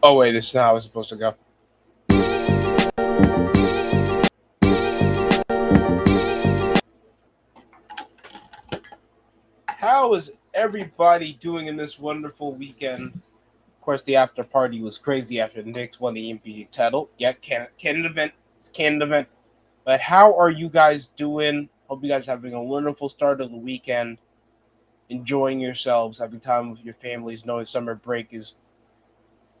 Oh wait, this is how it's supposed to go. How is everybody doing in this wonderful weekend? Of course, the after party was crazy after the Knicks won the NBA title. Yeah, canon event. It's canon event. But how are you guys doing? Hope you guys are having a wonderful start of the weekend. Enjoying yourselves, having time with your families, knowing summer break is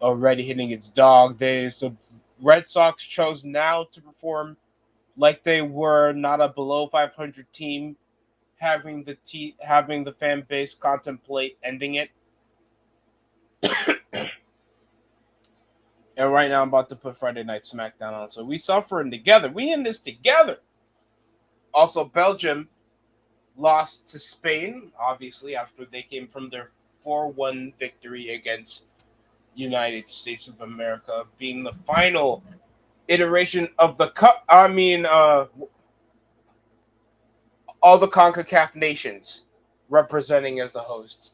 already hitting its dog days. The Red Sox chose now to perform like they were not a below 500 team, having the fan base contemplate ending it. And right now, I'm about to put Friday Night SmackDown on. So we suffering together. We in this together. Also, Belgium lost to Spain, obviously, after they came from their 4-1 victory against United States of America, being the final iteration of the cup. All the CONCACAF nations representing as the hosts.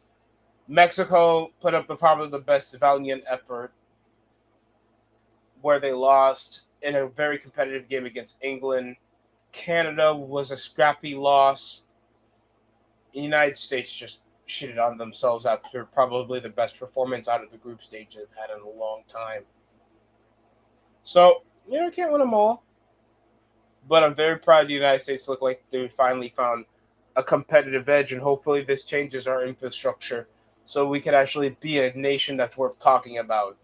Mexico put up probably the best valiant effort, where they lost in a very competitive game against England. Canada was a scrappy loss. The United States just shitted on themselves after probably the best performance out of the group stage they've had in a long time. So, can't win them all. But I'm very proud the United States look like they finally found a competitive edge, and hopefully this changes our infrastructure so we can actually be a nation that's worth talking about.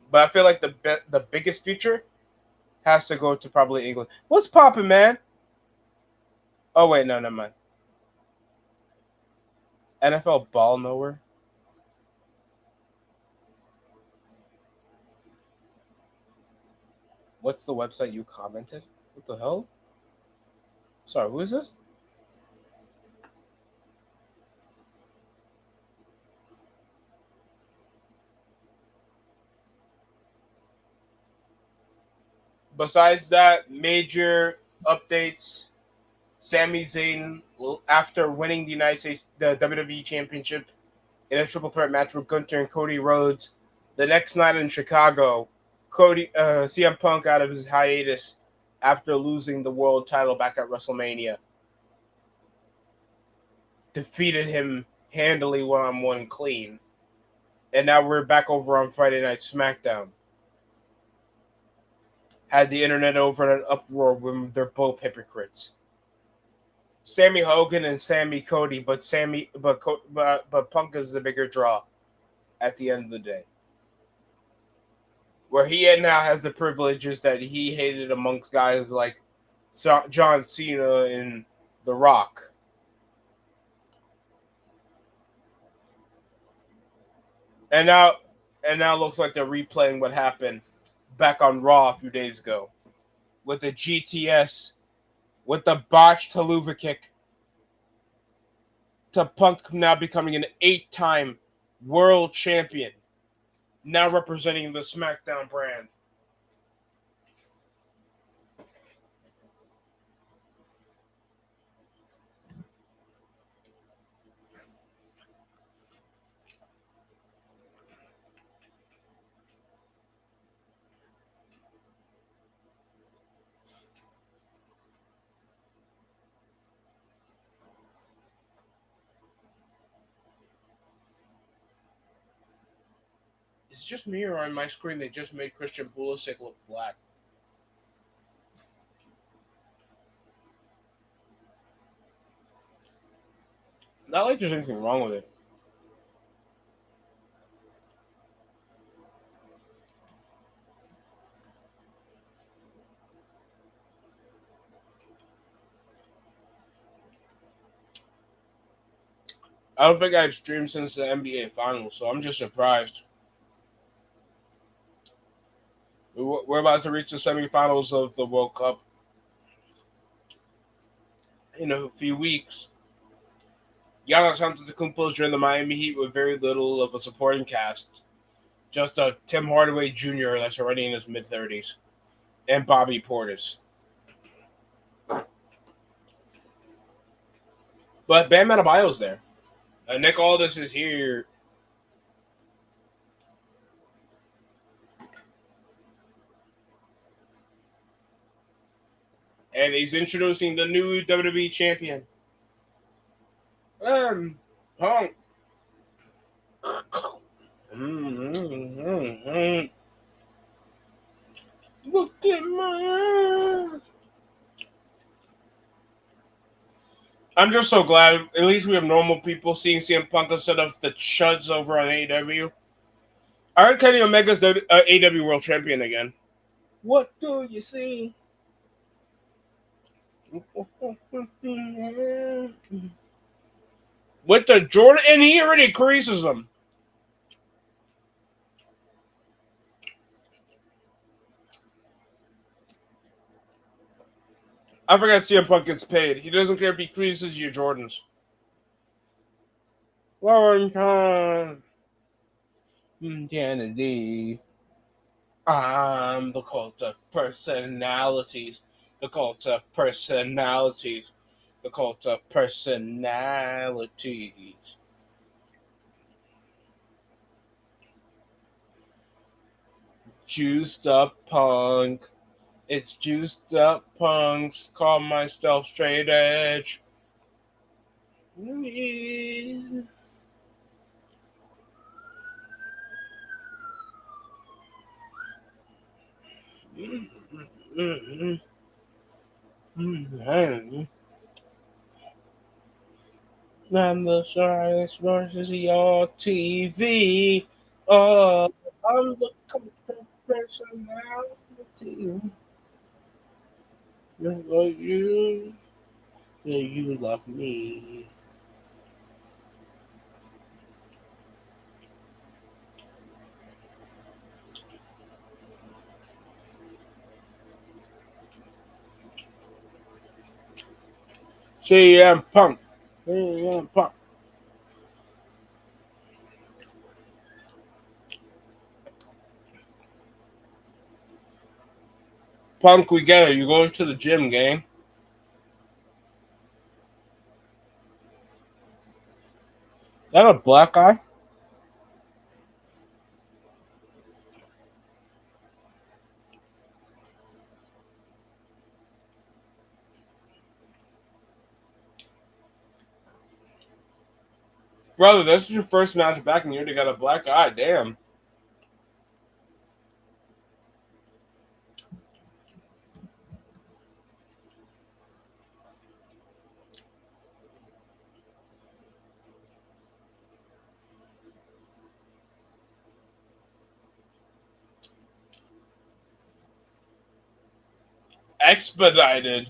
But I feel like the biggest future has to go to probably England. What's poppin', man? Oh, wait, no, never mind. NFL ball nowhere. What's the website you commented? What the hell? Sorry, who is this? Besides that, major updates. Sami Zayn, after winning the WWE Championship in a triple threat match with Gunther and Cody Rhodes, the next night in Chicago, CM Punk out of his hiatus after losing the world title back at WrestleMania, defeated him handily one-on-one clean. And now we're back over on Friday Night SmackDown. Had the internet over in an uproar when they're both hypocrites. Sammy Hogan and Sammy Cody, but Punk is the bigger draw at the end of the day. Where he now has the privileges that he hated amongst guys like John Cena and The Rock. And now looks like they're replaying what happened back on Raw a few days ago with the GTS, with the botched Helluva Kick, to Punk now becoming an 8-time world champion, now representing the SmackDown brand. Is it just me, or on my screen they just made Christian Pulisic look black? Not like there's anything wrong with it. I don't think I've streamed since the NBA Finals, so I'm just surprised. We're about to reach the semifinals of the World Cup in a few weeks. Giannis Antetokounmpo joined the Miami Heat with very little of a supporting cast. Just a Tim Hardaway Jr. that's already in his mid-30s, and Bobby Portis. But Bam Adebayo's there. Nick Aldis is here. And he's introducing the new WWE champion. Punk. Look at my ass. I'm just so glad at least we have normal people seeing CM Punk instead of the chuds over on AEW. I heard Kenny Omega's the AEW World Champion again. What do you see? With the Jordan, and he already creases him. I forgot CM Punk gets paid. He doesn't care if he creases your Jordans. Lauren Khan. Kennedy. I'm the cult of personalities. The cult of personalities. The cult of personalities. Juiced up punk. It's juiced up punks. Call myself straight edge. I'm the sharpest versus your TV. Oh, I'm the personality. Just like you, yeah, you love me. CM Punk. CM Punk. Punk, we get it. You go to the gym, gang. That a black guy? Brother, this is your first match back and you already got a black eye. Damn. Expedited.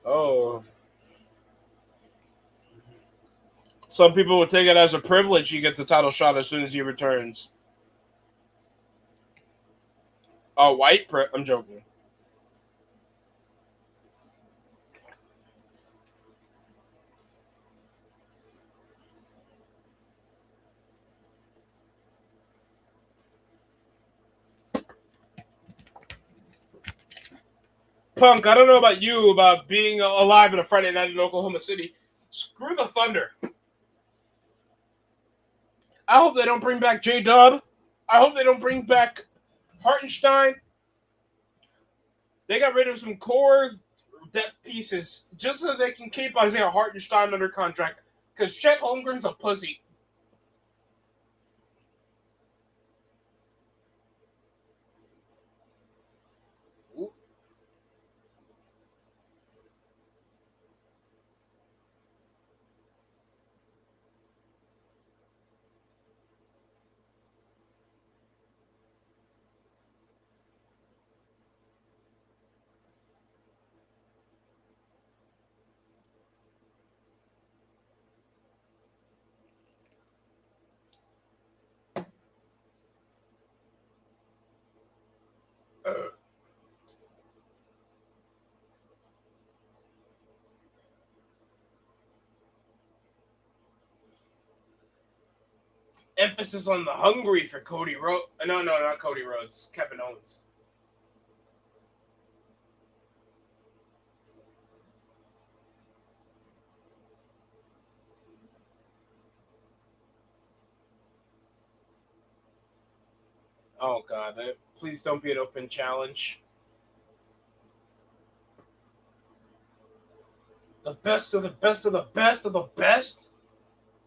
Oh. Some people would take it as a privilege he gets the title shot as soon as he returns. A I'm joking. Punk, I don't know about you about being alive on a Friday night in Oklahoma City. Screw the Thunder. I hope they don't bring back J Dub. I hope they don't bring back Hartenstein. They got rid of some core depth pieces just so they can keep Isaiah Hartenstein under contract. Because Chet Holmgren's a pussy. Emphasis on the hungry for Cody Rhodes. No, not Cody Rhodes. Kevin Owens. Oh God! Please don't be an open challenge. The best of the best of the best of the best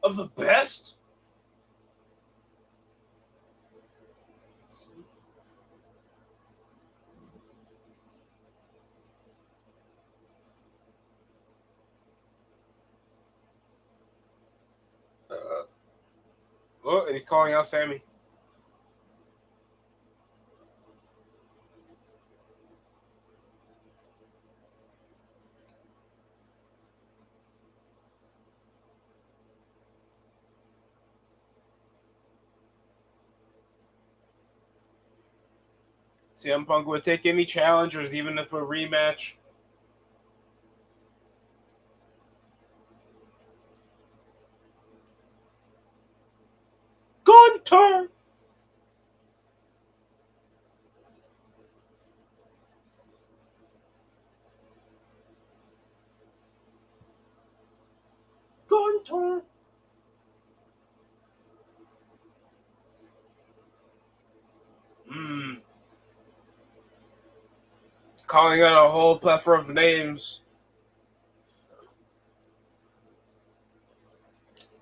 of the best. Oh, and he's calling out Sammy. CM Punk would take any challengers, even if a rematch. Gunter! Gunter! Calling out a whole plethora of names.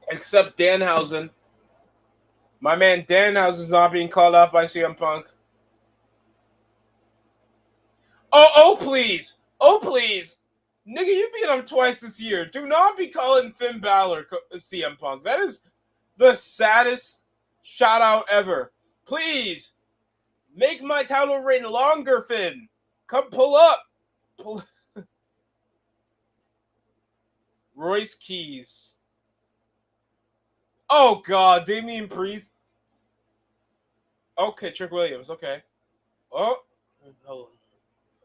Except Danhausen. My man Danhausen's not being called out by CM Punk. Oh, please. Oh, please. Nigga, you beat him twice this year. Do not be calling Finn Balor CM Punk. That is the saddest shout out ever. Please. Make my title reign longer, Finn. Come pull up. Pull. Royce Keys. Oh, God. Damian Priest. Okay, Trick Williams. Okay. Oh.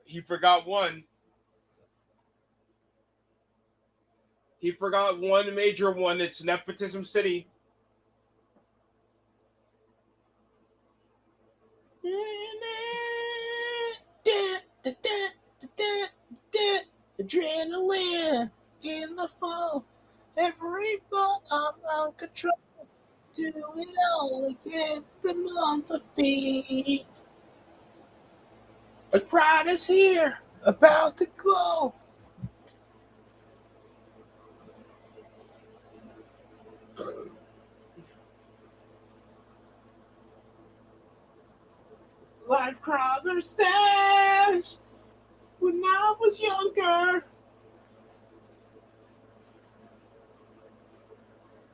He forgot one. He forgot one major one. It's Nepotism City. Adrenaline in the fall. Every thought I'm out of control. Do it all again. The month of feet. A pride is here, about to glow. Like Crowther says, when I was younger.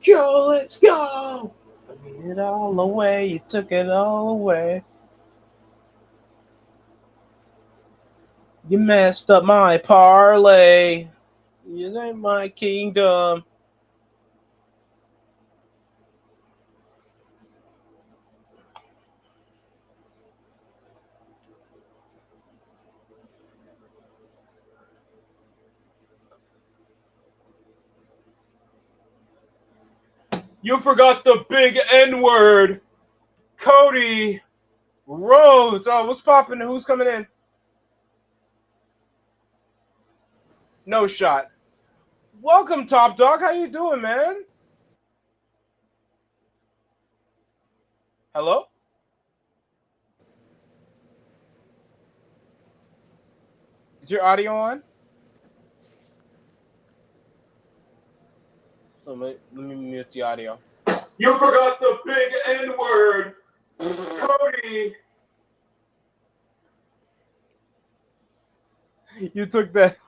Yo, let's go. I mean it all away. You took it all away. You messed up my parlay. You ain't my kingdom. You forgot the big N word. Cody Rhodes. Oh, what's popping? Who's coming in? No shot. Welcome, Top Dog. How you doing, man? Hello? Is your audio on? So let me mute the audio. You forgot the big N word. Cody. You took that.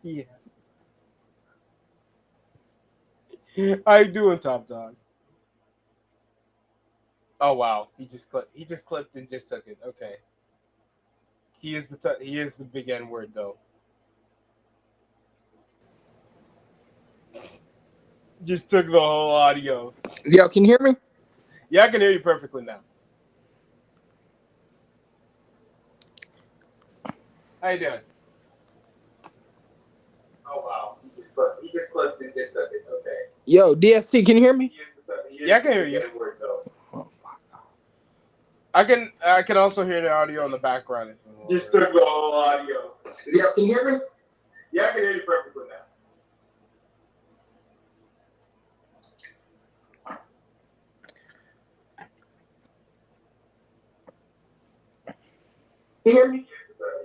Yeah. How you doing, Top Dog? Oh wow, he just clipped and just took it. Okay. He is the big N word though. Just took the whole audio. Yo, can you hear me? Yeah, I can hear you perfectly now. How you doing? Oh wow, he just clipped and just took it. Okay. Yo, DST, can you hear me? Yeah, I can hear you. Oh, fuck. I can also hear the audio in the background. If you want. Just took the whole audio. Yo, can you hear me? Yeah, I can hear you perfectly now. you hear me?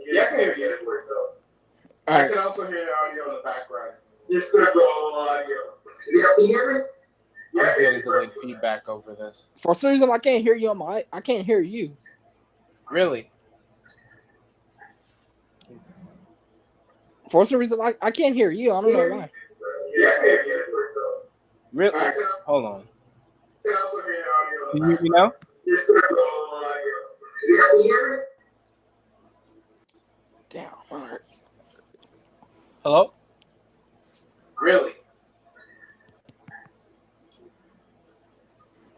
Yeah, I can hear you. All I right. can also hear the audio in the background. Just the audio. Yeah, can you hear me? I'm getting delayed feedback over this. For some reason, I can't hear you on my. I can't hear you. Really? For some reason, I can't hear you. I don't know why. Yeah, I can hear you. Really? Hold on. Can you hear me now? Damn. All right. Hello? Really?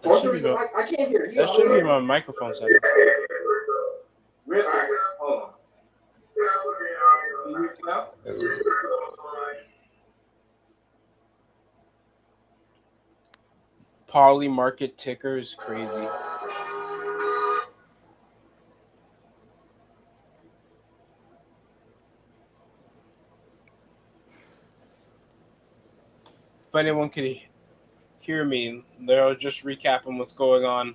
For some reason, I can't hear you. That should be my microphone setting. Really? Hold on. Can you hear me now? Poly market ticker is crazy. If anyone can hear me, they're just recapping what's going on.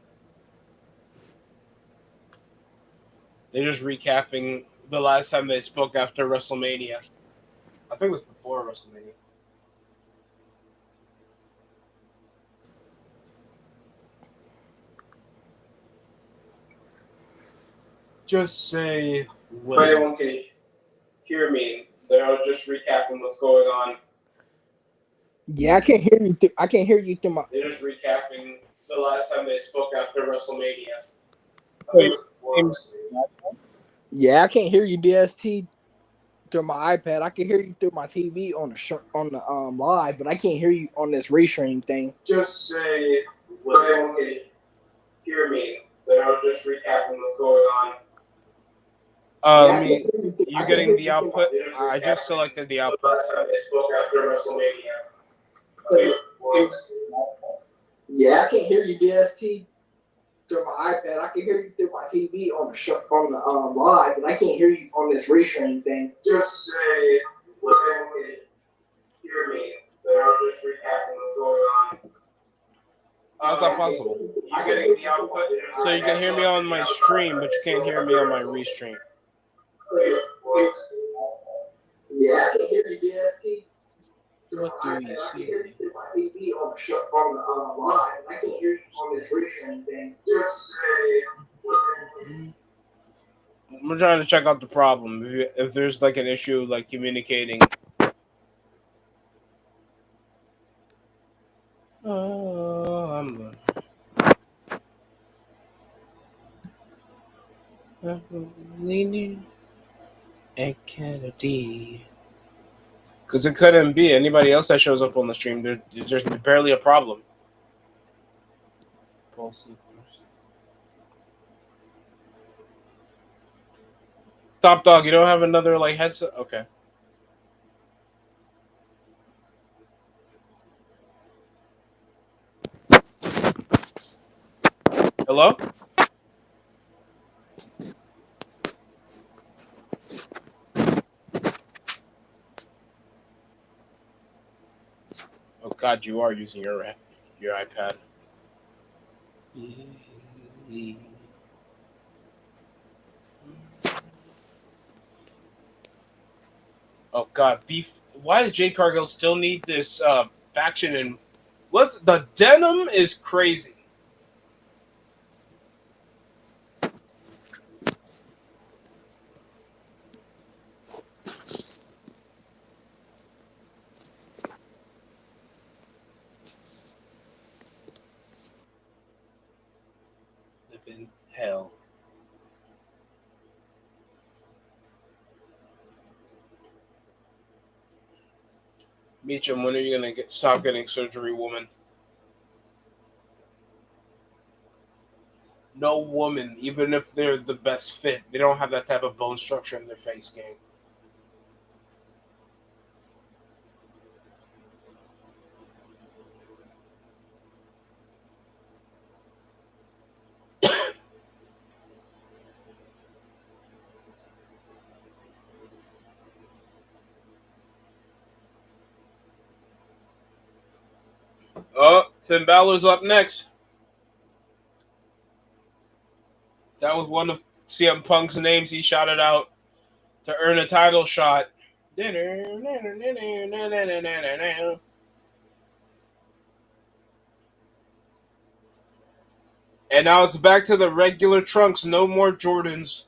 They're just recapping the last time they spoke after WrestleMania. I think it was before WrestleMania. Just say when. If anyone can hear me, they're just recapping what's going on. Yeah, I can't hear you. I can't hear you through my. They're just recapping the last time they spoke after WrestleMania. I think it was before WrestleMania. Yeah, I can't hear you, DST, through my iPad. I can hear you through my TV on the live, but I can't hear you on this restream thing. Just say when anyone can hear me, they're just recapping what's going on. Let me. You getting the output? I just selected the output. Last time they spoke after WrestleMania. Yeah, I can't hear you, DST, through my iPad. I can hear you through my TV on the live, but I can't hear you on this restream thing. Just say when anyone can hear me, they're just recapping what's going on. How's that possible? You getting the output? So you can hear me on my stream, but you can't hear me on my restream. Yeah, I can hear you, DST. What do you see? My TV on the live, and I can't hear you on this restream thing. Just say. I'm trying to check out the problem. If there's like an issue, like communicating. Oh, I'm leaning and Kennedy. Because it couldn't be anybody else that shows up on the stream. There's barely a problem. Top Dog, you don't have another like headset? Okay. Hello? Oh God, you are using your iPad. Oh God, beef. Why does Jade Cargill still need this faction? And what's the denim is crazy. Live in hell. Meacham, when are you gonna stop getting surgery, woman? No woman, even if they're the best fit, they don't have that type of bone structure in their face, gang. Oh, Finn Balor's up next. That was one of CM Punk's names he shouted out to earn a title shot. And now it's back to the regular trunks. No more Jordans.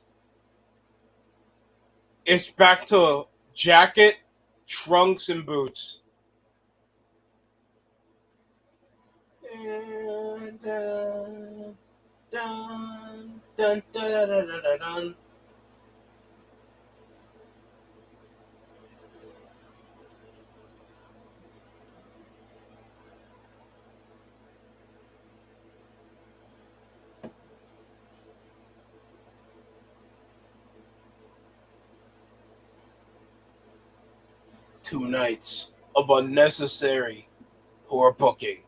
It's back to jacket, trunks, and boots. Dun, dun, dun, dun, dun, dun, dun. Two nights of unnecessary poor booking.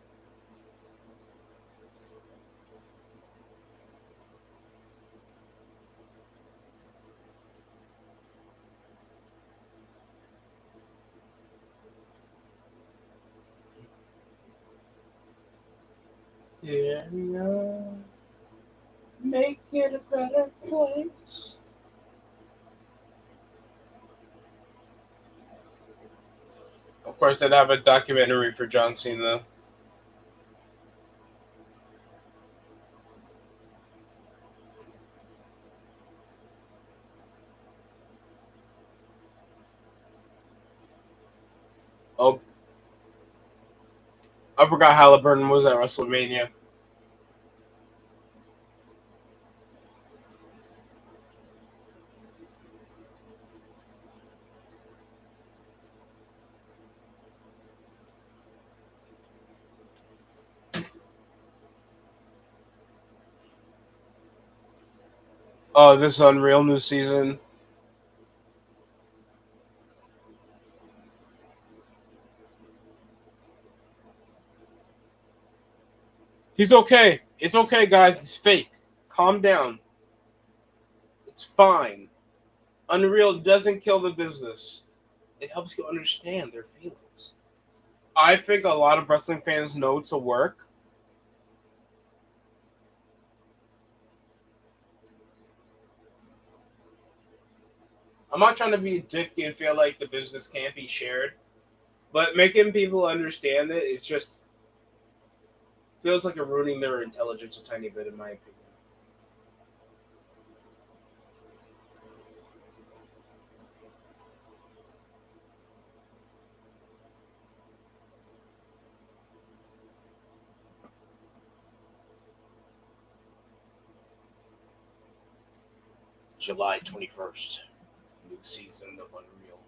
Yeah, make it a better place. Of course, they'd have a documentary for John Cena. Oh, I forgot Halliburton was at WrestleMania. Oh, this is Unreal new season. He's okay. It's okay, guys. It's fake. Calm down. It's fine. Unreal doesn't kill the business. It helps you understand their feelings. I think a lot of wrestling fans know it's a work. I'm not trying to be a dick and feel like the business can't be shared, but making people understand it, it's just feels like you're ruining their intelligence a tiny bit, in my opinion. July 21st, new season of Unreal.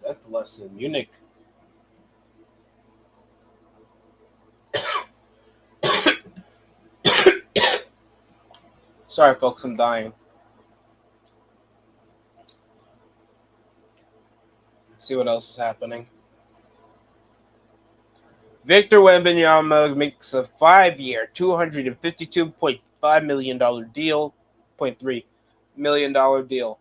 That's less than Munich. Sorry, folks, I'm dying. Let's see what else is happening. Victor Wembanyama makes a 5-year, $252.5 million deal, $0.3 million deal.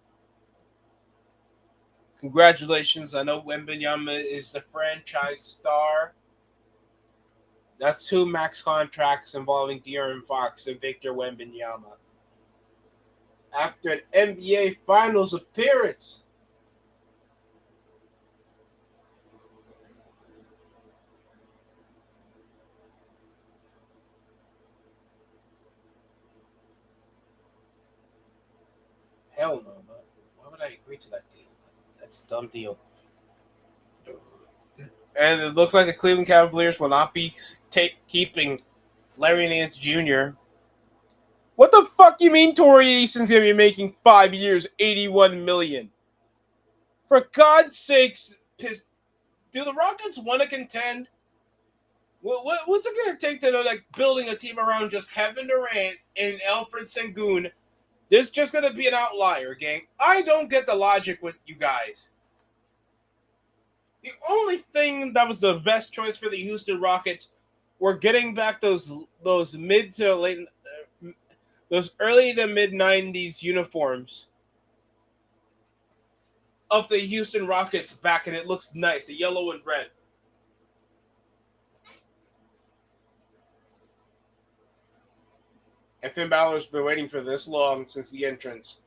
Congratulations. I know Wembanyama is the franchise star. That's two max contracts involving De'Aaron Fox and Victor Wembanyama. After an NBA Finals appearance. Hell no, but why would I agree to that deal? That's a dumb deal. And it looks like the Cleveland Cavaliers will not be keeping Larry Nance Jr. What the fuck you mean Torrey Easton's gonna be making 5 years, $81 million? For God's sakes, do the Rockets want to contend? What's it gonna take to like building a team around just Kevin Durant and Alfred Sengun? There's just gonna be an outlier, gang. I don't get the logic with you guys. The only thing that was the best choice for the Houston Rockets were getting back those mid to late, those early to mid '90s uniforms of the Houston Rockets back, and it looks nice, the yellow and red. And Finn Balor's been waiting for this long since the entrance.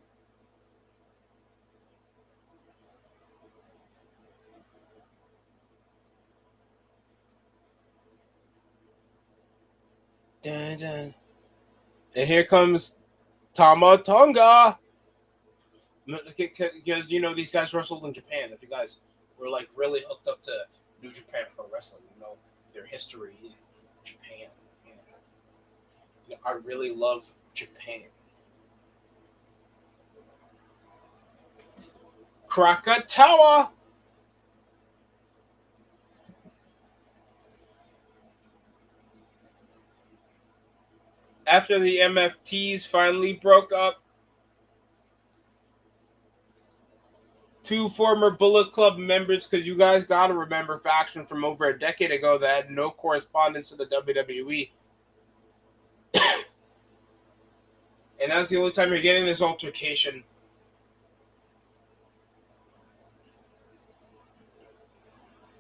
Dun, dun. And here comes Tama Tonga. Because, you know, these guys wrestled in Japan. If you guys were, like, really hooked up to New Japan Pro Wrestling, you know, their history in Japan. And, you know, I really love Japan. Krakatawa! After the MFTs finally broke up, two former Bullet Club members, because you guys got to remember faction from over a decade ago that had no correspondence to the WWE. And that's the only time you're getting this altercation.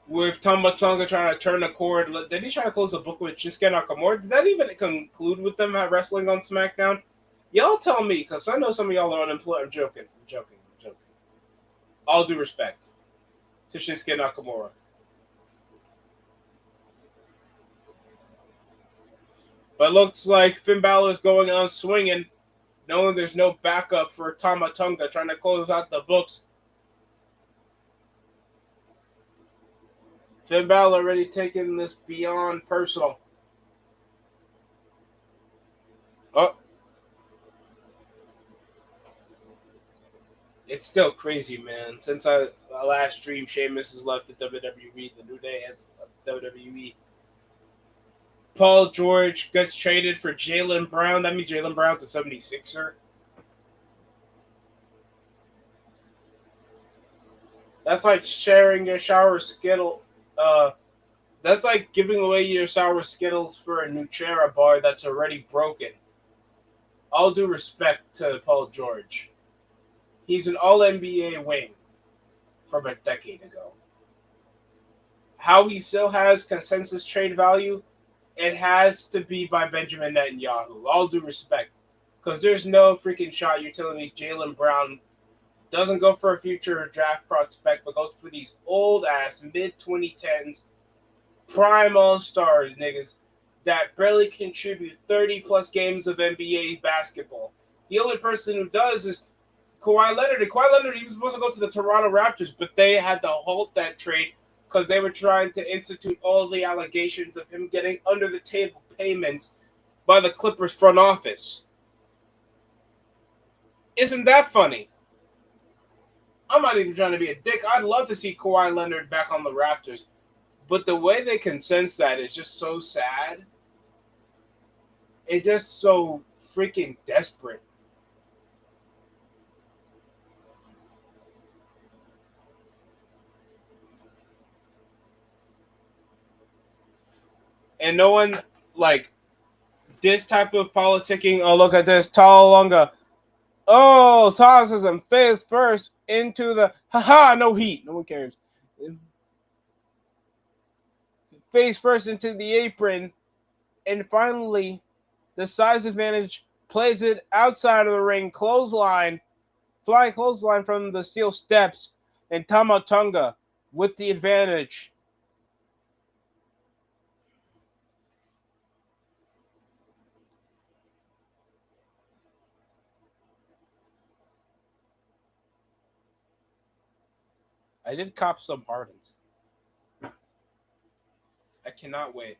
With Tama Tonga trying to turn the cord. Did he try to close the book with Shinsuke Nakamura? Did that even conclude with them wrestling on SmackDown? Y'all tell me, because I know some of y'all are unemployed. I'm joking. All due respect to Shinsuke Nakamura. But looks like Finn Balor is going on swinging, knowing there's no backup for Tama Tonga, trying to close out the books. Finn Balor already taking this beyond personal. Oh. It's still crazy, man. Since I last streamed, Sheamus has left the WWE. The New Day has left WWE. Paul George gets traded for Jaylen Brown. That means Jaylen Brown's a 76er. That's like sharing your shower skittle. That's like giving away your sour Skittles for a Nutrera bar that's already broken. All due respect to Paul George. He's an All-NBA wing from a decade ago. How he still has consensus trade value, it has to be by Benjamin Netanyahu. All due respect. Because there's no freaking shot you're telling me Jaylen Brown doesn't go for a future draft prospect, but goes for these old-ass mid-2010s prime all-stars, niggas, that barely contribute 30-plus games of NBA basketball. The only person who does is Kawhi Leonard. And Kawhi Leonard, he was supposed to go to the Toronto Raptors, but they had to halt that trade because they were trying to institute all the allegations of him getting under-the-table payments by the Clippers front office. Isn't that funny? I'm not even trying to be a dick. I'd love to see Kawhi Leonard back on the Raptors. But the way they can sense that is just so sad. It's just so freaking desperate. And no one, like, this type of politicking, oh, look at this, Talonga. Oh, tosses him face first into the, haha, no heat. No one cares. Face first into the apron, and finally, the size advantage plays it outside of the ring, flying clothesline from the steel steps, and Tama Tonga with the advantage. I did cop some pardons. I cannot wait.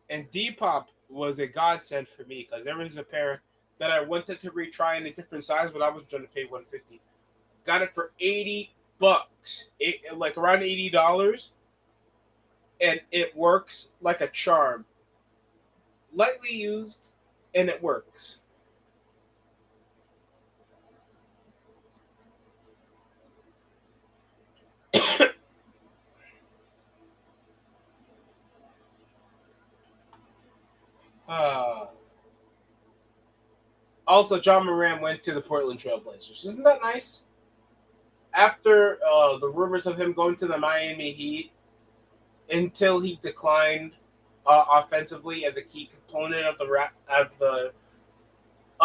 And Depop was a godsend for me because there was a pair that I wanted to retry in a different size, but I was trying to pay $150. Got it for $80, like around $80, and it works like a charm. Lightly used, and it works. Also, John Moran went to the Portland Trailblazers. Isn't that nice? after the rumors of him going to the Miami Heat until he declined offensively as a key component of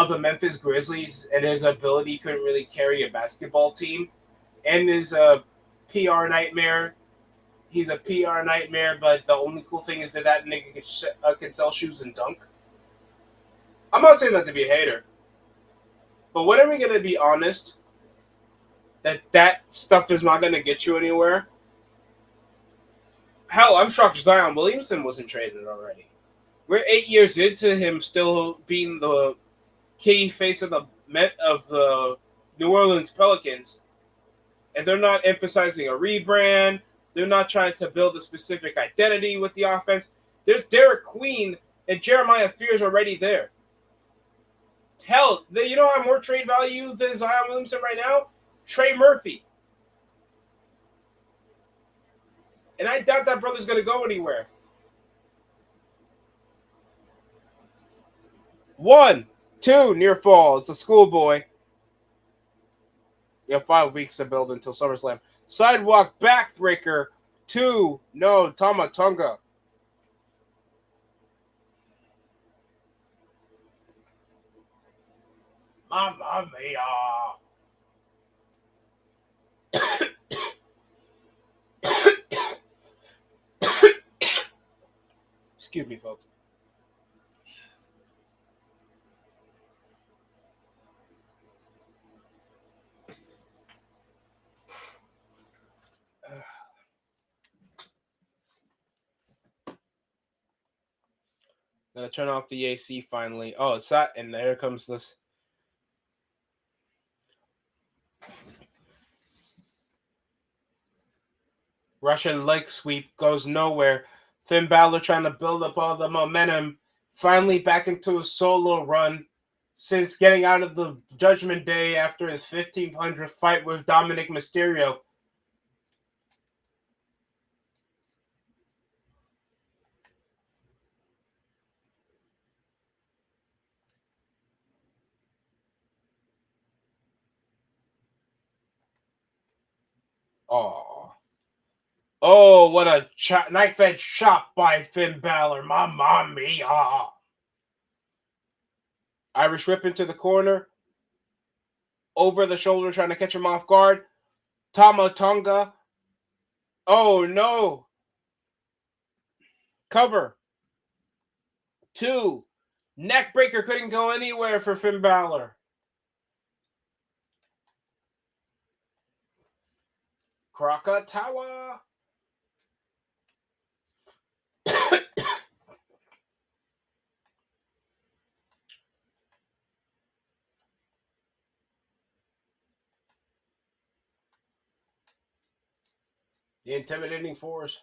the Memphis Grizzlies, and his ability couldn't really carry a basketball team, and his PR nightmare. He's a PR nightmare, but the only cool thing is that nigga can sell shoes and dunk. I'm not saying that to be a hater, but when are we gonna be honest that stuff is not gonna get you anywhere? Hell, I'm shocked Zion Williamson wasn't traded already. We're 8 years into him still being the key face of the New Orleans Pelicans, and they're not emphasizing a rebrand. They're not trying to build a specific identity with the offense. There's Derek Queen and Jeremiah Fears already there. Hell, you know how more trade value than Zion Williamson right now? Trey Murphy. And I doubt that brother's going to go anywhere. 1, 2, near fall. It's a schoolboy. You have 5 weeks to build until SummerSlam. Sidewalk backbreaker. 2, no, Tama Tonga. Mamma mia. Excuse me, folks. Gonna turn off the AC finally. Oh, it's hot, and there comes this. Russian leg sweep goes nowhere. Finn Balor trying to build up all the momentum. Finally back into a solo run since getting out of the Judgment Day after his 1500 fight with Dominic Mysterio. Oh, what a knife-edge shot by Finn Balor. Mamma mia. Irish whip into the corner. Over the shoulder, trying to catch him off guard. Tama Tonga. Oh, no. Cover. 2. Neckbreaker couldn't go anywhere for Finn Balor. Krakatawa. The intimidating force.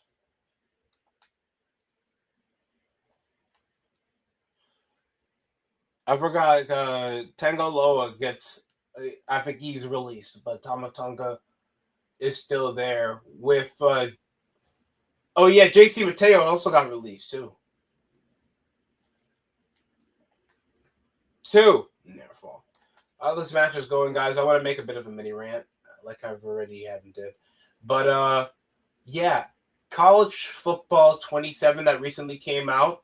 I forgot Tango Loa gets, I think he's released, but Tama Tonga is still there with, oh yeah, JC Mateo also got released too. 2. Never fall. This match is going, guys. I want to make a bit of a mini rant, like I've already had and did. But, yeah, college football 27 that recently came out,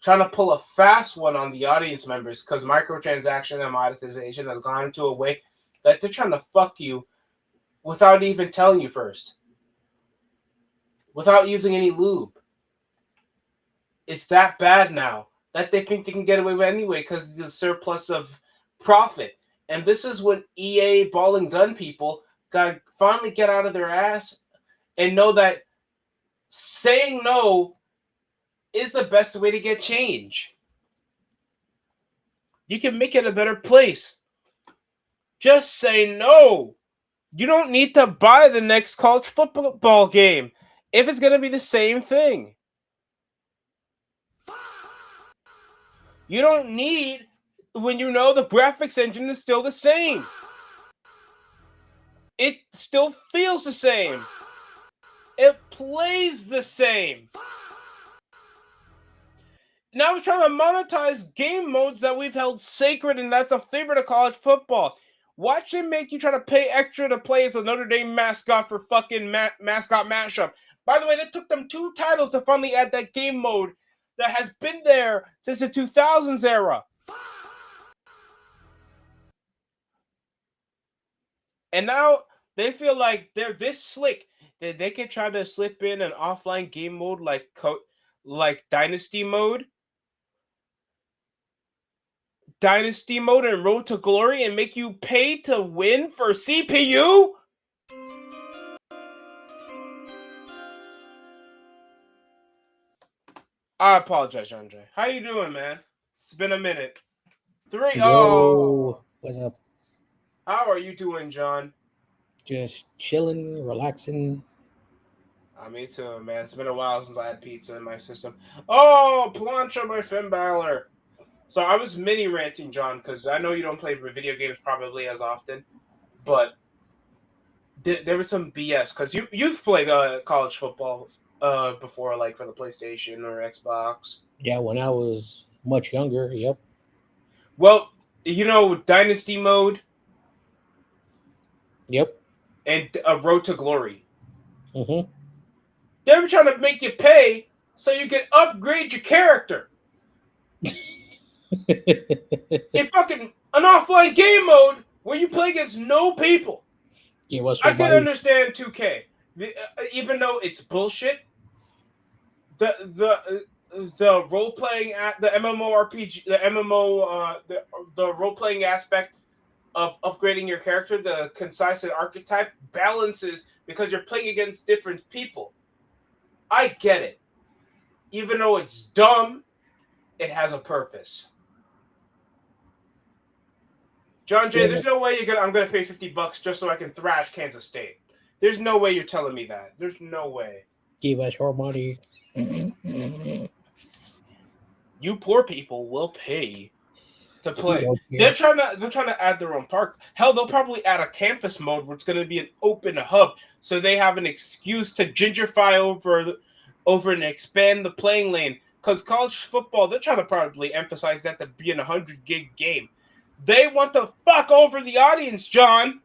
trying to pull a fast one on the audience members because microtransaction and monetization has gone into a way that they're trying to fuck you without even telling you first, without using any lube. It's that bad now that they think they can get away with anyway because of the surplus of profit. And this is when EA ball and gun people got to finally get out of their ass and know that saying no is the best way to get change. You can make it a better place. Just say no. You don't need to buy the next college football game if it's going to be the same thing. You don't need when you know the graphics engine is still the same. It still feels the same. It plays the same. Now we're trying to monetize game modes that we've held sacred, and that's a favorite of college football. Watch him make you try to pay extra to play as a Notre Dame mascot for fucking mascot mashup. By the way, it took them 2 titles to finally add that game mode that has been there since the 2000s era. And now they feel like they're this slick that they can try to slip in an offline game mode like Dynasty mode and Road to Glory and make you pay to win for CPU? I apologize, Andre. How you doing, man? It's been a minute. Yo, what's up? How are you doing, John? Just chilling, relaxing. Me too, man. It's been a while since I had pizza in my system. Oh, plancha by Finn Balor. So I was mini ranting, John, because I know you don't play video games probably as often, but there was some BS because you've played college football before, like for the PlayStation or Xbox. Yeah, when I was much younger, yep. Well, Dynasty mode. Yep. And Road to Glory. Mm-hmm. They were trying to make you pay so you can upgrade your character. In fucking an offline game mode where you play against no people. Yeah, I can understand 2K, even though it's bullshit. The role playing the MMORPG, the role playing aspect of upgrading your character, the concise and archetype balances because you're playing against different people. I get it. Even though it's dumb, it has a purpose. John Jay, there's no way I'm gonna pay $50 just so I can thrash Kansas State. There's no way you're telling me that. There's no way. Give us your money. You poor people will pay to play. They're trying to add their own park. Hell, they'll probably add a campus mode where it's going to be an open hub, so they have an excuse to gentrify over and expand the playing lane. Because college football, they're trying to probably emphasize that to be an 100 gig game. They want to fuck over the audience, John.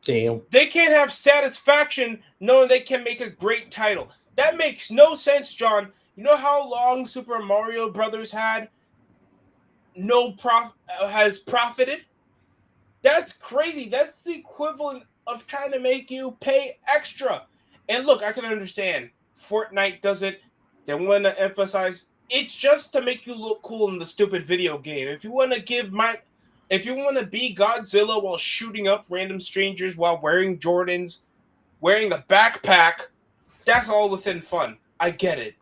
Damn. They can't have satisfaction knowing they can make a great title. That makes no sense, John. You know how long Super Mario Brothers has profited? That's crazy. That's the equivalent of trying to make you pay extra. And look, I can understand. Fortnite does it. They want to emphasize it's just to make you look cool in the stupid video game. If you want to be Godzilla while shooting up random strangers while wearing Jordans, wearing the backpack, that's all within fun. I get it.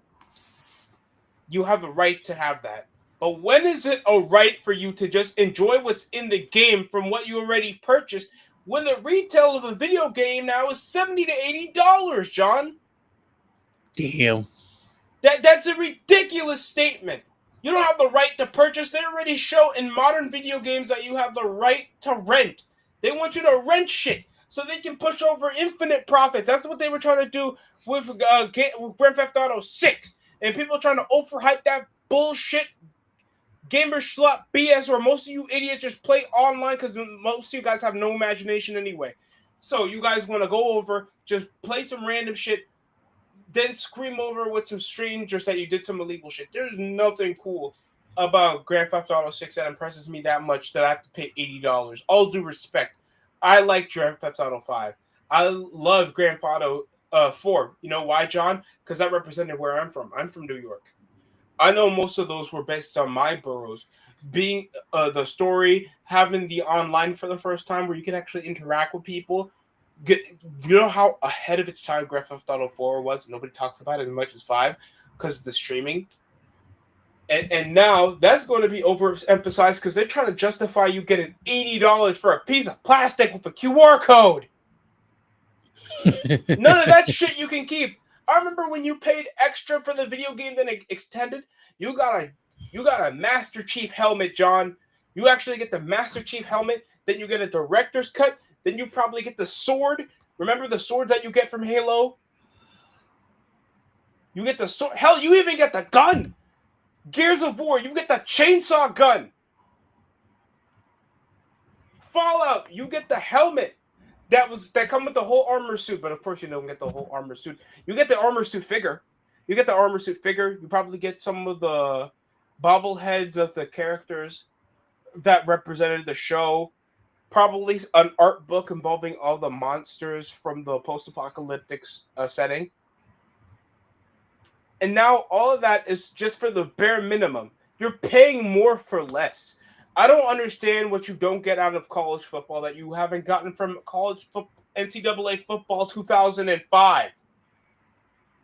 You have a right to have that. But when is it a right for you to just enjoy what's in the game from what you already purchased when the retail of a video game now is $70 to $80, John? Damn. That's a ridiculous statement. You don't have the right to purchase. They already show in modern video games that you have the right to rent. They want you to rent shit so they can push over infinite profits. That's what they were trying to do with Grand Theft Auto 6. And people trying to overhype that bullshit gamer slut BS where most of you idiots just play online because most of you guys have no imagination anyway. So you guys want to go over, just play some random shit, then scream over with some strangers that you did some illegal shit. There's nothing cool about Grand Theft Auto 6 that impresses me that much that I have to pay $80. All due respect. I like Grand Theft Auto 5. I love Grand Theft Auto 4. You know why, John? Because that represented where I'm from. I'm from New York. I know most of those were based on my boroughs. Being the story, having the online for the first time where you can actually interact with people. You know how ahead of its time Grand Theft Auto 4 was? Nobody talks about it as much as 5 because of the streaming. And now that's going to be overemphasized because they're trying to justify you getting $80 for a piece of plastic with a QR code. None of that shit you can keep. I remember when you paid extra for the video game then extended, you got a Master Chief helmet, John. You actually get the Master Chief helmet, then you get a director's cut, then you probably get the sword. Remember the swords that you get from Halo? You get the sword. Hell, you even get the gun. Gears of War, you get the chainsaw gun. Fallout, you get the helmet that come with the whole armor suit, but of course you don't get the whole armor suit. You get the armor suit figure. You get the armor suit figure. You probably get some of the bobbleheads of the characters that represented the show. Probably an art book involving all the monsters from the post-apocalyptic setting. And now all of that is just for the bare minimum. You're paying more for less. I don't understand what you don't get out of college football that you haven't gotten from NCAA football 2005.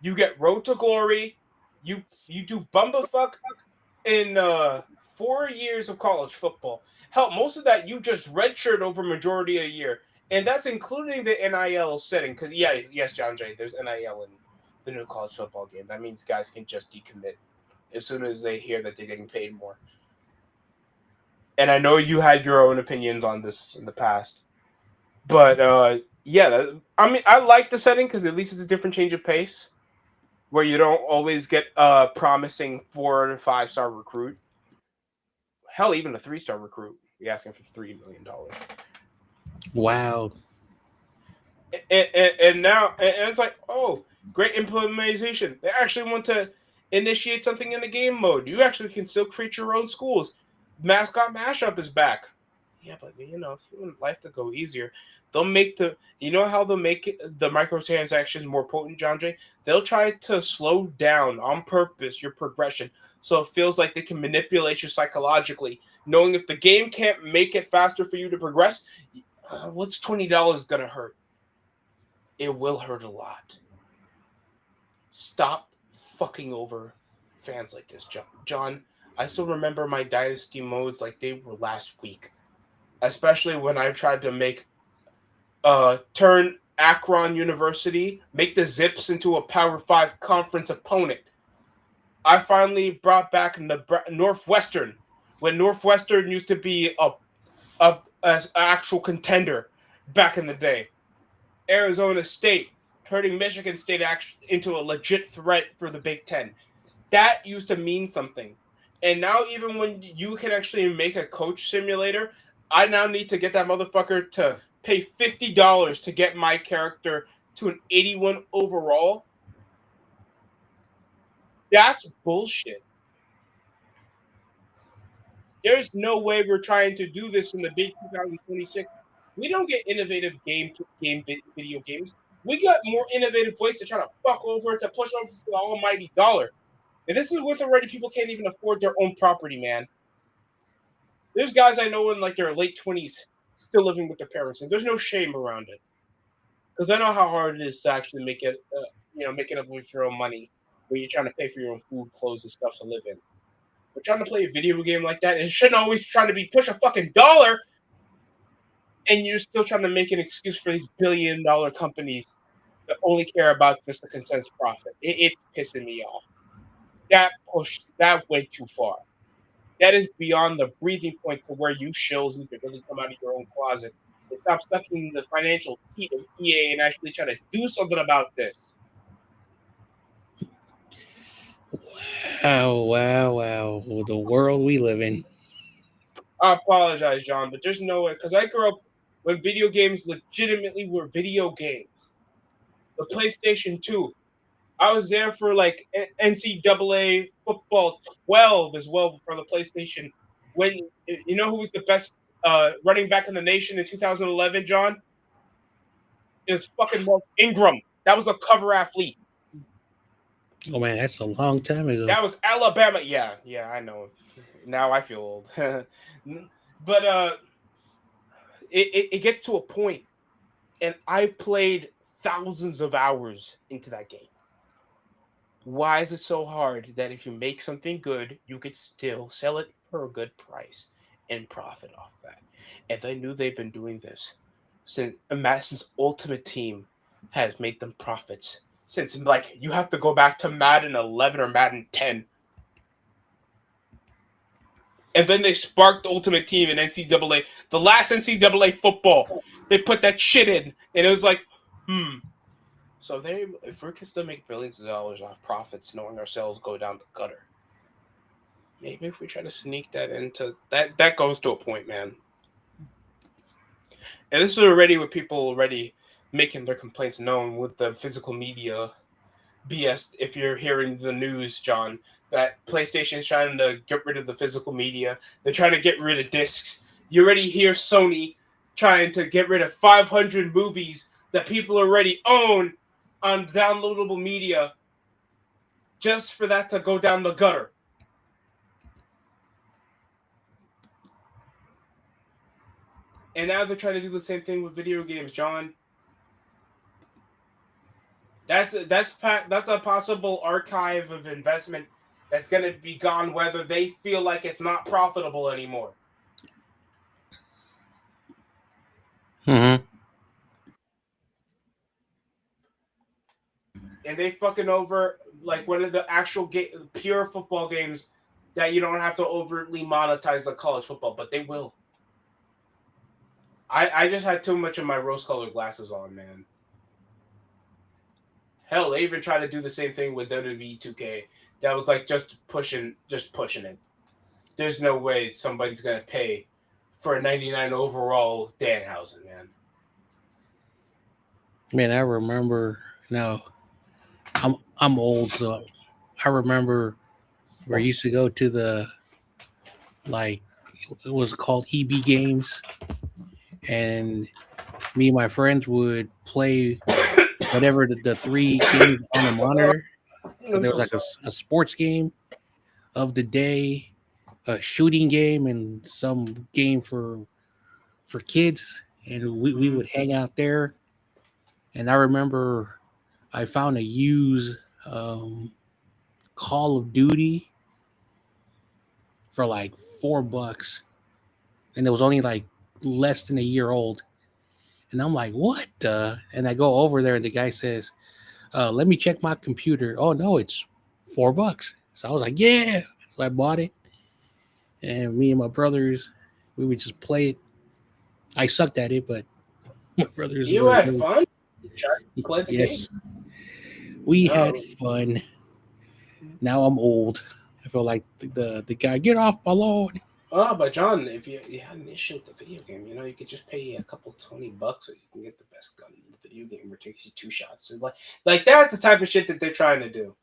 You get Road to Glory. You do bumblefuck in 4 years of college football. Hell, most of that you just redshirt over majority of a year, and that's including the NIL setting. Because yes, John Jay, there's NIL in the new college football game. That means guys can just decommit as soon as they hear that they're getting paid more. And I know you had your own opinions on this in the past, but I mean, I like the setting because at least it's a different change of pace, where you don't always get a promising 4 to 5 star recruit. Hell, even a 3-star recruit, you're asking for $3 million. Wow. And now it's like, oh, great implementation. They actually want to initiate something in the game mode. You actually can still create your own schools. Mascot mashup is back. Yeah, but if you want life to go easier, they'll make how they'll make the microtransactions more potent, John Jay? They'll try to slow down on purpose your progression so it feels like they can manipulate you psychologically, knowing if the game can't make it faster for you to progress, what's $20 gonna hurt? It will hurt a lot. Stop fucking over fans like this, John. I still remember my Dynasty modes like they were last week. Especially when I tried to turn Akron University, make the Zips into a Power 5 conference opponent. I finally brought back Northwestern, when Northwestern used to be a actual contender back in the day. Arizona State, turning Michigan State into a legit threat for the Big Ten. That used to mean something. And now even when you can actually make a coach simulator, I now need to get that motherfucker to pay $50 to get my character to an 81 overall. That's bullshit. There's no way we're trying to do this in the big 2026. We don't get innovative video games. We got more innovative ways to try to fuck over, to push over for the almighty dollar. And this is with already people can't even afford their own property, man. There's guys I know in like their late 20s still living with their parents, and there's no shame around it. Because I know how hard it is to actually make it up with your own money when you're trying to pay for your own food, clothes, and stuff to live in. But trying to play a video game like that, it shouldn't always trying to be push a fucking dollar, and you're still trying to make an excuse for these billion-dollar companies that only care about just the consensus profit. It's pissing me off. That went too far. That is beyond the breathing point to where you shills need to really come out of your own closet and stop sucking the financial teeth of EA and actually try to do something about this. Wow. The world we live in. I apologize, John, but there's no way, because I grew up when video games legitimately were video games. The PlayStation 2. I was there for like NCAA football 12 as well for the PlayStation. When you know who was the best running back in the nation in 2011, John? It was fucking Mark Ingram. That was a cover athlete. Oh man, that's a long time ago. That was Alabama. Yeah, I know. Now I feel old. But it gets to a point, and I played thousands of hours into that game. Why is it so hard that if you make something good, you could still sell it for a good price and profit off that? And they knew they've been doing this since Ultimate Team has made them profits. Since like you have to go back to Madden 11 or Madden 10. And then they sparked Ultimate Team in NCAA. The last NCAA football, they put that shit in. And it was like, So if we can still make billions of dollars off profits, knowing our sales go down the gutter, maybe if we try to sneak that into that goes to a point, man. And this is already with people already making their complaints known with the physical media BS. If you're hearing the news, John, that PlayStation is trying to get rid of the physical media. They're trying to get rid of discs. You already hear Sony trying to get rid of 500 movies that people already own on downloadable media just for that to go down the gutter. And now they're trying to do the same thing with video games, John. That's a possible archive of investment that's going to be gone whether they feel like it's not profitable anymore. Mm-hmm. And they fucking over like one of the actual pure football games that you don't have to overtly monetize like college football, but they will. I just had too much of my rose-colored glasses on, man. Hell, they even tried to do the same thing with WWE 2K. That was like just pushing it. There's no way somebody's gonna pay for a 99 overall Danhausen, man. Man, I remember now. I'm old, so I remember where I used to go to the like it was called EB games, and me and my friends would play whatever the three games on the monitor. So there was like a sports game of the day, a shooting game, and some game for kids, and we would hang out there. And I remember I found a used Call of Duty for like $4, and it was only like less than a year old. And I'm like, what? And I go over there, and the guy says, "Let me check my computer." Oh no, it's $4. So I was like, yeah. So I bought it, and me and my brothers, we would just play it. I sucked at it, but my brothers You were. had fun? You tried to play the Yes, game? we had fun. Now I'm old. I feel like the guy, get off my lawn. Oh, but John, if you had an issue with the video game, you could just pay a couple $20 so you can get the best gun in the video game where it takes you 2 shots. And like that's the type of shit that they're trying to do.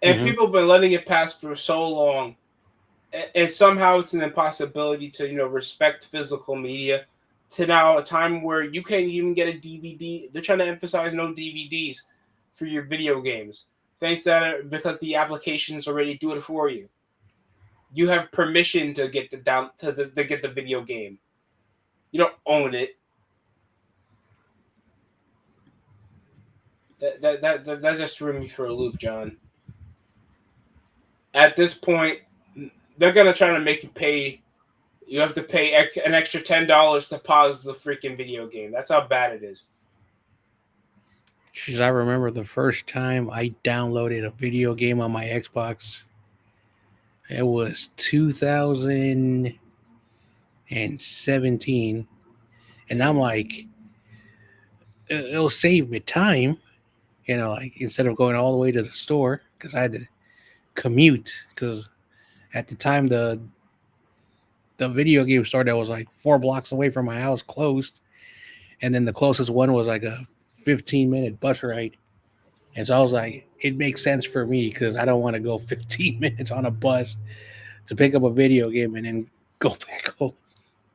And people have been letting it pass for so long. And somehow it's an impossibility to, respect physical media to now a time where you can't even get a DVD. They're trying to emphasize no DVDs for your video games. Thanks because the applications already do it for you. You have permission to get to get the video game. You don't own it. That just threw me for a loop, John. At this point, they're gonna try to make you pay. You have to pay an extra $10 to pause the freaking video game. That's how bad it is. I remember the first time I downloaded a video game on my Xbox. It was 2017, and I'm like, it'll save me time, like instead of going all the way to the store because I had to commute. Because at the time the video game store that was like 4 blocks away from my house closed, and then the closest one was like a 15-minute bus ride. And so I was like, it makes sense for me because I don't want to go 15 minutes on a bus to pick up a video game and then go back home.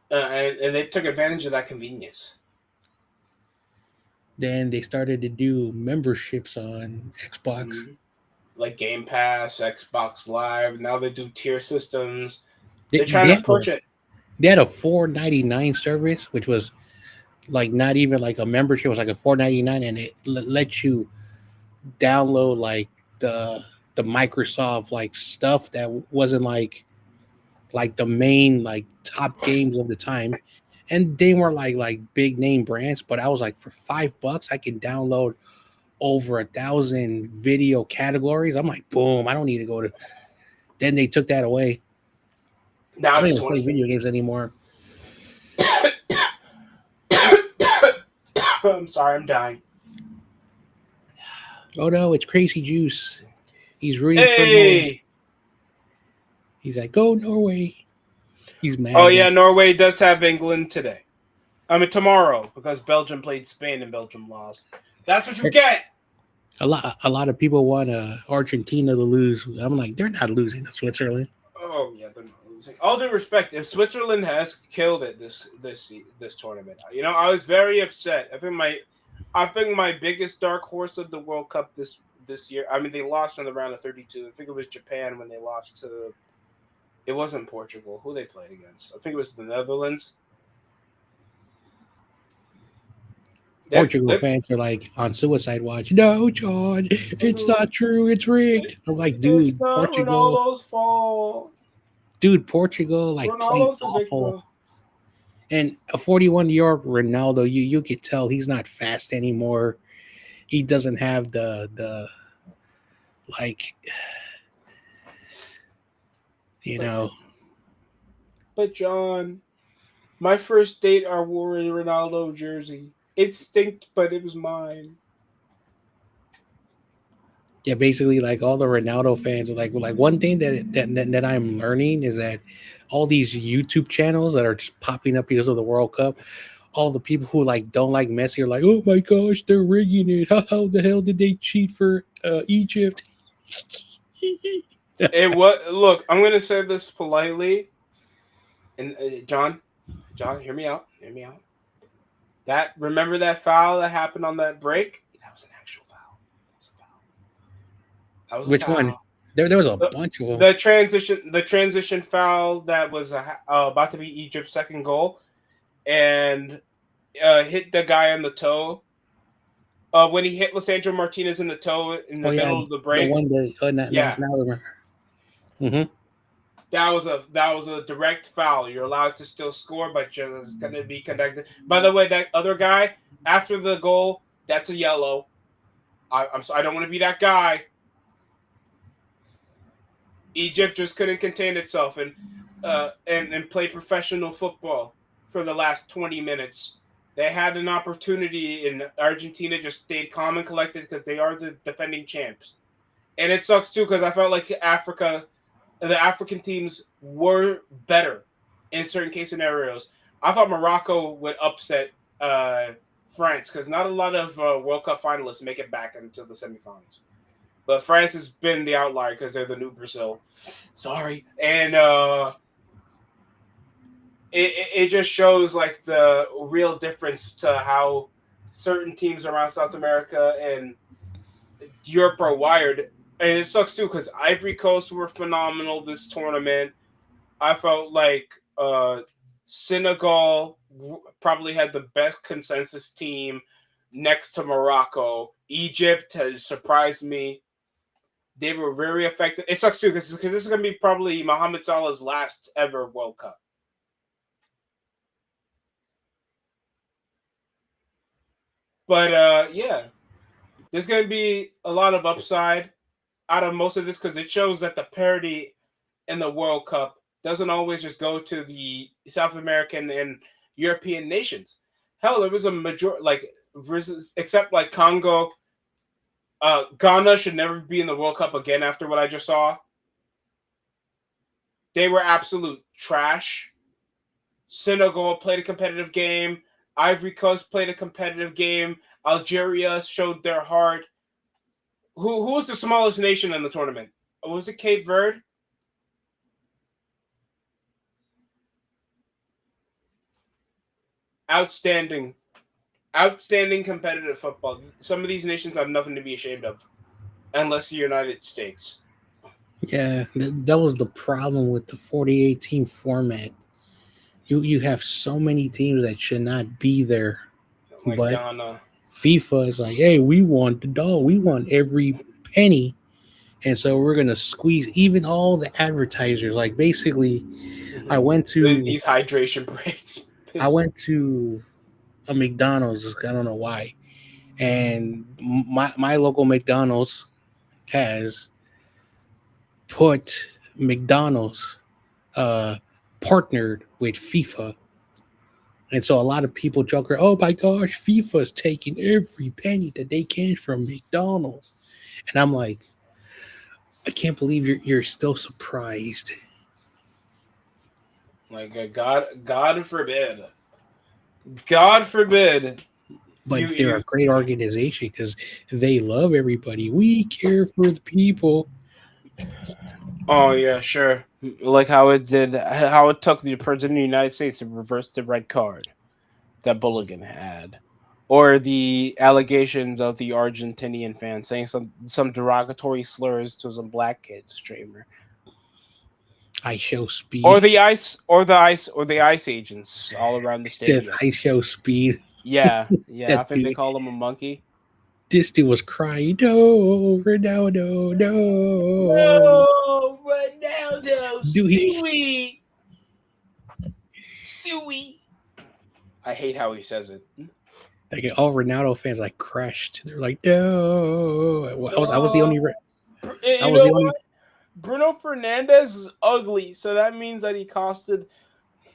And they took advantage of that convenience. Then they started to do memberships on Xbox. Mm-hmm. Like Game Pass, Xbox Live. Now they do tier systems. They're trying to push it. They had a $4.99 service, which was like not even like a membership. It was like a $4.99, and it let you download like the Microsoft like stuff that wasn't like the main like top games of the time, and they weren't like big name brands. But I was like, for $5 I can download over 1,000 video categories. I'm like, boom, I don't need to go to. Then they took that away. Now I don't it's even play video games anymore. I'm sorry, I'm dying. Oh no, it's Crazy Juice. He's rooting for Norway. He's like, go Norway. He's mad. Oh yeah, Norway does have England today. I mean tomorrow because Belgium played Spain and Belgium lost. That's what you get. A lot of people want Argentina to lose. I'm like, they're not losing to Switzerland. Oh yeah, they're not losing. All due respect, if Switzerland has killed it this tournament, I was very upset. I think my biggest dark horse of the World Cup this year. I mean, they lost in the round of 32. I think it was Japan when they lost to. It wasn't Portugal. Who they played against? I think it was the Netherlands. Portugal fans are like on suicide watch. No, John, it's not true. It's rigged. I'm like, It's dude, not Portugal. Ronaldo's fault. Dude, Portugal like played Ronaldo's the awful. victim. And a 41-year-old Ronaldo, you could tell he's not fast anymore. He doesn't have the like, you know. But John, my first date I wore a Ronaldo jersey. It stinked, but it was mine. Yeah, basically, like all the Ronaldo fans are like one thing that I'm learning is that all these YouTube channels that are just popping up because of the World Cup, all the people who like don't like Messi are like, oh my gosh, they're rigging it. How the hell did they cheat for Egypt? It was. Look, I'm gonna say this politely, and John, hear me out. Hear me out. Remember that foul that happened on that break? That was an actual foul. That was a Which foul. one? There was a bunch of them. The transition foul that was about to be Egypt's second goal, and hit the guy on the toe. When he hit Lisandro Martinez in the toe in the middle of the break. The one that now I remember. Mm-hmm. That was a direct foul. You're allowed to still score, but it's going to be conducted. By the way, that other guy after the goal, that's a yellow. I'm sorry, I don't want to be that guy. Egypt just couldn't contain itself and play professional football for the last 20 minutes. They had an opportunity, and Argentina just stayed calm and collected because they are the defending champs. And it sucks too because I felt like the African teams were better in certain case scenarios. I thought Morocco would upset France because not a lot of World Cup finalists make it back into the semifinals. But France has been the outlier because they're the new Brazil. Sorry. And it just shows like the real difference to how certain teams around South America and Europe are wired. And it sucks too because Ivory Coast were phenomenal this tournament. I felt like Senegal probably had the best consensus team next to Morocco. Egypt has surprised me. They were very effective. It sucks too because this is going to be probably Mohamed Salah's last ever World Cup. But yeah, there's going to be a lot of upside out of most of this because it shows that the parity in the World Cup doesn't always just go to the South American and European nations. Hell, there was a majority, except like Congo. Ghana should never be in the World Cup again after what I just saw. They were absolute trash. Senegal played a competitive game. Ivory Coast played a competitive game. Algeria showed their heart. Who was the smallest nation in the tournament? Was it Cape Verde? Outstanding competitive football. Some of these nations have nothing to be ashamed of, unless the United States. Yeah, that was the problem with the 48 team format. You have so many teams that should not be there, like but Ghana. FIFA is like, hey, we want the doll, we want every penny, and so we're gonna squeeze even all the advertisers. Like basically, I went to these hydration breaks. I went to a McDonald's. I don't know why, and my local McDonald's has put McDonald's partnered with FIFA. And so a lot of people joke, oh my gosh, FIFA's taking every penny that they can from McDonald's. And I'm like, I can't believe you're still surprised. Like God forbid. God forbid. But they're You a great organization because they love everybody. We care for the people. Oh yeah, sure. Like how it took the president of the United States to reverse the red card that Bulligan had, or the allegations of the Argentinian fan saying some derogatory slurs to some black kid streamer, I show or speed. the ice agents all around the It's just stadium. I show speed. Yeah. I That think they dude, called him a monkey. this dude was crying. No, Ronaldo, no. No, Ronaldo, Dude, he Suey. I hate how he says it. like all Ronaldo fans like crushed. They're like, no. I was the Uh, only. I you was know the only. what? Bruno Fernandez is ugly, so that means that he costed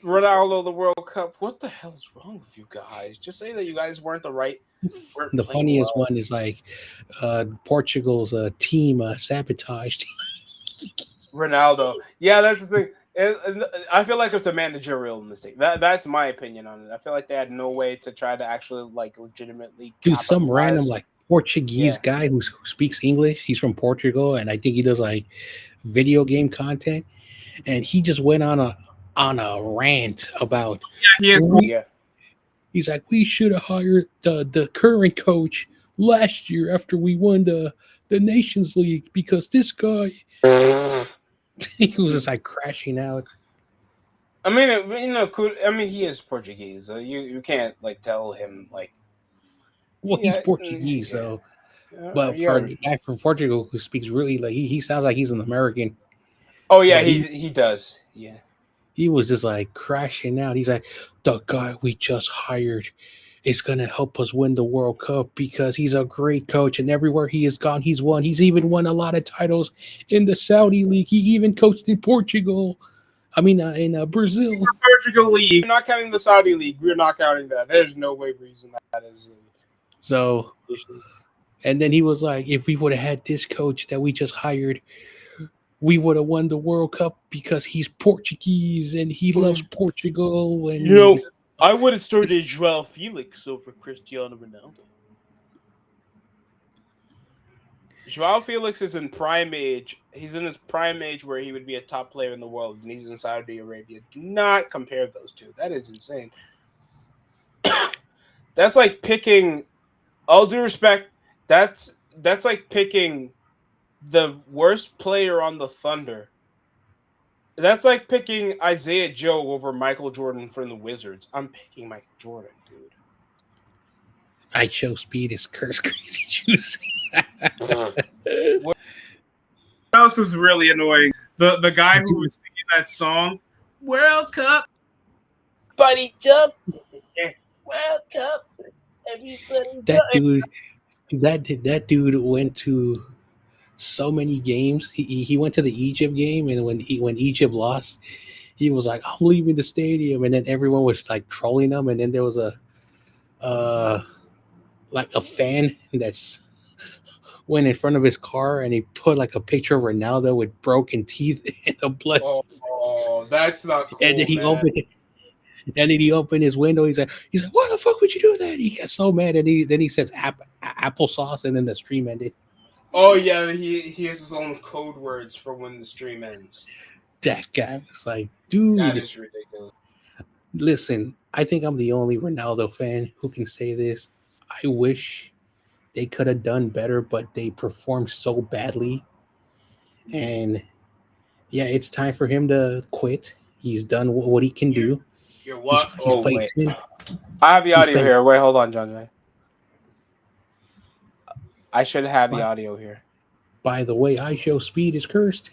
Ronaldo the World Cup. What the hell is wrong with you guys? Just say that you guys weren't The playing funniest well. one is like Portugal's team sabotaged. Ronaldo. Yeah, that's the thing. I feel like it's a managerial mistake. That's my opinion on it. I feel like they had no way to try to actually like legitimately Dude, some random capitalize. like Portuguese Yeah. guy who speaks English. He's from Portugal, and I think he does like video game content. And he just went on a rant about He is. we. Yeah. He's like, we should have hired the current coach last year after we won the Nations League because this guy he was just like crashing out. I mean, I mean, he is Portuguese. So you can't like tell him like, Well, he's yeah, Portuguese, yeah. so but for a Yeah. guy from Portugal who speaks really like he sounds like he's an American, Oh yeah, but he does. Yeah. he was just like crashing out. He's like, the guy we just hired is gonna help us win the World Cup because he's a great coach, and everywhere he has gone, he's won. He's even won a lot of titles in the Saudi league. He even coached in Portugal. I mean, in Brazil. Portugal league. We're not counting the Saudi league. We're not counting that. There's no way we're using that as an So, issue. and then he was like, if we would have had this coach that we just hired, we would have won the World Cup because he's Portuguese and he loves Portugal. You And know, I would have started Joao Felix over Cristiano Ronaldo. Joao Felix is in prime age. He's in his prime age where he would be a top player in the world, and he's in Saudi Arabia. Do not compare those two. That is insane. That's like picking. All due respect, that's like picking the worst player on the Thunder. That's like picking Isaiah Joe over Michael Jordan from the Wizards. I'm picking Michael Jordan, dude. I show speed is curse crazy juice. What else was really annoying? The guy who was singing that song, World Cup, buddy jump, World Cup, everybody That jump. dude, that dude went to so many games. He went to the Egypt game, and when Egypt lost, he was like, "I'm leaving the stadium," and then everyone was like trolling him, and then there was a uh like a fan that's went in front of his car and he put like a picture of Ronaldo with broken teeth and a blood, Oh, that's not and then cool, man. and then he opened his window. He's like, "Why the fuck would you do that?" He got so mad, and then he says applesauce, and then the stream ended. Oh yeah, he has his own code words for when the stream ends. That guy was like, That "Dude, is ridiculous. listen, I think I'm the only Ronaldo fan who can say this. I wish they could have done better, but they performed so badly. And yeah, it's time for him to quit. He's done what he can You're, do. you're He's what? he's Oh played wait, 10. I have the He's audio played here. Wait, hold on, John. I should have the by, audio here. by the way, I show speed is cursed.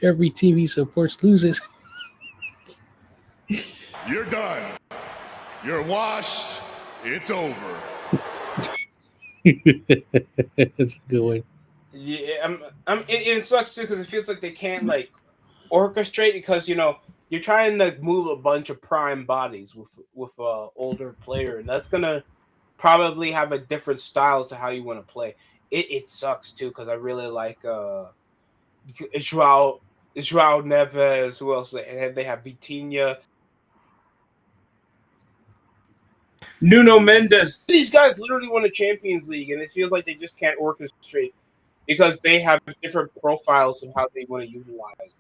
Every team he supports loses. You're done. You're washed. It's over. It's going. Yeah, it sucks too because it feels like they can't like orchestrate because you're trying to move a bunch of prime bodies with a older player, and that's gonna probably have a different style to how you want to play. It sucks too because I really like Joao. Joao Neves. Who else? They have Vitinha. Nuno Mendes. These guys literally won a Champions League, and it feels like they just can't orchestrate because they have different profiles of how they want to utilize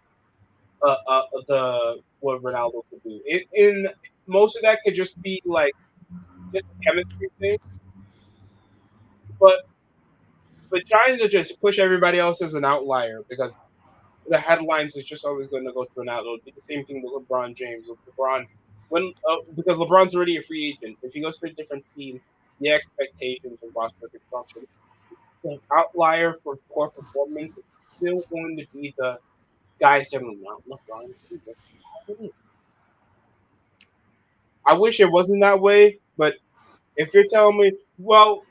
the what Ronaldo could do. In most of that could just be like just a chemistry thing, but trying to just push everybody else as an outlier because the headlines is just always going to go to Ronaldo. Do the same thing with LeBron James. Because LeBron's already a free agent. If he goes to a different team, the expectations of roster construction, the outlier for poor performance is still going to be the guys that want LeBron James. That's how it is. I wish it wasn't that way, but if you're telling me, well,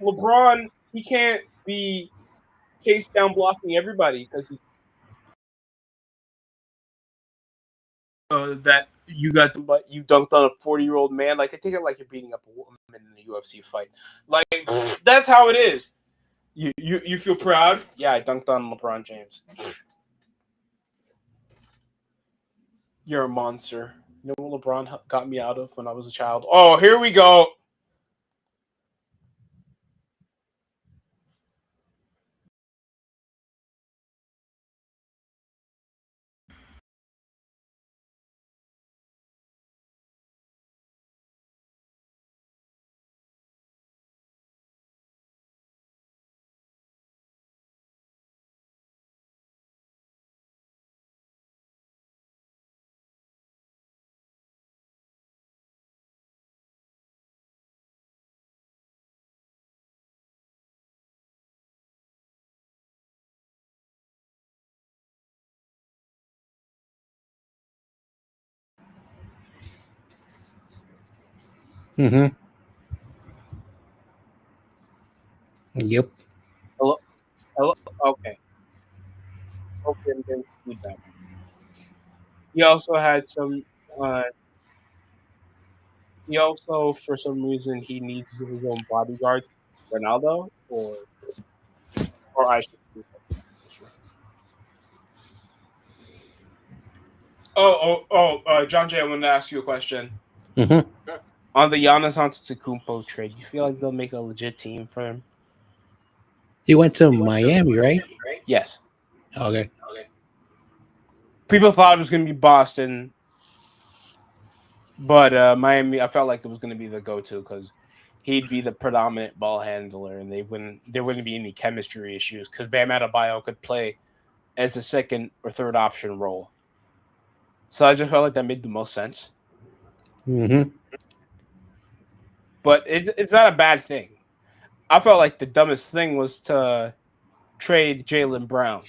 LeBron, he can't be chase down blocking everybody because he's that you got, but you dunked on a 40-year-old man. Like, they take it like you're beating up a woman in a UFC fight. Like, that's how it is. You feel proud? Yeah, I dunked on LeBron James. You're a monster. You know what LeBron got me out of when I was a child? Oh, here we go. Mm-hmm. Yep. Hello? Hello? Okay. Okay, I'm getting feedback. He also had some. Uh, he also, for some reason, he needs his own bodyguard, Ronaldo, or I should. John Jay, I wanted to ask you a question. Mm-hmm. On the Giannis Antetokounmpo trade, you feel like they'll make a legit team for him? He went to Miami, right? Yes. Okay. People thought it was going to be Boston, but Miami, I felt like it was going to be the go-to because he'd be the predominant ball handler, and there wouldn't be any chemistry issues because Bam Adebayo could play as a second or third option role. So I just felt like that made the most sense. Mm-hmm. But it's not a bad thing. I felt like the dumbest thing was to trade Jaylen Brown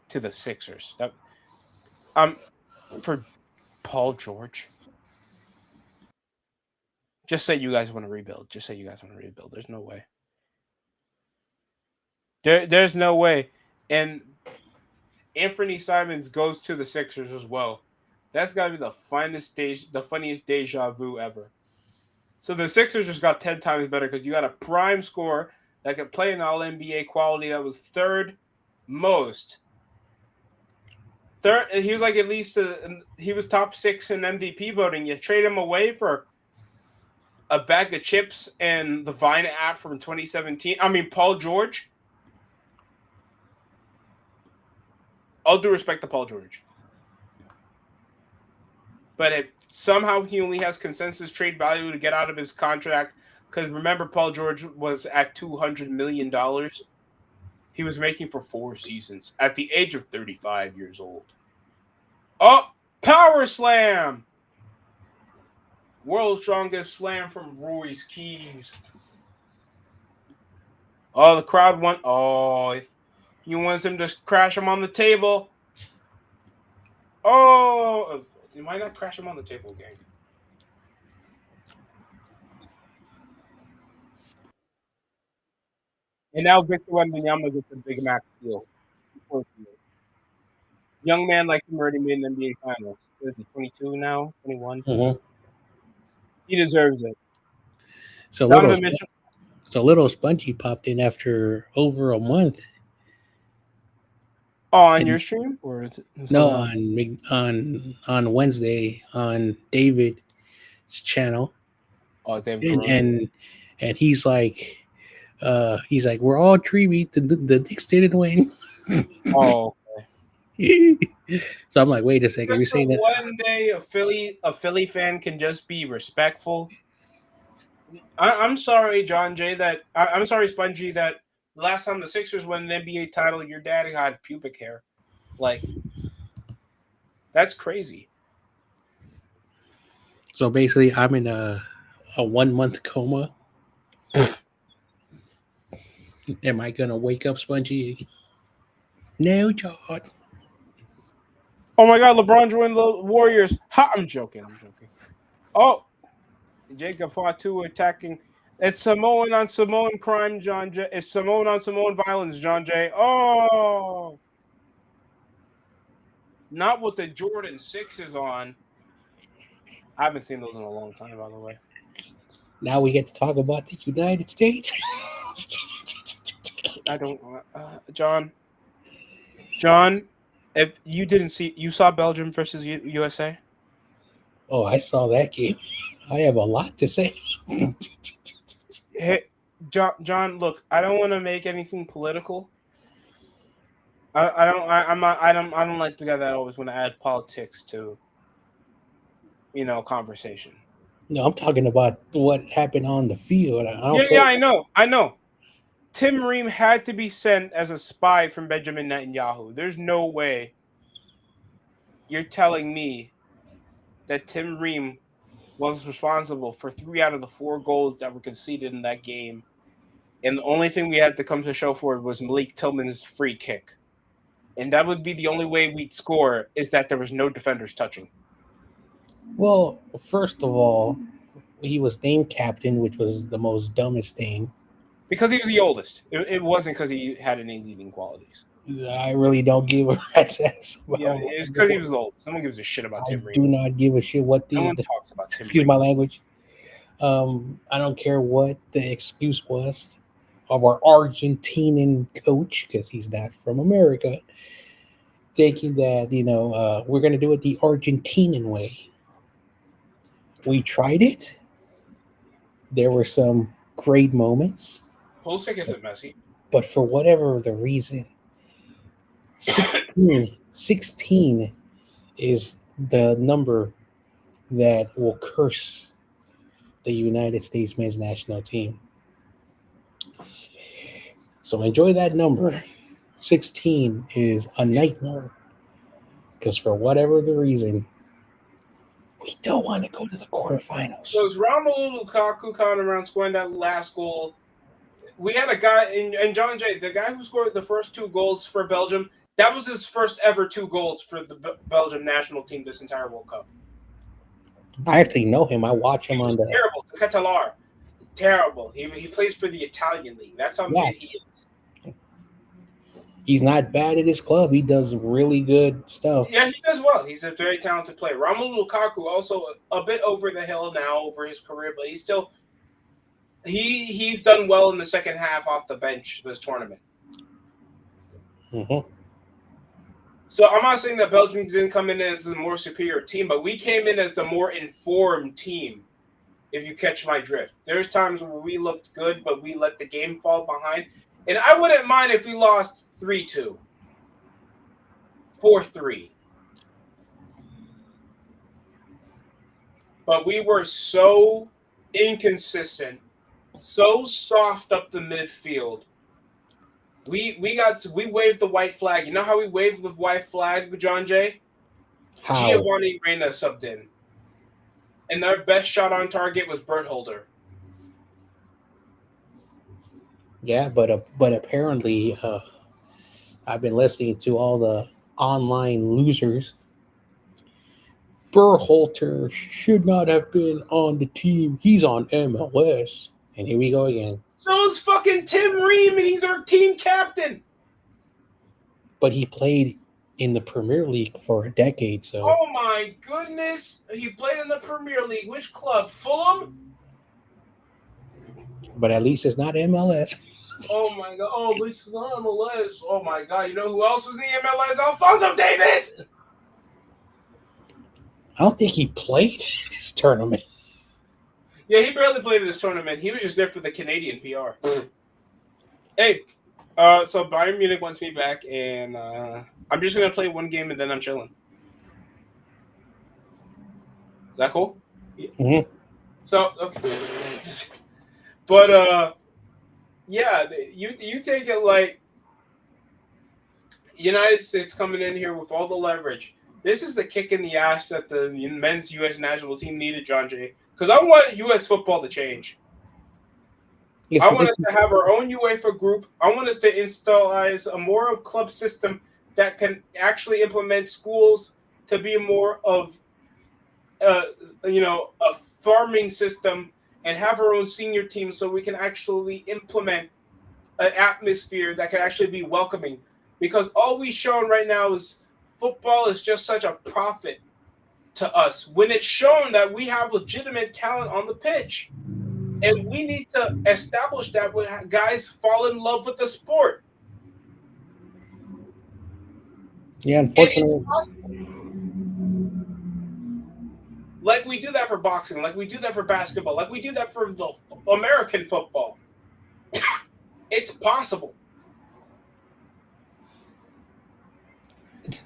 to the Sixers. For Paul George. Just say you guys want to rebuild. Just say you guys want to rebuild. There's no way. There's no way. And Anthony Simons goes to the Sixers as well. That's got to be the funniest deja vu ever. So the Sixers just got 10 times better because you got a prime scorer that could play an All NBA quality that was third most. Third, he was like at least he was top 6 in MVP voting. You trade him away for a bag of chips and the Vine app from 2017. I mean, Paul George. All due respect to Paul George. But if somehow he only has consensus trade value to get out of his contract, because remember, Paul George was at $200 million. He was making for 4 seasons at the age of 35 years old. Oh, power slam! World's strongest slam from Royce Keys. Oh, the crowd won. Oh, he wants him to crash him on the table. Oh, he might not crash him on the table, gang. And now Victor Wembanyama gets a Big Mac deal. Young man like him already made an NBA Finals. What is he, 22 now? 21? Mm-hmm. He deserves it. So Donovan Mitchell. little Spongy popped in after over a month. Oh, on And your stream or is it no, someone else? on Wednesday on David's channel, Oh, David and Caruso. and he's like, we're all dreamy. The Knicks didn't win. Oh, So I'm like, wait a second, you're just for saying that? one day, a Philly fan can just be respectful. I'm sorry, John Jay. I'm sorry, Spongy. That last time the Sixers won an NBA title, your daddy had pubic hair. Like that's crazy. So basically, I'm in a 1 month coma. Am I gonna wake up, Spongy? No, John. Oh my God, LeBron joined the Warriors. Ha! I'm joking. Oh, Jacob Fatu attacking. It's Samoan on Samoan crime, John Jay. It's Samoan on Samoan violence, John Jay. Oh, not with the Jordan 6s on. I haven't seen those in a long time, by the way. Now we get to talk about the United States. I don't, John. If you didn't see, you saw Belgium versus USA. Oh, I saw that game. I have a lot to say. Hey, John. Look, I don't want to make anything political. I don't like the guy that always want to add politics to, conversation. No, I'm talking about what happened on the field. I don't Yeah, care. I know. Tim Ream had to be sent as a spy from Benjamin Netanyahu. There's no way you're telling me that Tim Ream was responsible for 3 out of the 4 goals that were conceded in that game. And the only thing we had to come to show for it was Malik Tillman's free kick. And that would be the only way we'd score is that there was no defenders touching. Well, first of all, he was named captain, which was the most dumbest thing. Because he was the oldest. It wasn't because he had any leading qualities. I really don't give a rat's ass about. Yeah, it's because he was the oldest. Someone gives a shit about Tim Ream. Do not give a shit what No one talks about Tim excuse Ream. my language. I don't care what the excuse was of our Argentinian coach, because he's not from America, thinking that we're going to do it the Argentinian way. We tried it. There were some great moments. Pulisic isn't Messi. But for whatever the reason, 16 is the number that will curse the United States men's national team. So enjoy that number. 16 is a nightmare because for whatever the reason, we don't want to go to the quarterfinals. So is Romelu Lukaku coming around scoring that last goal? We had a guy, and John Jay, the guy who scored the first 2 goals for Belgium, that was his first ever 2 goals for the Belgium national team this entire World Cup. I actually know him. I watch him on the terrible. Catalar. Terrible. He plays for the Italian league. That's how good he is. He's not bad at his club. He does really good stuff. Yeah, he does well. He's a very talented player. Romelu Lukaku also a bit over the hill now over his career, but he's still he's done well in the second half off the bench this tournament. Mm-hmm. So I'm not saying that Belgium didn't come in as a more superior team, but we came in as the more informed team, if you catch my drift. There's times where we looked good, but we let the game fall behind. And I wouldn't mind if we lost 3-2, 4-3. But we were so inconsistent, so soft up the midfield. We waved the white flag. You know how we waved the white flag with John Jay? How? Giovanni Reina subbed in. And their best shot on target was Bertholder. Yeah, but apparently, I've been listening to all the online losers. Berhalter should not have been on the team. He's on MLS. And here we go again. So is fucking Tim Ream, and he's our team captain. But he played in the Premier League for a decade, so. Oh my goodness. He played in the Premier League. Which club? Fulham? But at least it's not MLS. Oh my god! Oh, this is not MLS. Oh my god! You know who else was in the MLS? Alfonso Davis. I don't think he played this tournament. Yeah, he barely played in this tournament. He was just there for the Canadian PR. Hey, so Bayern Munich wants me back, and I'm just gonna play one game and then I'm chilling. Is that cool? Mm-hmm. So okay, but yeah, you take it like United States coming in here with all the leverage. This is the kick in the ass that the men's U.S. national team needed, John Jay. Because I want U.S. football to change. I want us to have our own UEFA group. I want us to install a more of club system that can actually implement schools to be more of, a farming system and have our own senior team so we can actually implement an atmosphere that can actually be welcoming. Because all we've shown right now is football is just such a profit to us when it's shown that we have legitimate talent on the pitch. And we need to establish that when guys fall in love with the sport. Yeah, unfortunately. Like we do that for boxing, like we do that for basketball, like we do that for the American football. It's possible.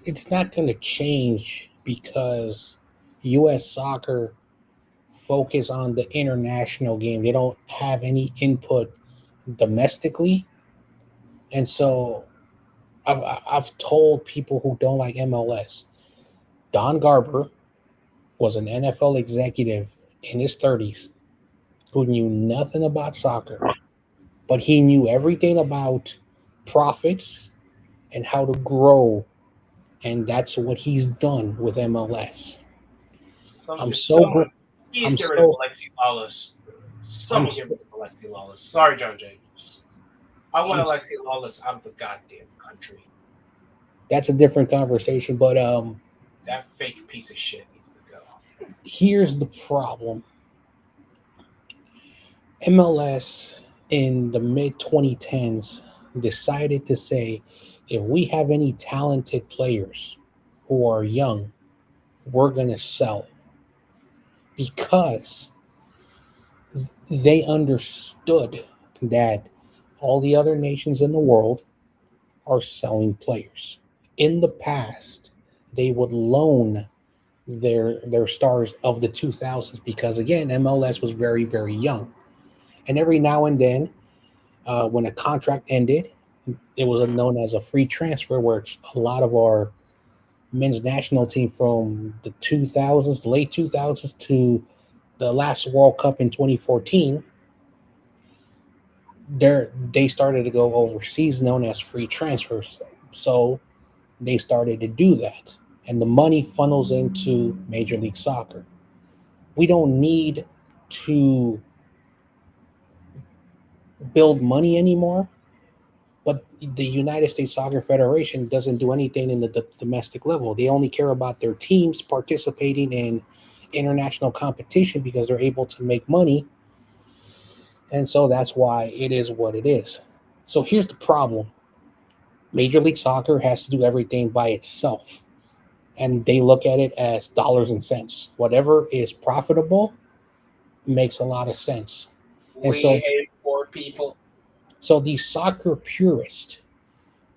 It's not going to change because U.S. soccer focus on the international game. They don't have any input domestically, and so I've told people who don't like MLS. Don Garber was an NFL executive in his 30s who knew nothing about soccer, but he knew everything about profits and how to grow. And that's what he's done with MLS. Please get rid of Alexi Lawless. Someone get rid of Alexi Lawless. Sorry, John Jay. I want Alexi Lawless out of the goddamn country. That's a different conversation, but that fake piece of shit needs to go. Here's the problem. MLS in the mid 2010s decided to say, if we have any talented players who are young, we're going to sell, because they understood that all the other nations in the world are selling players. In the past, they would loan their stars of the 2000s because, again, MLS was very, very young. And every now and then, when a contract ended, it was known as a free transfer, where a lot of our men's national team from the 2000s, the late 2000s to the last World Cup in 2014, they started to go overseas, known as free transfers. So they started to do that, and the money funnels into Major League Soccer. We don't need to build money anymore, but the United States Soccer Federation doesn't do anything in the domestic level. They only care about their teams participating in international competition because they're able to make money. And so that's why it is what it is. So here's the problem. Major League Soccer has to do everything by itself. And they look at it as dollars and cents. Whatever is profitable makes a lot of sense. We hate poor people. So these soccer purists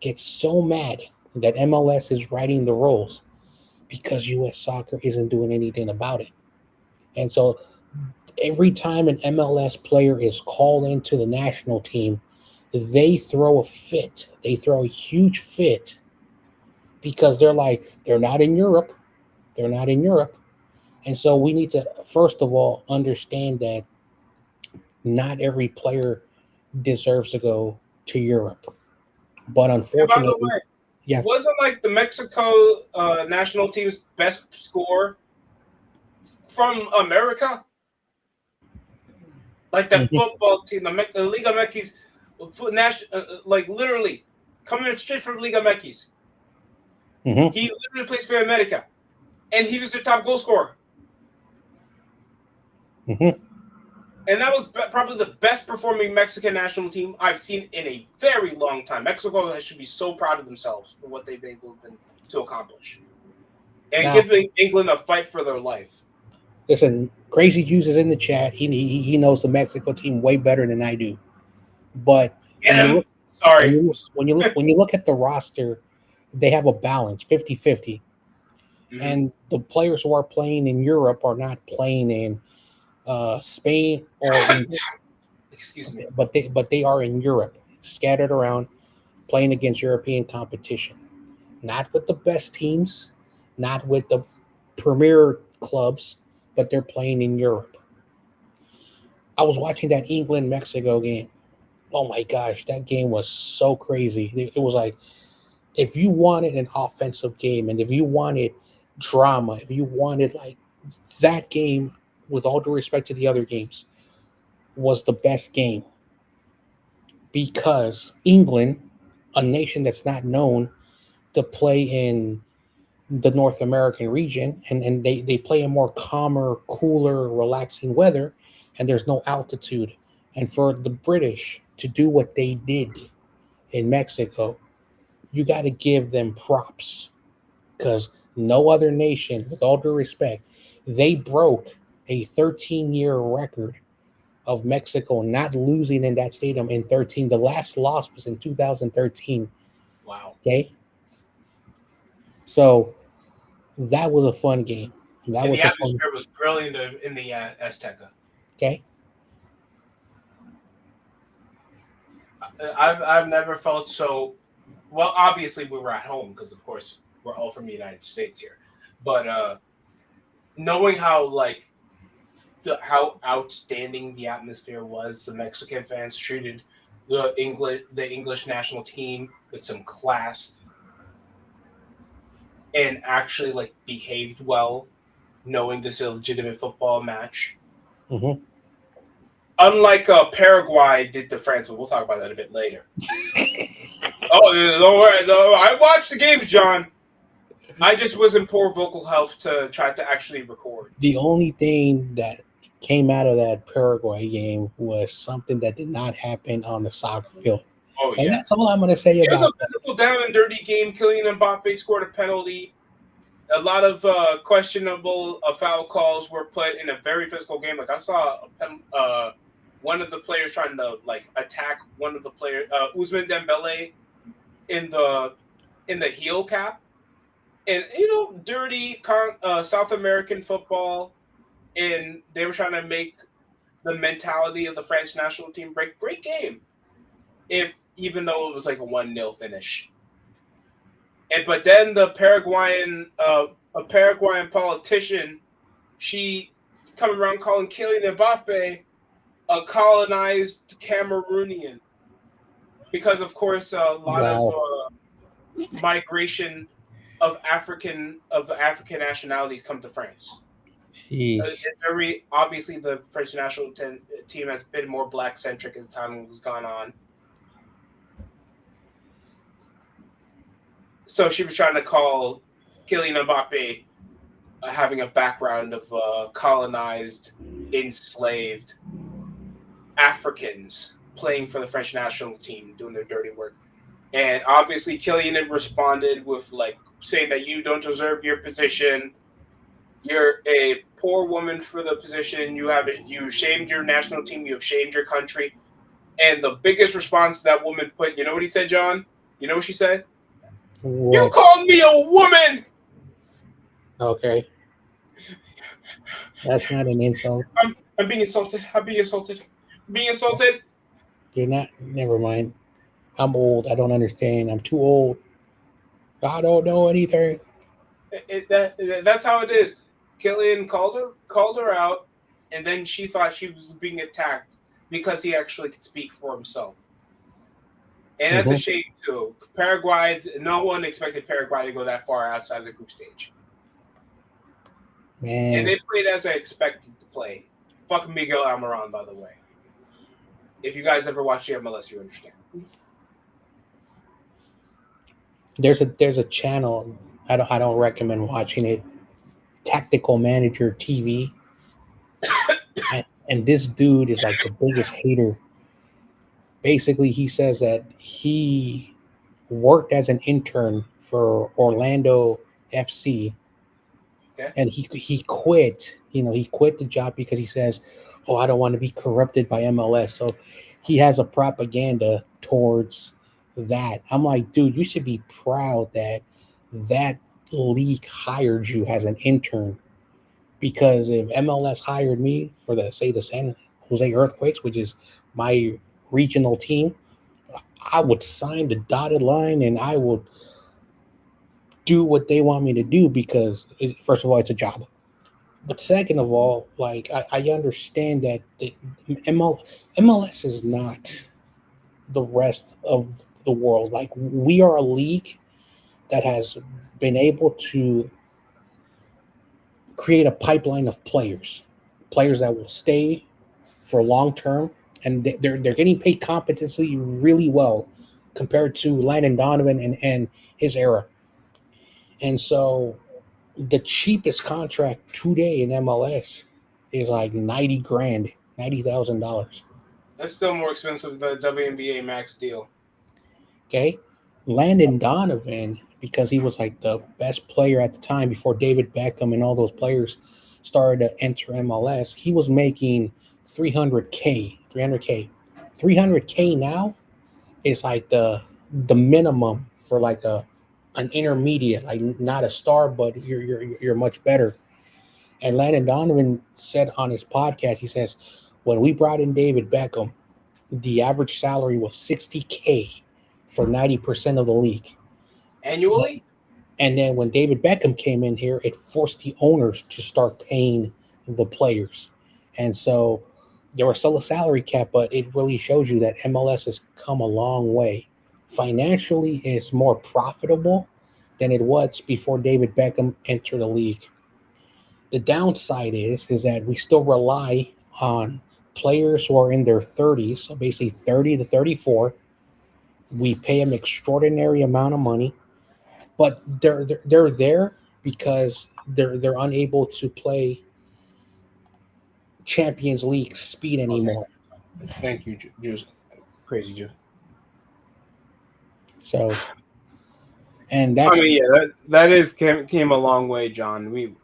get so mad that MLS is writing the rules because U.S. soccer isn't doing anything about it. And so every time an MLS player is called into the national team, they throw a fit. They throw a huge fit because they're like, they're not in Europe. They're not in Europe. And so we need to, first of all, understand that not every player deserves to go to Europe. But unfortunately, by the way, wasn't like the Mexico national team's best score from America? Like that football team, the Liga MX, like literally coming straight from Liga MX. Mm-hmm. He literally plays for America, and he was their top goal scorer. Mm-hmm. And that was probably the best performing Mexican national team I've seen in a very long time. Mexico should be so proud of themselves for what they've been able to accomplish. And Now, giving England a fight for their life. listen, Crazy Juice is in the chat. He knows the Mexico team way better than I do. But Get him! Sorry. when you look at the roster, they have a balance, 50-50. Mhm. And the players who are playing in Europe are not playing in Spain or England. Excuse me. But they are in Europe, scattered around, playing against European competition. Not with the best teams, not with the premier clubs, but they're playing in Europe. I was watching that England-Mexico game. Oh my gosh, that game was so crazy. It was like, if you wanted an offensive game and if you wanted drama, if you wanted like that game, with all due respect to the other games, was the best game. Because England, a nation that's not known to play in the North American region, and they play in more calmer, cooler, relaxing weather, and there's no altitude. And for the British to do what they did in Mexico, you got to give them props, because no other nation, with all due respect, they broke a 13-year record of Mexico not losing in that stadium in 13. The last loss was in 2013. Wow. Okay. So that was a fun game. And the atmosphere was brilliant in the Azteca. Okay. I've never felt so well. Obviously, we were at home because, of course, we're all from the United States here. But knowing how how outstanding the atmosphere was, the Mexican fans treated the English national team with some class and actually behaved well, knowing this is a legitimate football match. Mm-hmm. Unlike Paraguay did to France, but we'll talk about that a bit later. Oh, don't worry. I watched the games, John. I just was in poor vocal health to try to actually record. The only thing that came out of that Paraguay game was something that did not happen on the soccer field. Oh, And yeah. that's all I'm going to say It about was a physical down and dirty game. Kylian Mbappe scored a penalty. A lot of questionable foul calls were put in a very physical game. Like I saw one of the players trying to attack one of the players, Ousmane Dembele, in the heel cap, and dirty South American football, and they were trying to make the mentality of the French national team break. Great game, even though it was like a 1-0 finish. But then the Paraguayan politician, she come around calling Kylian Mbappe a colonized Cameroonian, because of course a lot of migration of African nationalities come to France. It's very obviously the French national team has been more black centric as time has gone on. So she was trying to call Kylian Mbappe having a background of colonized, enslaved Africans playing for the French national team, doing their dirty work. And obviously Kylian responded with saying that you don't deserve your position. You're a poor woman for the position. You shamed your national team. You have shamed your country. And the biggest response that woman put, you know what he said, John? You know what she said? What? You called me a woman. Okay. That's not an insult. I'm being insulted. I'm being insulted. Being insulted. You're not. Never mind. I'm old. I don't understand. I'm too old. I don't know anything. That's how it is. Kylian called her out, and then she thought she was being attacked because he actually could speak for himself. And that's a shame too. Paraguay, no one expected Paraguay to go that far outside of the group stage. Man. And they played as I expected to play. Fuck Miguel Almiron, by the way. If you guys ever watch the MLS, you understand. There's a channel. I don't recommend watching it. Tactical Manager TV. And this dude is like the biggest hater. Basically, he says that he worked as an intern for Orlando FC, Okay. and he quit. He quit the job because he says, "Oh, I don't want to be corrupted by MLS." So he has a propaganda towards that. I'm like, dude, you should be proud that that league hired you as an intern, because if MLS hired me for the San Jose Earthquakes, which is my regional team, I would sign the dotted line and I would do what they want me to do because, first of all, it's a job. But second of all, like I understand that the MLS is not the rest of the world. Like, we are a league that has been able to create a pipeline of players that will stay for long term, and they're getting paid competently really well compared to Landon Donovan and his era. And so the cheapest contract today in MLS is like 90 grand, $90,000. That's still more expensive than the WNBA max deal. Okay. Landon Donovan, because he was like the best player at the time before David Beckham and all those players started to enter MLS, he was making 300K, 300K. 300K now is like the minimum for like an intermediate, like not a star, but you're much better. And Landon Donovan said on his podcast, he says, when we brought in David Beckham, the average salary was 60K for 90% of the league. Annually? And then when David Beckham came in here, it forced the owners to start paying the players. And so there was still a salary cap, but it really shows you that MLS has come a long way. Financially, it's more profitable than it was before David Beckham entered the league. The downside is that we still rely on players who are in their 30s, so basically 30 to 34. We pay them extraordinary amount of money, but they're there because they're unable to play Champions League speed anymore. Okay. Thank you, Juice. Crazy Juice. So, and that's, I mean, yeah, that is came a long way, John. We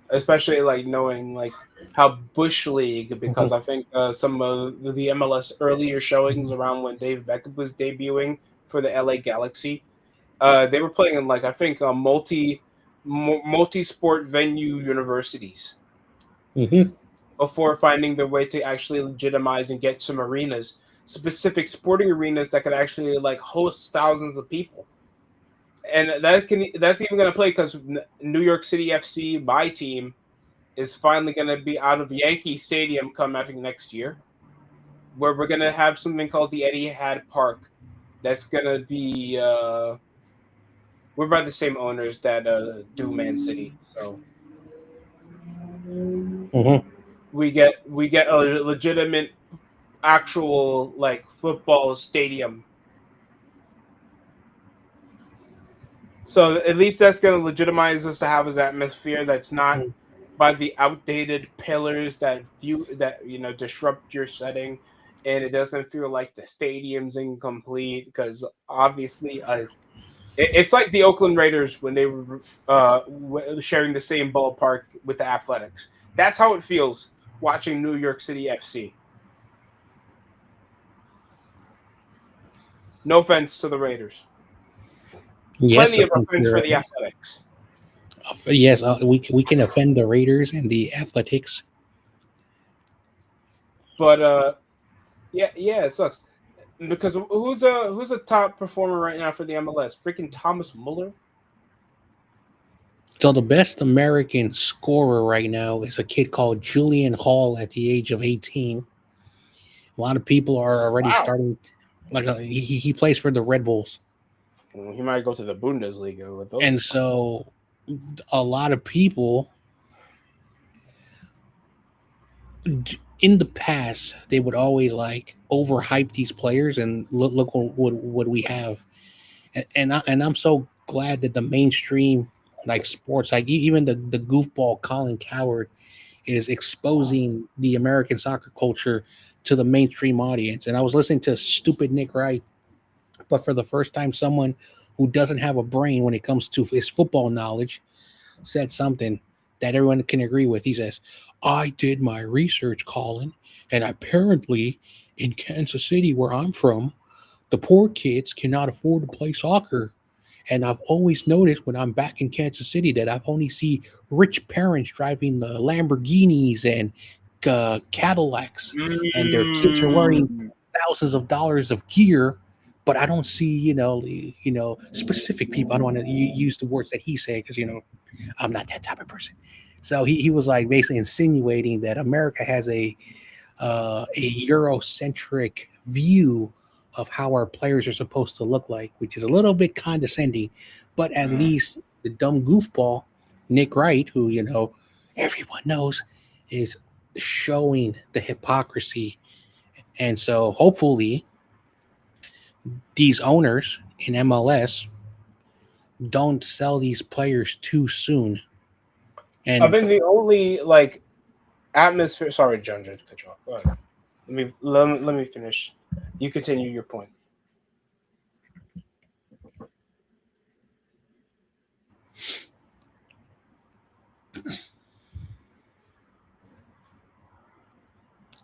especially like knowing like how Bush League, because I think some of the MLS earlier showings around when Dave Beckham was debuting for the LA Galaxy, they were playing in like I think multi sport venue universities before finding their way to actually legitimize and get some arenas, specific sporting arenas that could actually like host thousands of people. And that's even going to play because New York City FC, my team, is finally going to be out of Yankee Stadium come I think next year, where we're going to have something called the Etihad Park. That's going to be we're by the same owners that do Man City, so we get a legitimate, actual like football stadium. So at least that's going to legitimize us to have an atmosphere that's not by the outdated pillars that disrupt your setting, and it doesn't feel like the stadium's incomplete because obviously it's like the Oakland Raiders when they were sharing the same ballpark with the Athletics. That's how it feels watching New York City FC. No offense to the Raiders. yes, Plenty of offense for the Athletics. Yes, we can offend the Raiders and the Athletics. But yeah, it sucks because who's a top performer right now for the MLS? Freaking Thomas Muller. So the best American scorer right now is a kid called Julian Hall at the age of 18. A lot of people are already starting. Like he plays for the Red Bulls. Well, he might go to the Bundesliga with those. And so a lot of people in the past, they would always like overhype these players and look what we have. And I'm so glad that the mainstream like sports, like even the goofball Colin Coward, is exposing the American soccer culture to the mainstream audience. And I was listening to stupid Nick Wright, but for the first time, someone who doesn't have a brain when it comes to his football knowledge said something that everyone can agree with. He says, I did my research, Colin, and apparently in Kansas City, where I'm from, the poor kids cannot afford to play soccer. And I've always noticed when I'm back in Kansas City that I've only see rich parents driving the Lamborghinis and Cadillacs, and their kids are wearing Mm. thousands of dollars of gear. But I don't see, specific people. I don't want to use the words that he said because I'm not that type of person. So he was like basically insinuating that America has a Eurocentric view of how our players are supposed to look like, which is a little bit condescending, but at least the dumb goofball Nick Wright, who everyone knows, is showing the hypocrisy. And so hopefully these owners in MLS don't sell these players too soon. I And think the only atmosphere. Sorry, John, to cut you off. Go ahead. Let me finish. You continue your point.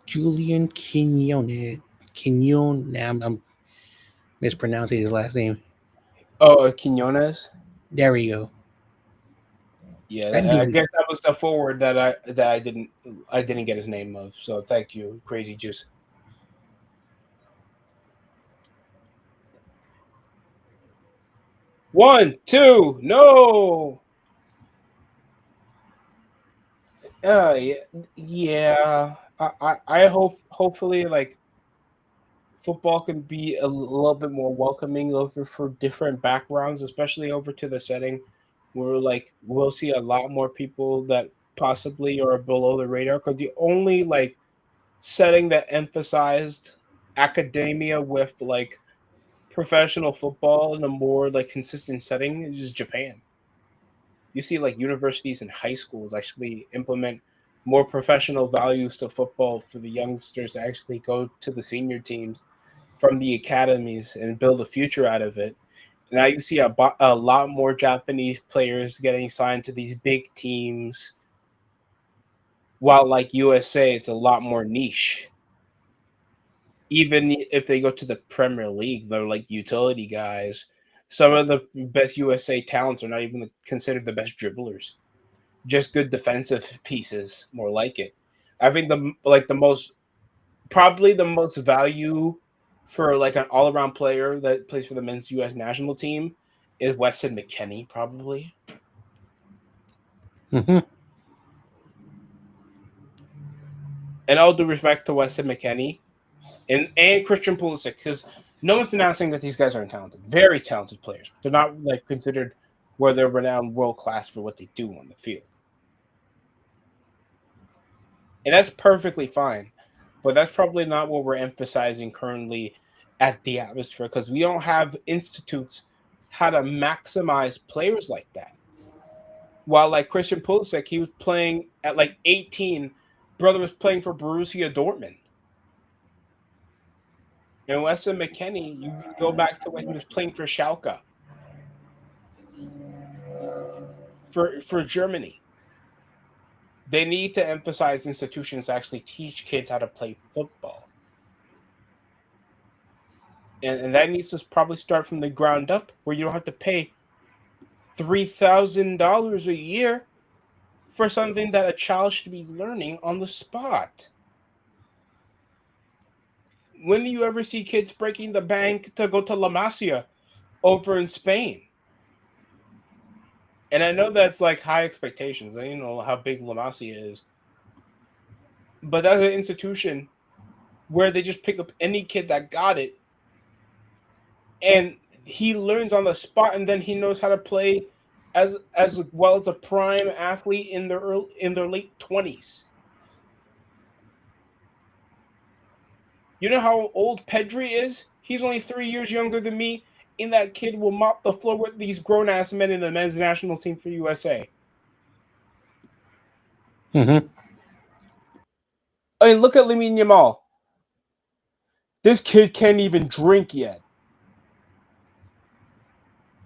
Julian Quinones, I'm mispronouncing his last name. Oh, Quinones. There we go. Yeah, That I dude, guess that was the forward that I didn't get his name of. So thank you, Crazy Juice. One, two, no. Yeah, yeah. I hopefully football can be a little bit more welcoming over for different backgrounds, especially over to the setting where we'll see a lot more people that possibly are below the radar. Because the only setting that emphasized academia with professional football in a more consistent setting is Japan. You see universities and high schools actually implement more professional values to football for the youngsters to actually go to the senior teams from the academies and build a future out of it. Now you see a lot more Japanese players getting signed to these big teams, while USA, it's a lot more niche. Even if they go to the Premier League, they're utility guys. Some of the best USA talents are not even considered the best dribblers, just good defensive pieces, more like it. I think the most probably the most value for an all around player that plays for the men's U.S. national team is Weston McKennie, probably. mm-hmm. And all due respect to Weston McKennie and Christian Pulisic, because no one's denouncing that these guys aren't talented, very talented players. They're not considered where they're renowned world class for what they do on the field. And that's perfectly fine. But that's probably not what we're emphasizing currently at the atmosphere because we don't have institutes how to maximize players like that. While Christian Pulisic, he was playing at 18, brother was playing for Borussia Dortmund. And Weston McKennie, you go back to when he was playing for Schalke for Germany. They need to emphasize institutions to actually teach kids how to play football. And that needs to probably start from the ground up where you don't have to pay $3,000 a year for something that a child should be learning on the spot. When do you ever see kids breaking the bank to go to La Masia over in Spain? And I know that's high expectations. I know how big La Masia is. But that's an institution where they just pick up any kid that got it and he learns on the spot and then he knows how to play as well as a prime athlete in their late 20s. You know how old Pedri is? He's only 3 years younger than me, and that kid will mop the floor with these grown ass men in the men's national team for USA. Mm-hmm. I mean, look at Lamine Yamal. This kid can't even drink yet.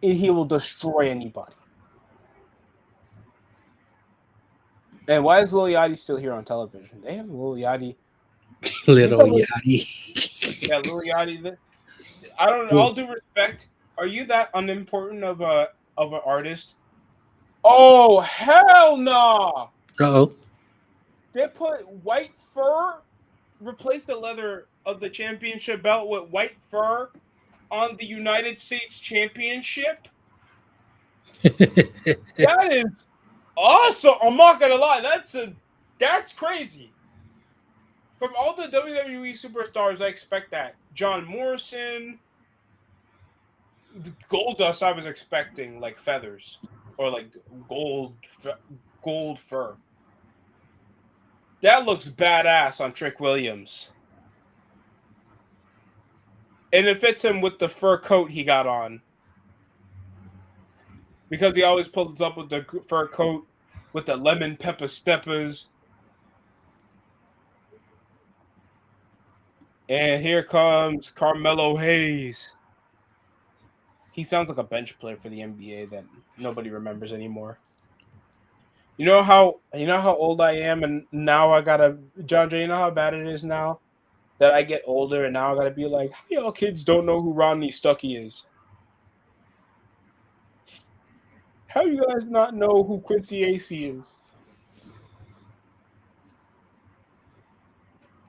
And he will destroy anybody. And why is Lil Yachty still here on television? Damn, Lil Yachty. Little Yachty. Yeah, Lil Yachty. I don't know. All due respect, are you that unimportant of an artist? Oh, hell no! Uh-oh. They put white fur, replace the leather of the championship belt with white fur on the United States Championship. That is awesome. I'm not gonna lie, that's crazy. From all the WWE superstars, I expect that. John Morrison, the Goldust, I was expecting like feathers or like gold fur. That looks badass on Trick Williams. And it fits him with the fur coat he got on. Because he always pulls up with the fur coat with the lemon pepper steppers. And here comes Carmelo Hayes. He sounds like a bench player for the NBA that nobody remembers anymore. You know how old I am, and now I gotta, John Jay, you know how bad it is now that I get older, and now I gotta be like, how y'all kids don't know who Rodney Stuckey is? How you guys not know who Quincy Acey is?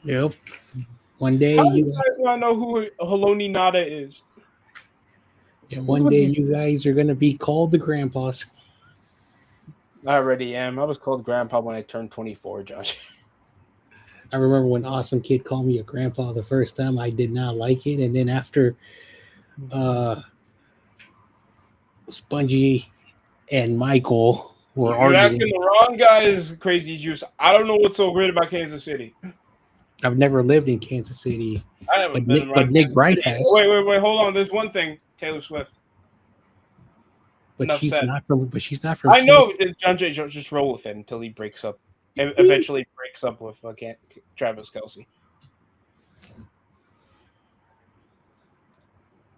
Yep. One day How you guys not know who Haloni Nada is? Yeah, one day you guys are gonna be called the grandpas. I already am. I was called grandpa when I turned 24, Josh. I remember when Awesome Kid called me a grandpa the first time. I did not like it, and then after Spongy and Michael were You're arguing. asking the wrong guys, Crazy Juice. I don't know what's so great about Kansas City. I've never lived in Kansas City. I haven't been around. But Nick Bright has. Wait. Hold on. There's one thing. Taylor Swift. But she's not from. I know. John Jay, just roll with it until he breaks up. Eventually breaks up with Travis Kelce.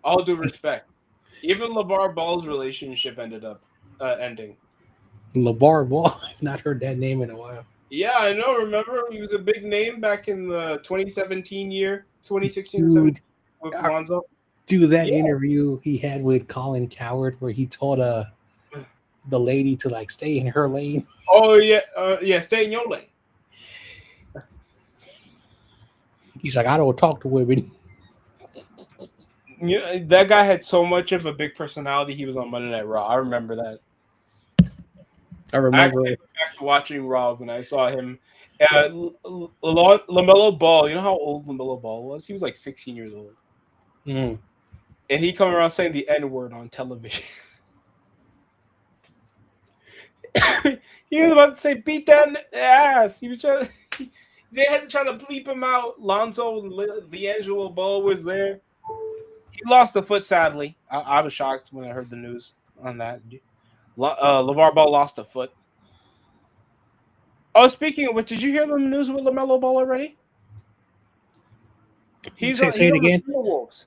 All due respect, even LeVar Ball's relationship ended up ending. LeVar Ball. I've not heard that name in a while. Yeah, I know. Remember, he was a big name back in the 2016 year, 2016 Dude, with Lonzo. Do that interview he had with Colin Cowherd where he told the lady to like stay in her lane. Oh yeah, stay in your lane. He's like, I don't talk to women. You know, that guy had so much of a big personality. He was on Monday Night Raw. I remember that. I remember back to watching Raw when I saw him. LaMelo Ball. You know how old LaMelo Ball was? He was like 16 years old. Mm. And he come around saying the N-word on television. He was about to say beat that ass. He was trying to, they had to try to bleep him out. Lonzo D'Angelo Ball was there. He lost the foot, sadly. I was shocked when I heard the news on that. LeVar Ball lost a foot. Oh, speaking of which, did you hear the news with LaMelo Ball already? Say it again. Timberwolves.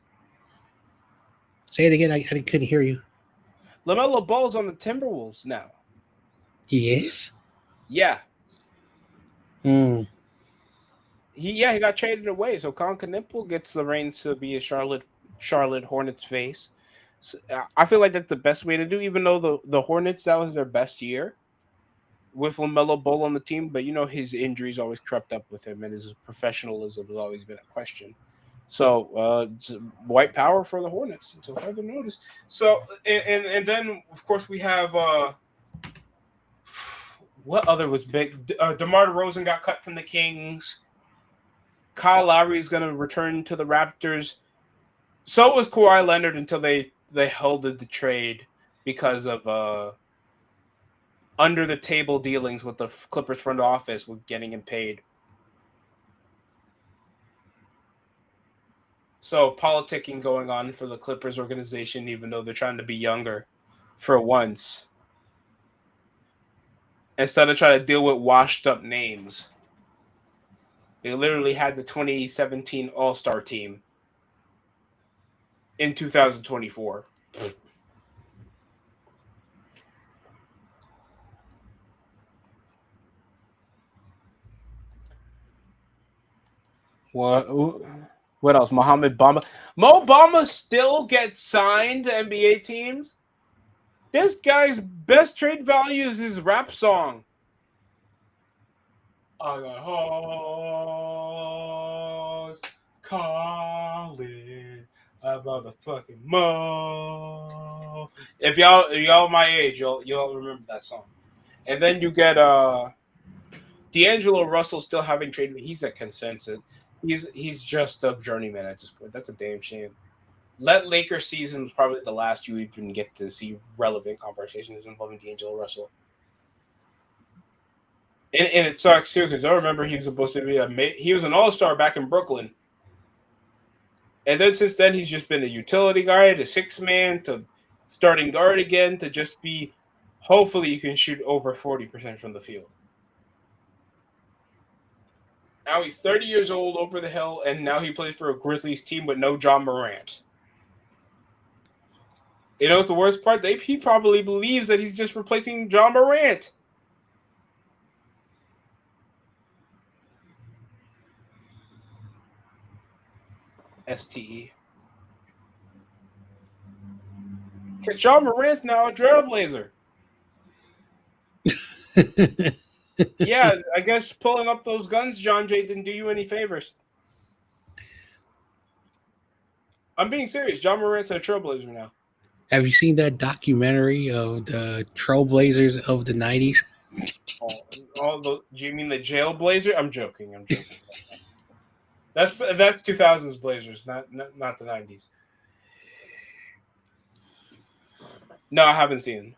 Say it again. I couldn't hear you. LaMelo Ball's on the Timberwolves now. He is? Yeah. Mm. He got traded away. So Colin Knippel gets the reins to be a Charlotte Hornets face. So, I feel like that's the best way to do. Even though the Hornets, that was their best year with LaMelo Ball on the team, but you know his injuries always crept up with him, and his professionalism has always been a question. So it's white power for the Hornets until further notice. So and then of course we have what other was big? DeMar DeRozan got cut from the Kings. Kyle Lowry is going to return to the Raptors. So was Kawhi Leonard until they held the trade because of under the table dealings with the Clippers front office with getting him paid. So politicking going on for the Clippers organization, even though they're trying to be younger for once. Instead of trying to deal with washed up names. They literally had the 2017 All-Star team in 2024. What else? Mohamed Bamba. Mo Bamba still gets signed to NBA teams. This guy's best trade value is his rap song. I got hoes calling a motherfucking Mo. If y'all my age, you'll remember that song. And then you get D'Angelo Russell still having traded. He's a consensus. He's just a journeyman at this point. That's a damn shame. Lakers season was probably the last you even get to see relevant conversations involving D'Angelo Russell. And it sucks too because I remember he was supposed to be he was an all-star back in Brooklyn, and then since then he's just been a utility guy, to six man, to starting guard again, to just be. Hopefully, you can shoot over 40% from the field. Now he's 30 years old, over the hill, and now he plays for a Grizzlies team with no John Morant. You know what's the worst part? He probably believes that he's just replacing John Morant. STE. Because John Morant's now a trailblazer. Yeah, I guess pulling up those guns, John Jay, didn't do you any favors. I'm being serious. John Morant's a trailblazer now. Have you seen that documentary of the trailblazers of the 90s? Do you mean the jailblazer? I'm joking. That's 2000s Blazers, not the 90s. No, I haven't seen them.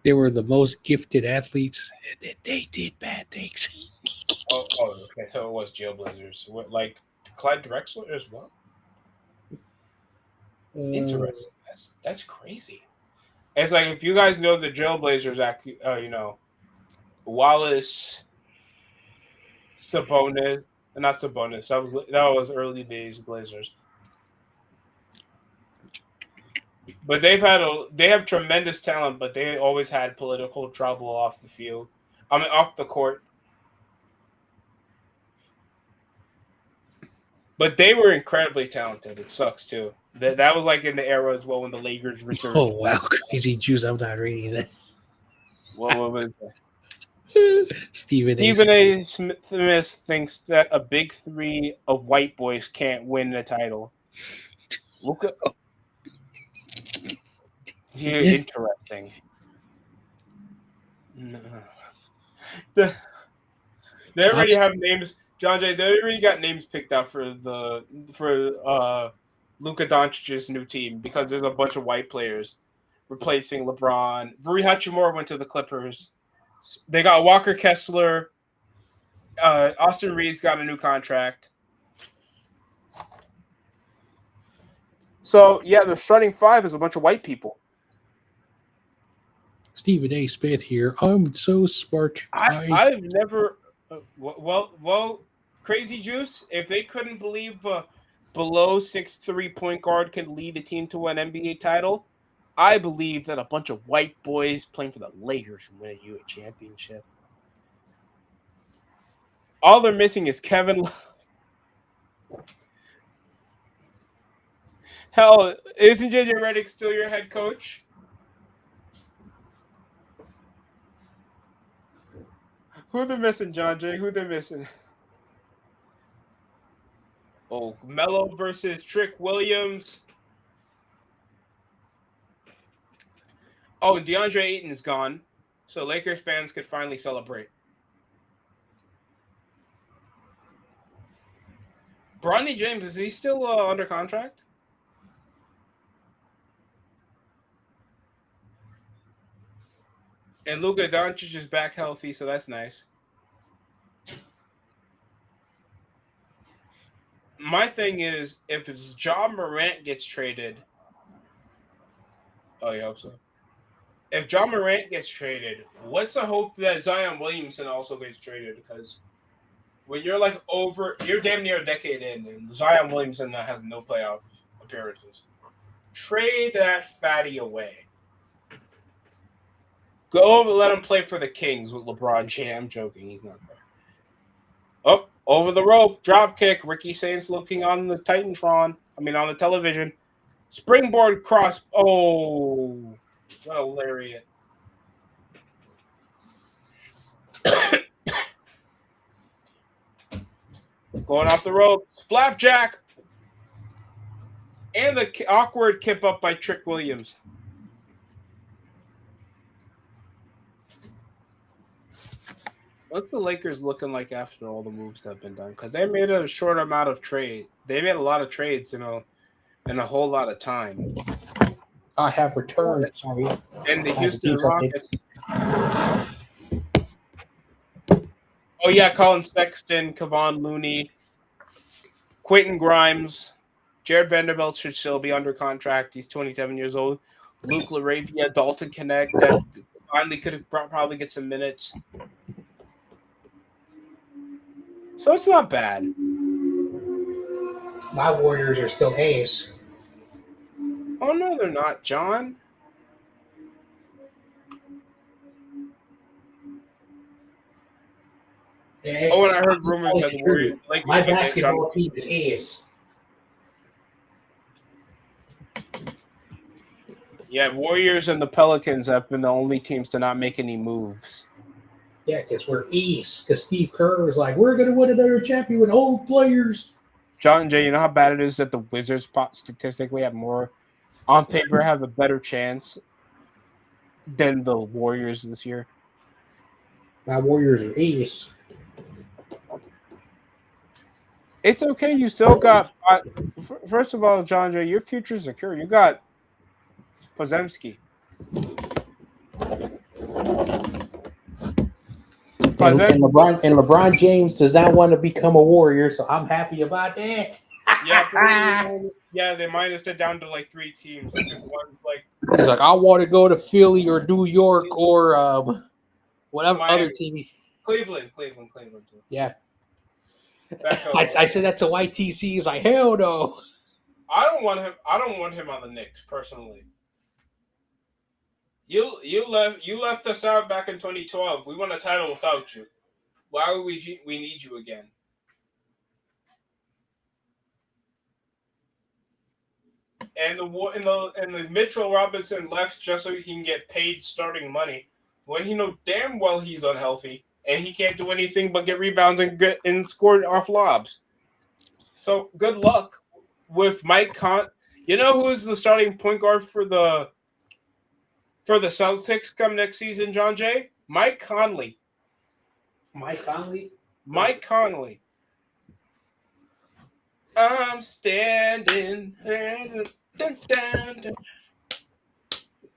They were the most gifted athletes, and they did bad things. Oh, okay. So it was jailblazers. What, like Clyde Drexler as well? Interesting. That's crazy. It's like if you guys know the jailblazers, Wallace, Sabonis, not Sabonis. That was early days Blazers. But they have tremendous talent, but they always had political trouble off the field. Off the court. But they were incredibly talented. It sucks too. That was like in the era as well when the Lakers returned. Oh wow, crazy Jews! I'm not reading that. What was that? Stephen A. Smith thinks that a big three of white boys can't win the title. Look at. Yeah, interesting. No. They already have names, John Jay. They already got names picked out for Luka Doncic's new team because there's a bunch of white players replacing LeBron. Rui Hachimura went to the Clippers. They got Walker Kessler. Austin Reeves got a new contract. So yeah, the starting five is a bunch of white people. Stephen A. Smith here. I'm so smart. I've never. Well, Crazy Juice. If they couldn't believe below 6'3" point guard could lead a team to an NBA title, I believe that a bunch of white boys playing for the Lakers can win you a championship. All they're missing is Kevin Love. Hell, isn't JJ Redick still your head coach? Who they're missing, John Jay? Who they're missing? Oh, Melo versus Trick Williams. Oh, and DeAndre Ayton is gone, so Lakers fans could finally celebrate. Bronny James, is he still under contract? And Luka Doncic is back healthy, so that's nice. My thing is, if it's John Morant gets traded, I hope so. If John Morant gets traded, what's the hope that Zion Williamson also gets traded? Because when you're like you're damn near a decade in, and Zion Williamson has no playoff appearances. Trade that fatty away. Go let him play for the Kings with LeBron James. I'm joking. He's not there. Oh, over the rope. Drop kick. Ricky Saints looking on the Titantron. I mean, on the television. Springboard cross. Oh, what a lariat. Going off the ropes. Flapjack. And the awkward kip up by Trick Williams. What's the Lakers looking like after all the moves that have been done? Because they made a short amount of trade. They made a lot of trades, in a whole lot of time. I have returned. Sorry. And the Houston Rockets. Oh yeah, Colin Sexton, Kevon Looney, Quentin Grimes, Jared Vanderbilt should still be under contract. He's 27 years old. Luke LaRavia, Dalton Connect that finally could probably get some minutes. So it's not bad. My Warriors are still ace. Oh no, they're not, John. Oh, and I heard rumors that the Warriors. Like my basketball team is ace. Yeah, Warriors and the Pelicans have been the only teams to not make any moves. Yeah, because we're East. Because Steve Kerr was like, we're going to win another champion with old players. John and Jay, you know how bad it is that the Wizards statistically have more, on paper, have a better chance than the Warriors this year? My Warriors are East. It's okay. You still got, first of all, John Jay, your future's secure. You got Pozemski. And LeBron James does not want to become a Warrior, so I'm happy about that. Yeah, they minused it down to like 3 teams. I think one's like he's like, I want to go to Philly or New York or whatever Miami. other team. Cleveland. Too. Yeah. I said that to YTC. He's like, hell no. I don't want him on the Knicks personally. You left us out back in 2012. We won a title without you. Why would we need you again? And the Mitchell Robinson left just so he can get paid starting money when he know damn well he's unhealthy and he can't do anything but get rebounds and score off lobs. So good luck with Mike You know who is the starting point guard for the Celtics come next season, John Jay? Mike Conley. Mike Conley? Mike Conley. I'm standing. Dun, dun, dun.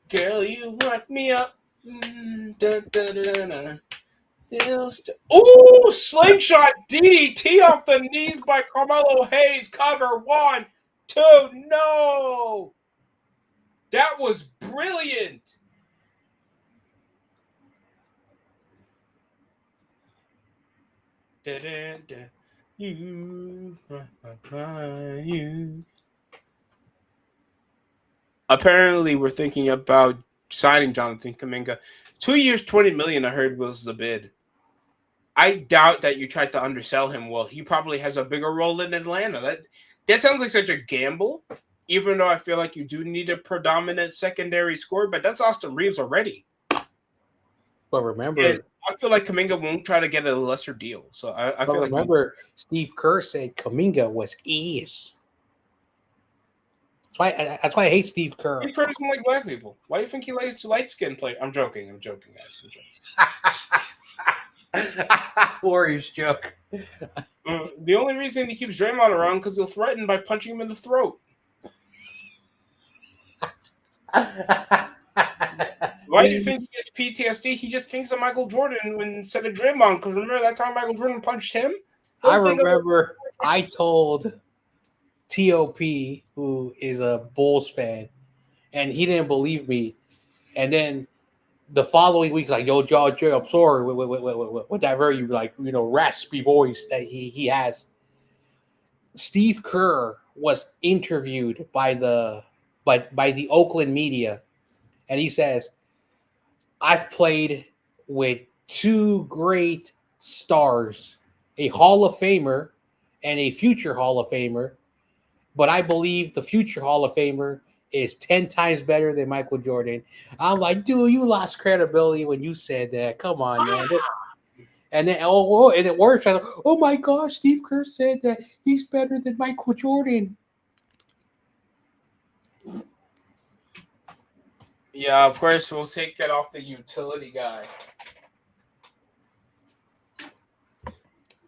Girl, you want me up. Dun, dun, dun, dun. Ooh, slingshot DDT off the knees by Carmelo Hayes. Cover 1, 2. No. That was brilliant. You. Apparently, we're thinking about signing Jonathan Kuminga. 2 years, $20 million. I heard was the bid. I doubt that you tried to undersell him. Well, he probably has a bigger role in Atlanta. That sounds like such a gamble. Even though I feel like you do need a predominant secondary scorer, but that's Austin Reeves already. But remember, I feel like Kuminga won't try to get a lesser deal. So I feel like Steve Kerr said Kuminga was ace. That's why I hate Steve Kerr. Steve Kerr doesn't like black people. Why do you think he likes light-skinned players? I'm joking, guys. Warriors joke. The only reason he keeps Draymond around because he'll threaten by punching him in the throat. Why do you think he gets PTSD? He just thinks of Michael Jordan instead of Draymond. Because remember that time Michael Jordan punched him? I remember I told TOP, who is a Bulls fan, and he didn't believe me. And then the following week, like, yo, George, I'm sorry, with that very, like, raspy voice that he has. Steve Kerr was interviewed by the Oakland media, and he says, I've played with two great stars, a Hall of Famer and a future Hall of Famer, but I believe the future Hall of Famer is 10 times better than Michael Jordan. I'm like, dude, you lost credibility when you said that. Come on, man. And then, and it works. Oh my gosh, Steve Kerr said that he's better than Michael Jordan. Yeah, of course, we'll take that off the utility guy.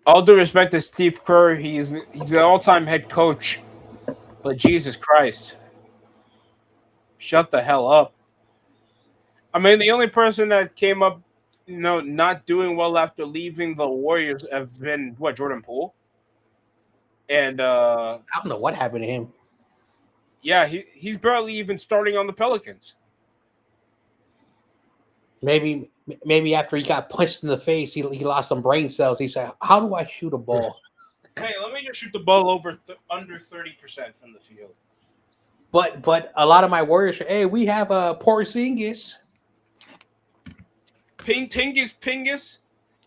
All due respect to Steve Kerr, he's an all-time head coach. But Jesus Christ. Shut the hell up. I mean, the only person that came up, not doing well after leaving the Warriors have been, Jordan Poole? And I don't know what happened to him. Yeah, he's barely even starting on the Pelicans. Maybe after he got punched in the face, he lost some brain cells. He said, "How do I shoot a ball?" Hey, let me just shoot the ball under 30% from the field. But a lot of my Warriors, hey, we have a Porzingis. Pingus.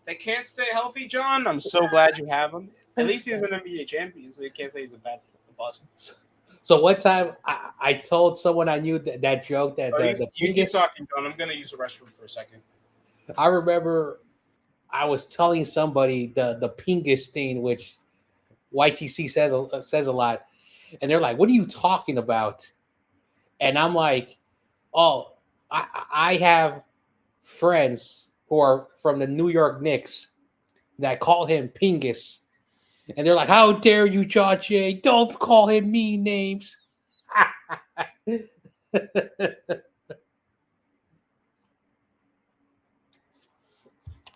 They can't stay healthy, John. I'm so glad you have him. At least he's an NBA champion, so you can't say he's a bad bust. So one time I told someone I knew that joke that you keep talking, John. I'm gonna use the restroom for a second. I remember I was telling somebody the Pingus thing, which YTC says a lot, and they're like, "What are you talking about?" And I'm like, "Oh, I have friends who are from the New York Knicks that call him Pingus." And they're like, "How dare you, George? Don't call him mean names."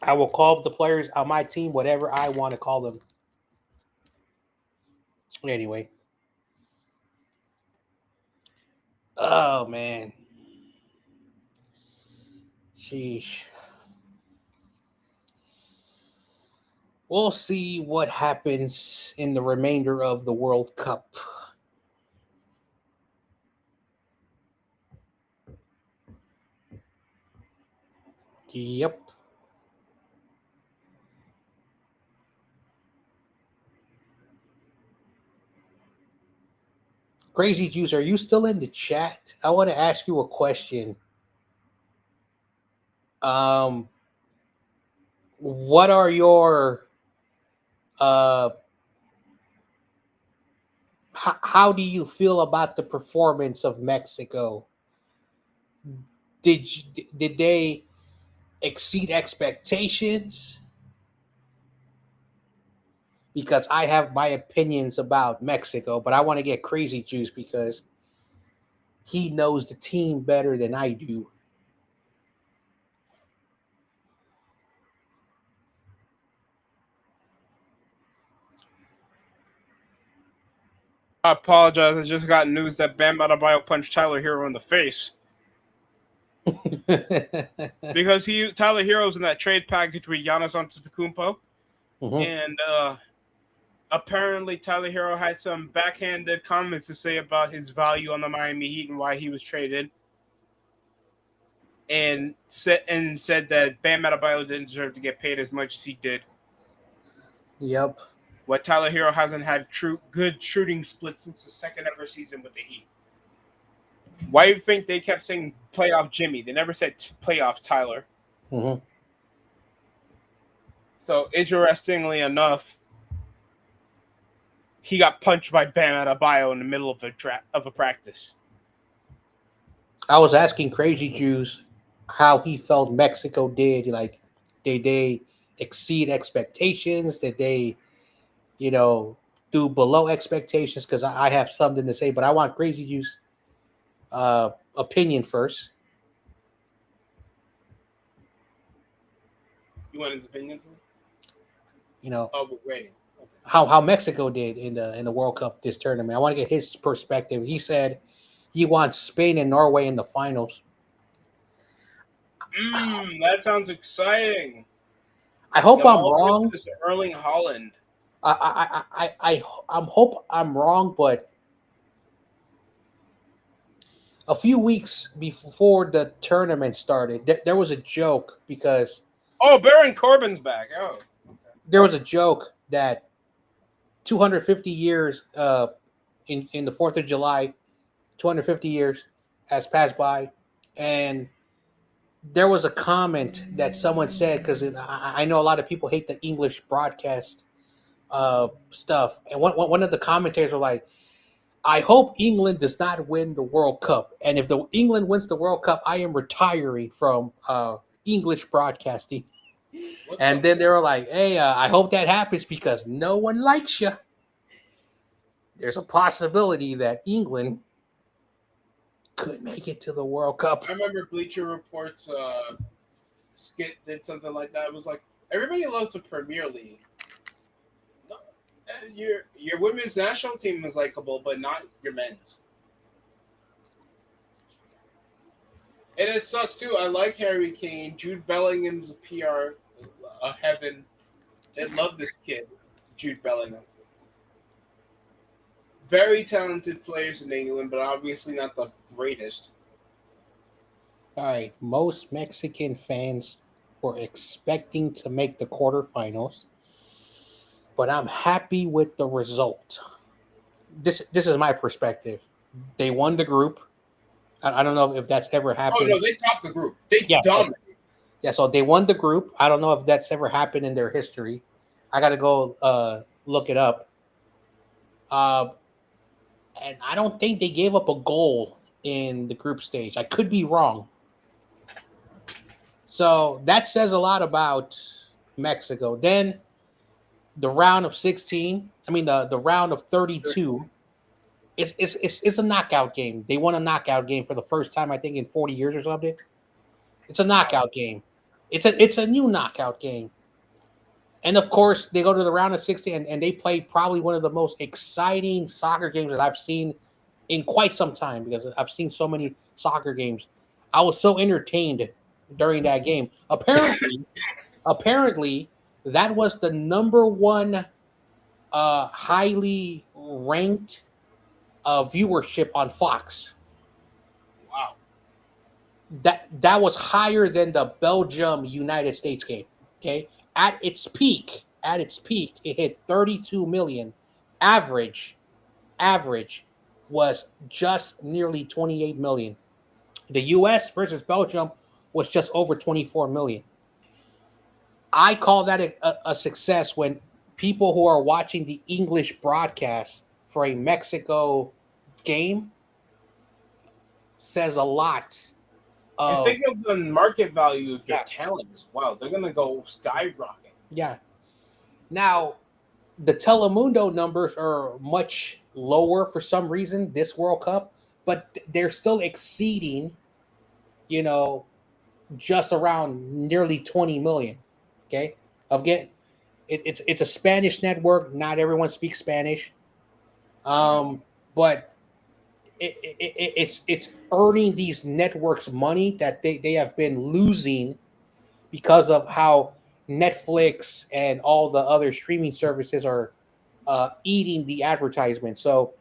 I will call the players on my team whatever I want to call them. Anyway. Oh, man. Sheesh. We'll see what happens in the remainder of the World Cup. Yep. Crazy Juice, are you still in the chat? I want to ask you a question. What are your how do you feel about the performance of Mexico? Did they exceed expectations? Because I have my opinions about Mexico, but I want to get Crazy Juice because he knows the team better than I do. I apologize. I just got news that Bam Adebayo punched Tyler Hero in the face. Because Tyler Hero's in that trade package with Giannis Antetokounmpo. Mm-hmm. And apparently Tyler Hero had some backhanded comments to say about his value on the Miami Heat and why he was traded. And said that Bam Adebayo didn't deserve to get paid as much as he did. Yep. What Tyler Hero hasn't had good shooting splits since the second ever season with the Heat. Why do you think they kept saying playoff Jimmy? They never said playoff Tyler. Mm-hmm. So interestingly enough, he got punched by Bam Adebayo in the middle of a practice. I was asking Crazy Juice how he felt Mexico did. Like, did they exceed expectations? Did they, do below expectations? Because I have something to say, but I want Crazy Juice opinion first. You want his opinion? Oh, we're waiting. Okay. How Mexico did in the World Cup this tournament. I want to get his perspective. He said he wants Spain and Norway in the finals. That sounds exciting. I hope The I'm All wrong. versus Erling Holland. I hope I'm wrong, but a few weeks before the tournament started, there was a joke because Oh, Baron Corbin's back. Oh, there was a joke that 250 years in the 4th of July, 250 years has passed by, and there was a comment that someone said because I know a lot of people hate the English broadcast stuff, and one of the commentators were like, I hope England does not win the World Cup. And if the England wins the World Cup, I am retiring from English broadcasting. what And the then they were like, hey, I hope that happens because no one likes you. There's a possibility that England could make it to the World Cup. I remember Bleacher Report's skit did something like that. It was like, everybody loves the Premier League. No, your women's national team is likable, but not your men's. And it sucks too. I like Harry Kane. Jude Bellingham's a PR heaven. They love this kid, Jude Bellingham. Very talented players in England, but obviously not the greatest. All right, most Mexican fans were expecting to make the quarterfinals, but I'm happy with the result. This is my perspective. They won the group. I don't know if that's ever Oh happened. no, they topped the group. They Yeah, dominated. Yeah, so they won the group. I don't know if that's ever happened in their history. I got to go look it up. And I don't think they gave up a goal in the group stage. I could be wrong. So that says a lot about Mexico. Then the round of 16, the round of 32, it's a knockout game. They won a knockout game for the first time, I think, in 40 years or something. It's a knockout game. It's a new knockout game. And of course, they go to the round of 16 and they play probably one of the most exciting soccer games that I've seen in quite some time because I've seen so many soccer games. I was so entertained during that game. Apparently, that was the number one highly ranked viewership on Fox. Wow. That was higher than the Belgium United States game. Okay. At its peak, it hit 32 million. Average was just nearly 28 million. The US versus Belgium was just over 24 million. I call that a success when people who are watching the English broadcast for a Mexico game says a lot. And think of the market value of your talent as well. They're going to go skyrocket. Yeah. Now, the Telemundo numbers are much lower for some reason this World Cup, but they're still exceeding, just around nearly 20 million. Okay. Again, it's a Spanish network. Not everyone speaks Spanish. But it's earning these networks money that they have been losing because of how Netflix and all the other streaming services are eating the advertisement. So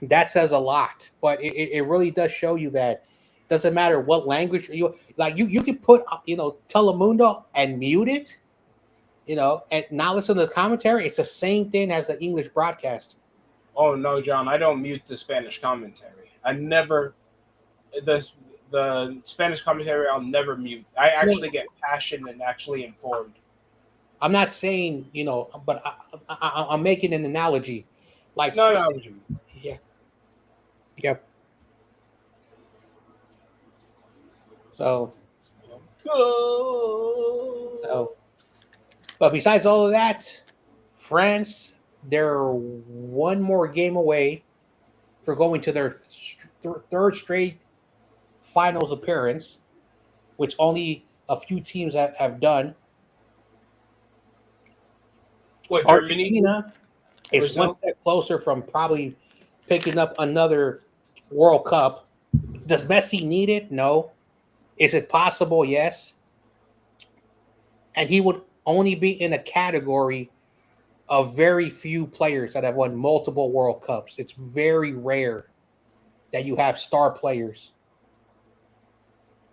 that says a lot, but it really does show you that it doesn't matter what language you like. You can put Telemundo and mute it, and not listen to the commentary. It's the same thing as the English broadcast. Oh no, John! I don't mute the Spanish commentary. I never the Spanish commentary. I'll never mute. I actually get passionate and actually informed. I'm not saying but I'm making an analogy. Like No. Yeah. Yep. So, but besides all of that, France, they're one more game away for going to their third straight finals appearance, which only a few teams have done. What, Argentina is one step closer from probably picking up another World Cup. Does Messi need it? No. Is it possible? Yes. And he would only be in a category of very few players that have won multiple World Cups. It's very rare that you have star players.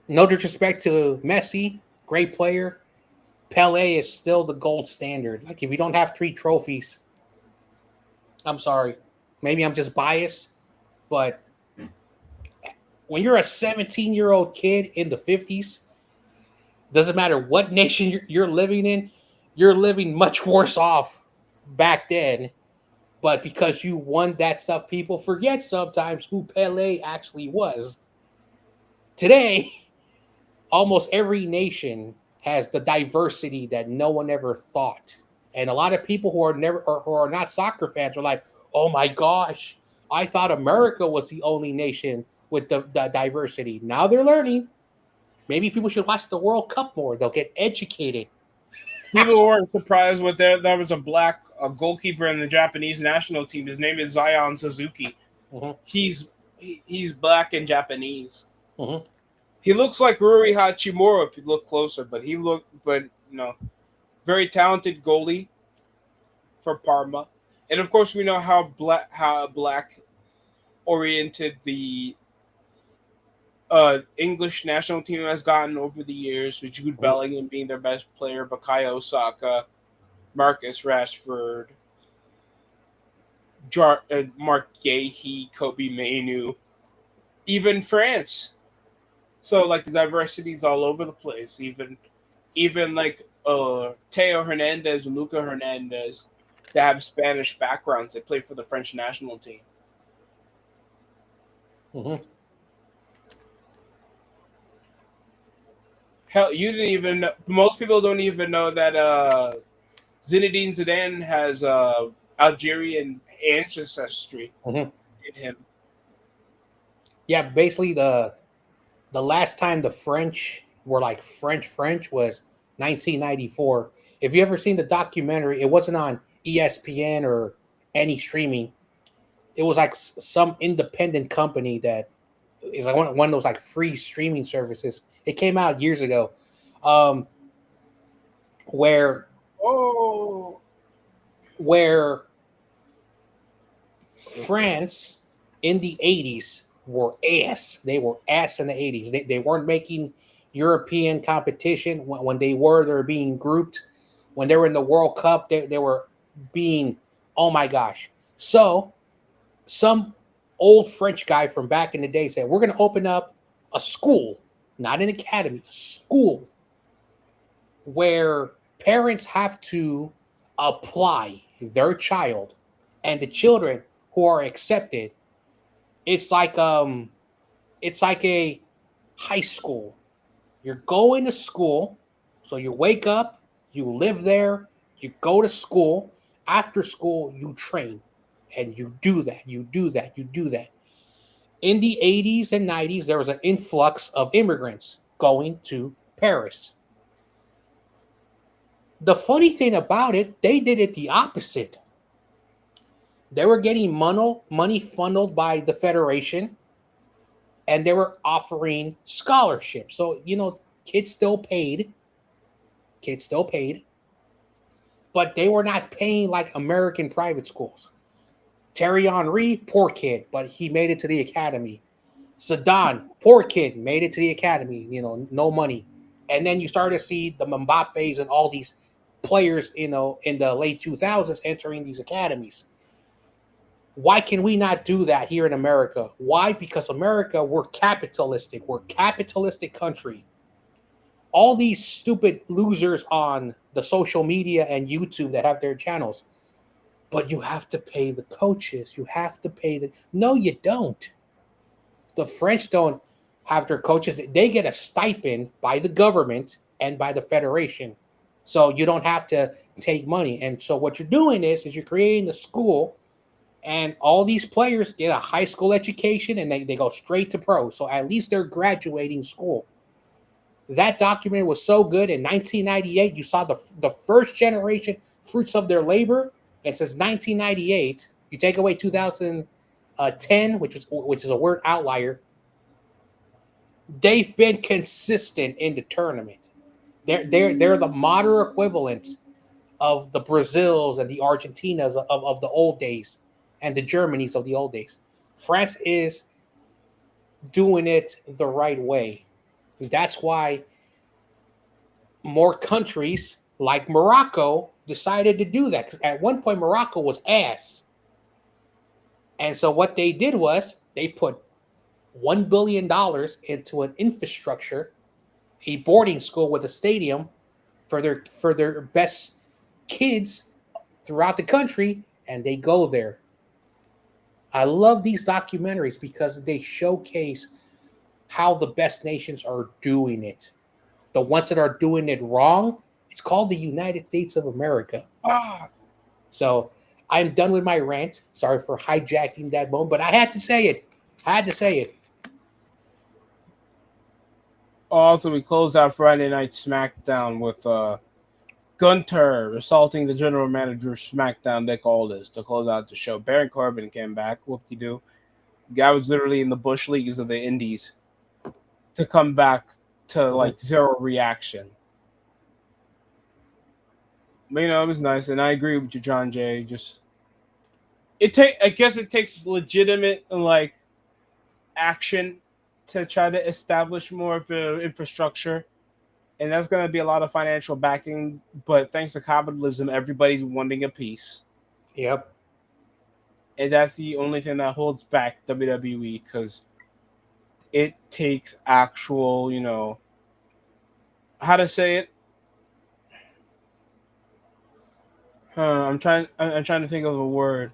No disrespect to Messi, great player. Pele is still the gold standard. Like, if you don't have 3 trophies, I'm sorry. Maybe I'm just biased, but when you're a 17-year-old kid in the 50s, doesn't matter what nation you're living in, you're living much worse off back then. But because you won that stuff, people forget sometimes who Pele actually was. Today, almost every nation has the diversity that no one ever thought. And a lot of people who are not soccer fans are like, "Oh my gosh, I thought America was the only nation with the diversity." Now they're learning. Maybe people should watch the World Cup more. They'll get educated. People weren't surprised with there was a black goalkeeper in the Japanese national team. His name is Zion Suzuki. Mm-hmm. He's black and Japanese. Mm-hmm. He looks like Ruri Hachimura if you look closer, but very talented goalie for Parma. And of course, we know how black oriented the English national team has gotten over the years, with Jude Bellingham being their best player, Bukayo Saka, Marcus Rashford, Mark Yehi, Kobe Mainu, even France. So like the diversity is all over the place. Even like Teo Hernandez and Luca Hernandez that have Spanish backgrounds. They play for the French national team. Mm-hmm. Hell, you didn't even know, most people don't even know that Zinedine Zidane has Algerian ancestry in him. Yeah, basically the last time the French were like French was 1994. If you ever seen the documentary, it wasn't on ESPN or any streaming. It was like some independent company that is like one of those like free streaming services. It came out years ago, where France in the 80s were ass. They were ass in the 80s. They weren't making European competition when they were being grouped. When they were in the World Cup, they were being, oh my gosh. So some old French guy from back in the day said, we're going to open up a school, not an academy, a school where parents have to apply their child, and the children who are accepted, it's like a high school. You're going to school, so you wake up, you live there, you go to school. After school, you train, and you do that. In the 80s and 90s, there was an influx of immigrants going to Paris. The funny thing about it, they did it the opposite. They were getting money funneled by the Federation, and they were offering scholarships. So, kids still paid, but they were not paying like American private schools. Thierry Henry, poor kid, but he made it to the academy. Zidane, poor kid, made it to the academy, no money. And then you started to see the Mbappes and all these players, in the late 2000s entering these academies. Why can we not do that here in America? Why? Because America, we're capitalistic. We're a capitalistic country. All these stupid losers on the social media and YouTube that have their channels, but you have to pay the coaches. You have to pay No, you don't. The French don't have their coaches. They get a stipend by the government and by the Federation. So you don't have to take money. And so what you're doing is you're creating the school, and all these players get a high school education, and they go straight to pro. So at least they're graduating school. That documentary was so good. In 1998, you saw the first generation fruits of their labor. And since 1998, you take away 2010, which is a word outlier, they've been consistent in the tournament. They're the modern equivalent of the Brazils and the Argentinas of the old days and the Germanys of the old days. France is doing it the right way. That's why more countries like Morocco decided to do that. Because at one point, Morocco was ass. And so what they did was they put $1 billion into an infrastructure, a boarding school with a stadium for their best kids throughout the country, and they go there. I love these documentaries because they showcase how the best nations are doing it. The ones that are doing it wrong, it's called the United States of America. So I'm done with my rant. Sorry for hijacking that moment, but I had to say it. Also, we closed out Friday Night SmackDown with Gunter assaulting the general manager of SmackDown, Nick Aldis, to close out the show. Baron Corbin came back. Whoop-de-doo. Guy was literally in the bush leagues of the Indies to come back to like zero reaction. But, it was nice, and I agree with you, John Jay. I guess it takes legitimate like action to try to establish more of the infrastructure, and that's going to be a lot of financial backing. But thanks to capitalism, everybody's wanting a piece. Yep. And that's the only thing that holds back WWE, because it takes actual, how to say it. I'm trying to think of a word.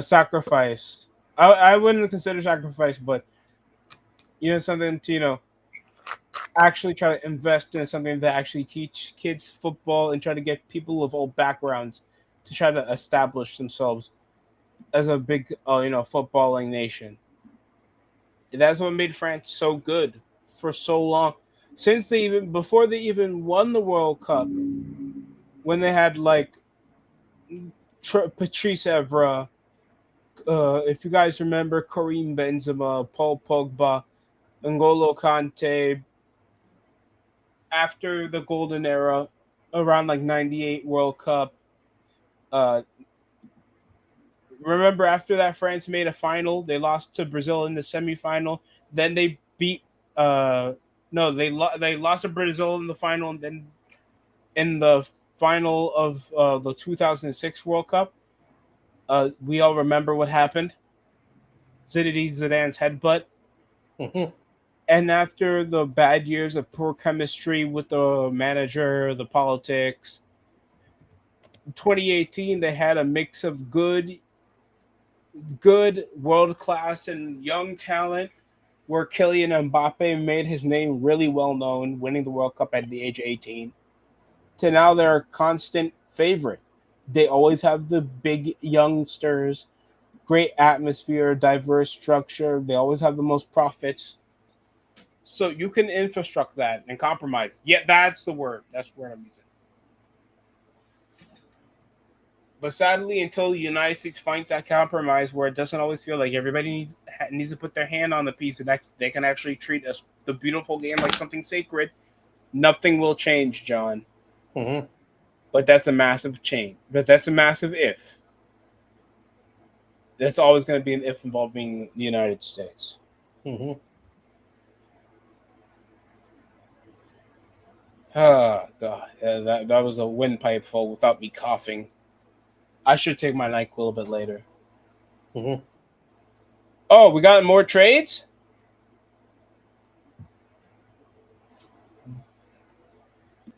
Sacrifice. I wouldn't consider sacrifice, but something to actually try to invest in something that actually teach kids football and try to get people of all backgrounds to try to establish themselves as a big footballing nation. And that's what made France so good for so long, since before they even won the World Cup, when they had like Patrice Evra, if you guys remember, Karim Benzema, Paul Pogba, N'Golo Kante. After the golden era, around like 98 World Cup, remember after that France made a final, they lost to Brazil in the semifinal. Then they beat they lost to Brazil in the final, and then in the final of the 2006 World Cup, we all remember what happened. Zinedine Zidane's headbutt. And after the bad years of poor chemistry with the manager, the politics, 2018 they had a mix of good world class and young talent, where Kylian Mbappe made his name really well known, winning the World Cup at the age of 18. To now they're a constant favorite. They always have the big youngsters, great atmosphere, diverse structure. They always have the most profits. So you can infrastructure that and compromise. Yeah, that's the word. That's the word I'm using. But sadly, until the United States finds that compromise where it doesn't always feel like everybody needs to put their hand on the piece and they can actually treat the beautiful game like something sacred, nothing will change, John. But that's a massive change. But that's a massive if. That's always going to be an if involving the United States. Oh, God. That was a windpipe full without me coughing. I should take my NyQuil a bit later. Oh, we got more trades?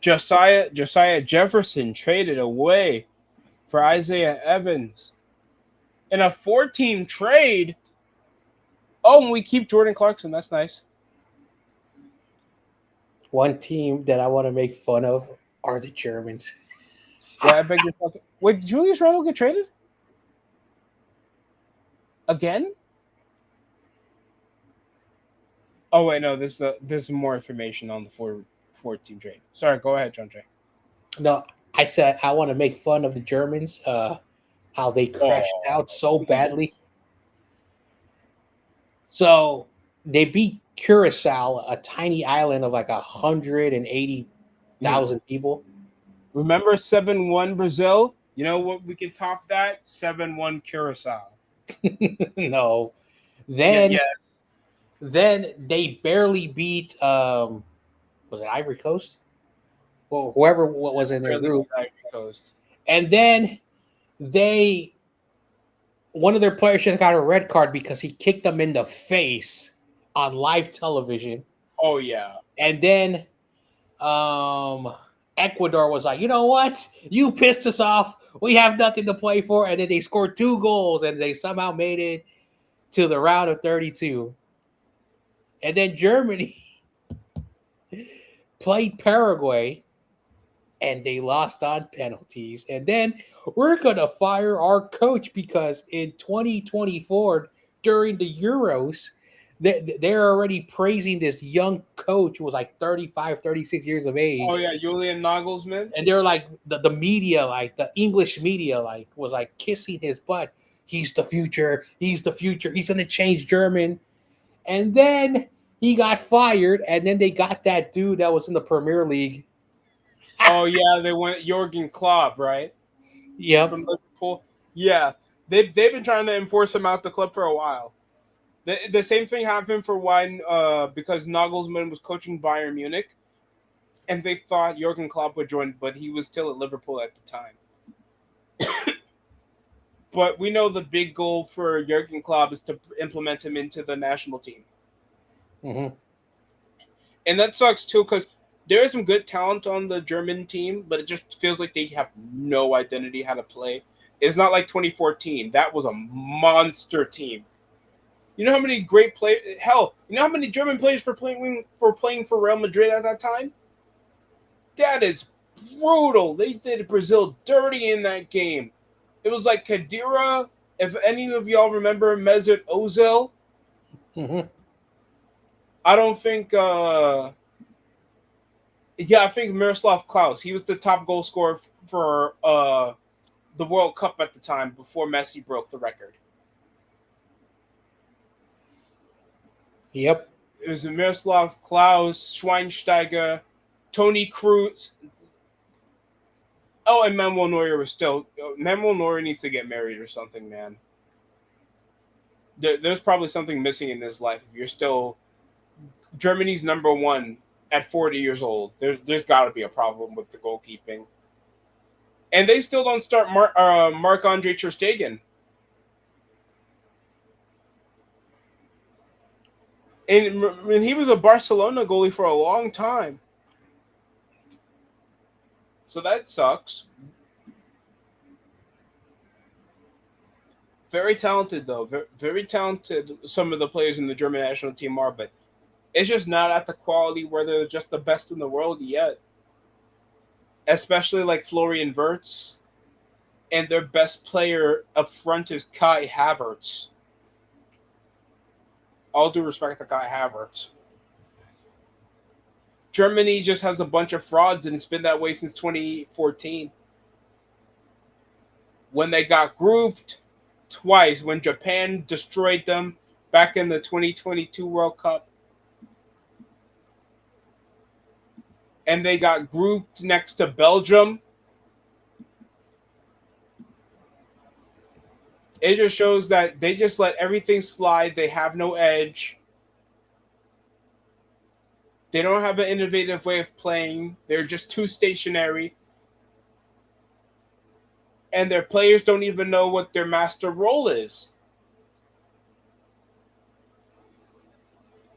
Josiah Jefferson traded away for Isaiah Evans. In a 4-team trade. Oh, and we keep Jordan Clarkson. That's nice. One team that I want to make fun of are the Germans. Yeah, I beg your pardon. Wait, did Julius Randle get traded? Again? Oh, wait, no. There's more information on the 4-team trade. Sorry, go ahead, John Jay. No, I said I want to make fun of the Germans, how they crashed out so badly. So they beat Curacao, a tiny island of like 180,000 people. Remember 7-1 Brazil? You know what? We can top that 7-1 Curacao. No. Yeah, Then yes. then they barely beat was it Ivory Coast? Well, whoever was in their Barely group. beat Ivory Coast. And then one of their players should have got a red card because he kicked them in the face on live television. Oh yeah. And then Ecuador was like, you know what? You pissed us off. We have nothing to play for. And then they scored 2 goals and they somehow made it to the round of 32. And then Germany played Paraguay and they lost on penalties. And then we're going to fire our coach because in 2024, during the Euros, they're already praising this young coach who was like 35, 36 years of age. Oh yeah, Julian Nagelsmann. And they're like the media, like the English media, like was like kissing his butt. He's the future. He's the future. He's going to change German. And then he got fired. And then they got that dude that was in the Premier League. Oh yeah, they went Jurgen Klopp, right? Yep. From Liverpool. Yeah, they've been trying to enforce him out the club for a while. The same thing happened for when because Nagelsmann was coaching Bayern Munich, and they thought Jurgen Klopp would join, but he was still at Liverpool at the time. But we know the big goal for Jurgen Klopp is to implement him into the national team. Mm-hmm. And that sucks too, because there is some good talent on the German team, but it just feels like they have no identity how to play. It's not like 2014. That was a monster team. You know how many great players? Hell, you know how many German players were playing for Real Madrid at that time? That is brutal. They did Brazil dirty in that game. It was like Khedira. If any of y'all remember Mesut Ozil, Mm-hmm. I don't think. I think Miroslav Klaus. He was the top goal scorer for the World Cup at the time before Messi broke the record. Yep. It was Miroslav Klaus, Schweinsteiger, Toni Kroos. Oh, and Manuel Neuer was still. Manuel Neuer needs to get married or something, man. There's probably something missing in his life. If you're still Germany's number one at 40 years old, there's got to be a problem with the goalkeeping. And they still don't start Marc-Andre Ter Stegen. And he was a Barcelona goalie for a long time. So that sucks. Very talented, though. Very, very talented some of the players in the German national team are, but it's just not at the quality where they're just the best in the world yet. Especially like Florian Wirtz. And their best player up front is Kai Havertz. All due respect to Kai Havertz. Germany just has a bunch of frauds, and it's been that way since 2014. When they got grouped twice, when Japan destroyed them back in the 2022 World Cup, and they got grouped next to Belgium, it just shows that they just let everything slide. They have no edge. They don't have an innovative way of playing. They're just too stationary. And their players don't even know what their master role is.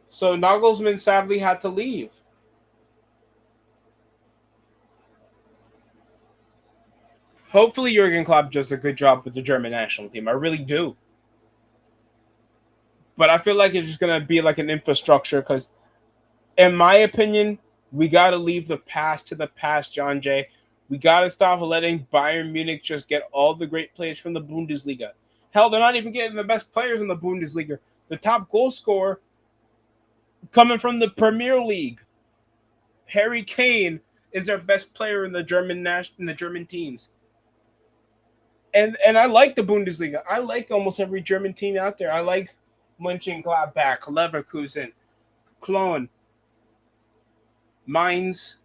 So Nagelsmann sadly had to leave. Hopefully Jurgen Klopp does a good job with the German national team. I really do. But I feel like it's just going to be like an infrastructure because, in my opinion, we got to leave the past to the past, John Jay. We got to stop letting Bayern Munich just get all the great players from the Bundesliga. Hell, they're not even getting the best players in the Bundesliga. The top goal scorer coming from the Premier League. Harry Kane is their best player in the German teams. And I like the Bundesliga. I like almost every German team out there. I like Mönchengladbach, Leverkusen, Cologne, Mainz,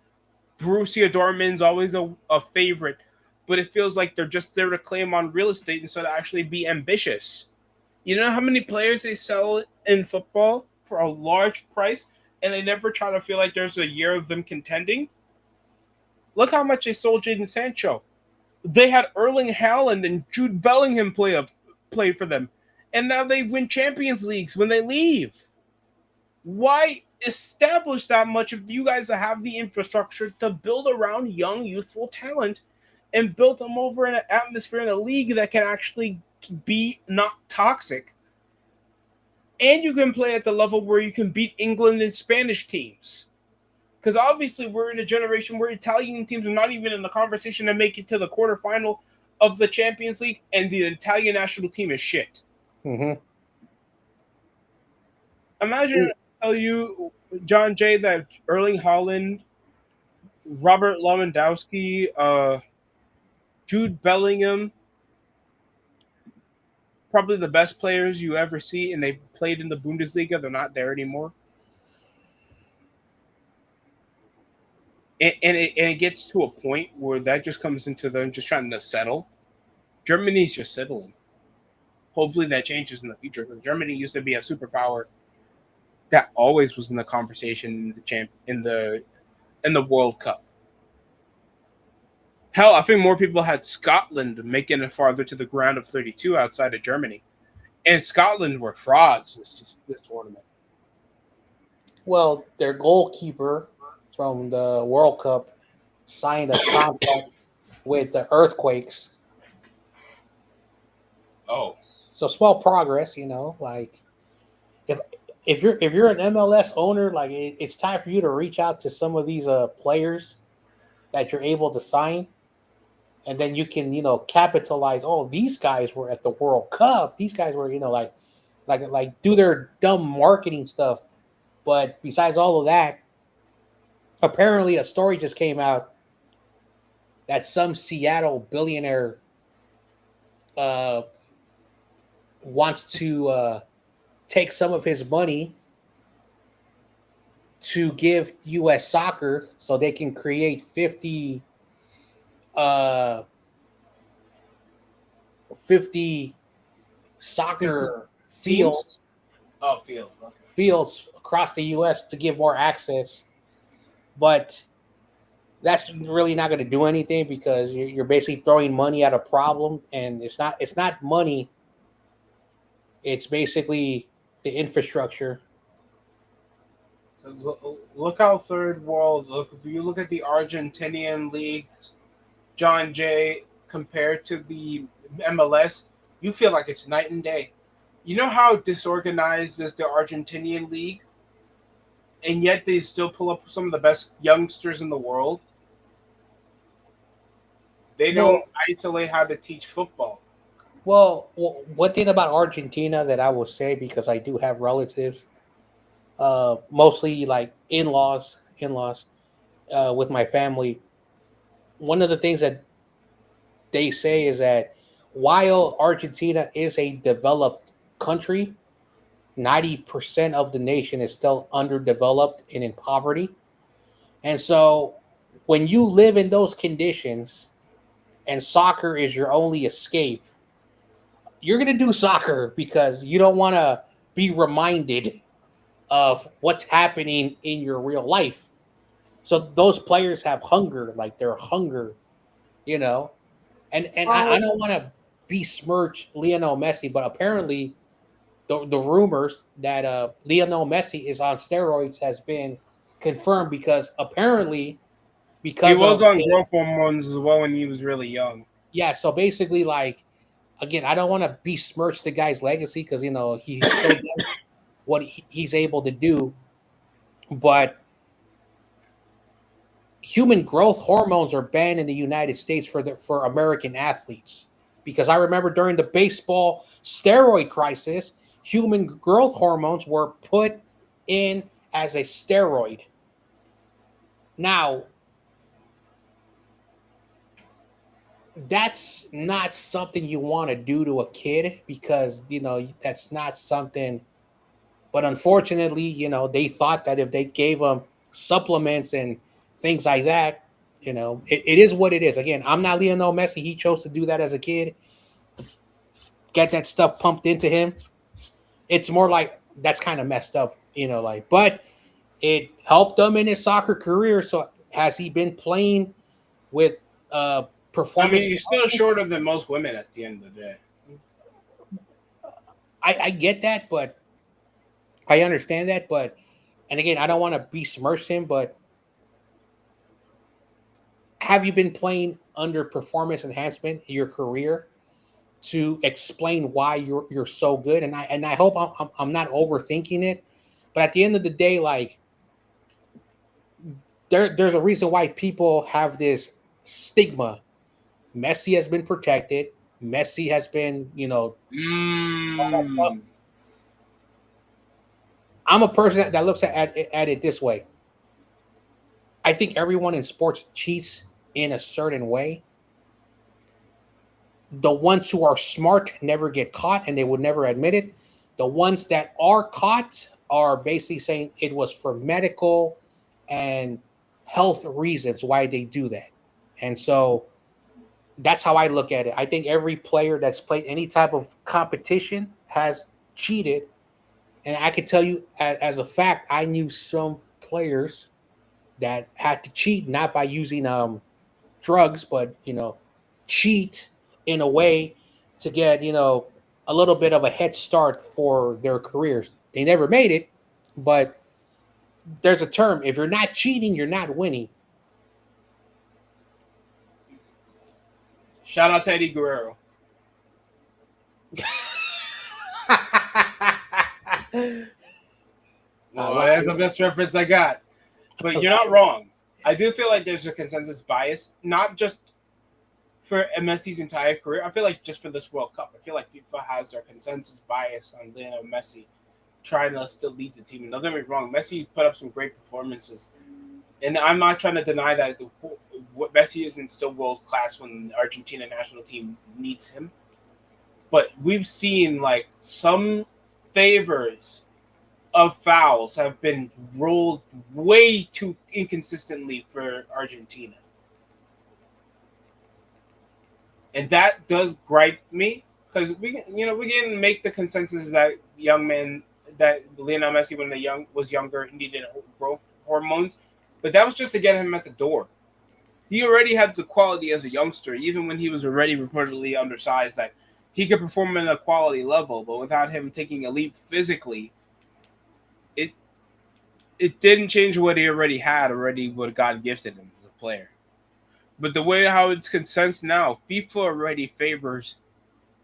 Borussia Dortmund's always a favorite, but it feels like they're just there to claim on real estate instead of actually be ambitious. You know how many players they sell in football for a large price, and they never try to feel like there's a year of them contending? Look how much they sold Jadon Sancho. They had Erling Haaland and Jude Bellingham play for them, and now they win Champions Leagues when they leave. Why establish that much if you guys have the infrastructure to build around young, youthful talent and build them over in an atmosphere in a league that can actually be not toxic? And you can play at the level where you can beat England and Spanish teams. Because obviously we're in a generation where Italian teams are not even in the conversation to make it to the quarterfinal of the Champions League, and the Italian national team is shit. Mm-hmm. Imagine I tell you, John Jay, that Erling Haaland, Robert Lewandowski, Jude Bellingham, probably the best players you ever see, and they played in the Bundesliga. They're not there anymore. And it gets to a point where that just comes into them just trying to settle. Germany's just settling. Hopefully that changes in the future, because Germany used to be a superpower that always was in the conversation in the World Cup. Hell, I think more people had Scotland making it farther to the ground of 32 outside of Germany, and Scotland were frauds this tournament. Well, their goalkeeper from the World Cup signed a contract with the Earthquakes. Oh, so small progress, like if you're an MLS owner, like it's time for you to reach out to some of these players that you're able to sign, and then you can capitalize. Oh, these guys were at the World Cup. These guys were like do their dumb marketing stuff. But besides all of that, apparently a story just came out that some Seattle billionaire wants to take some of his money to give U.S. soccer so they can create 50 soccer fields. Oh, fields. Okay. Fields across the U.S. to give more access. But that's really not going to do anything, because you're basically throwing money at a problem, and it's not money. It's basically the infrastructure. Look how third world. If you look at the Argentinian league, John Jay, compared to the MLS, you feel like it's night and day. You know how disorganized is the Argentinian league, and yet they still pull up some of the best youngsters in the world. They don't isolate how to teach football. Well, one thing about Argentina that I will say, because I do have relatives, mostly like in-laws with my family. One of the things that they say is that while Argentina is a developed country, 90% of the nation is still underdeveloped and in poverty. And so when you live in those conditions and soccer is your only escape, you're going to do soccer because you don't want to be reminded of what's happening in your real life. So those players have hunger, like their hunger, and I don't want to besmirch Lionel Messi, but apparently the rumors that Lionel Messi is on steroids has been confirmed, because he was on growth hormones as well when he was really young. Yeah, so basically, like, again, I don't want to besmirch the guy's legacy, because he's still done what he's able to do, but human growth hormones are banned in the United States for American athletes, because I remember during the baseball steroid crisis, human growth hormones were put in as a steroid. Now, that's not something you want to do to a kid, because that's not something But unfortunately, they thought that if they gave him supplements and things like that, it is what it is. Again, I'm not Lionel Messi. He chose to do that as a kid, get that stuff pumped into him. It's more like that's kind of messed up, but it helped him in his soccer career. So has he been playing with I performance? mean, he's still shorter than most women at the end of the day. I get that, but I understand that. But, and again, I don't want to besmirch him, but have you been playing under performance enhancement in your career to explain why you're so good? And I hope I'm not overthinking it, but at the end of the day, like there's a reason why people have this stigma. Messi has been protected. Messi has been, I'm a person that looks at it this way. I think everyone in sports cheats in a certain way. The ones who are smart never get caught, and they would never admit it. The ones that are caught are basically saying it was for medical and health reasons why they do that. And so that's how I look at it. I think every player that's played any type of competition has cheated. And I can tell you as a fact, I knew some players that had to cheat, not by using drugs, but, cheat in a way to get, a little bit of a head start for their careers. They never made it, but there's a term. If you're not cheating, you're not winning. Shout out to Eddie Guerrero. Well, that's the best reference I got. But you're not wrong. I do feel like there's a consensus bias, not just for Messi's entire career. I feel like just for this World Cup. I feel like FIFA has their consensus bias on Lionel Messi trying to still lead the team. And don't get me wrong, Messi put up some great performances. And I'm not trying to deny that Messi isn't still world-class when the Argentina national team needs him. But we've seen, like, some favors of fouls have been ruled way too inconsistently for Argentina. And that does gripe me because we can make the consensus that that Lionel Messi when was younger needed growth hormones, but that was just to get him at the door. He already had the quality as a youngster, even when he was already reportedly undersized, that he could perform at a quality level, but without him taking a leap physically, it didn't change what he already had, what God gifted him as a player. But the way how it's consensus now, FIFA already favors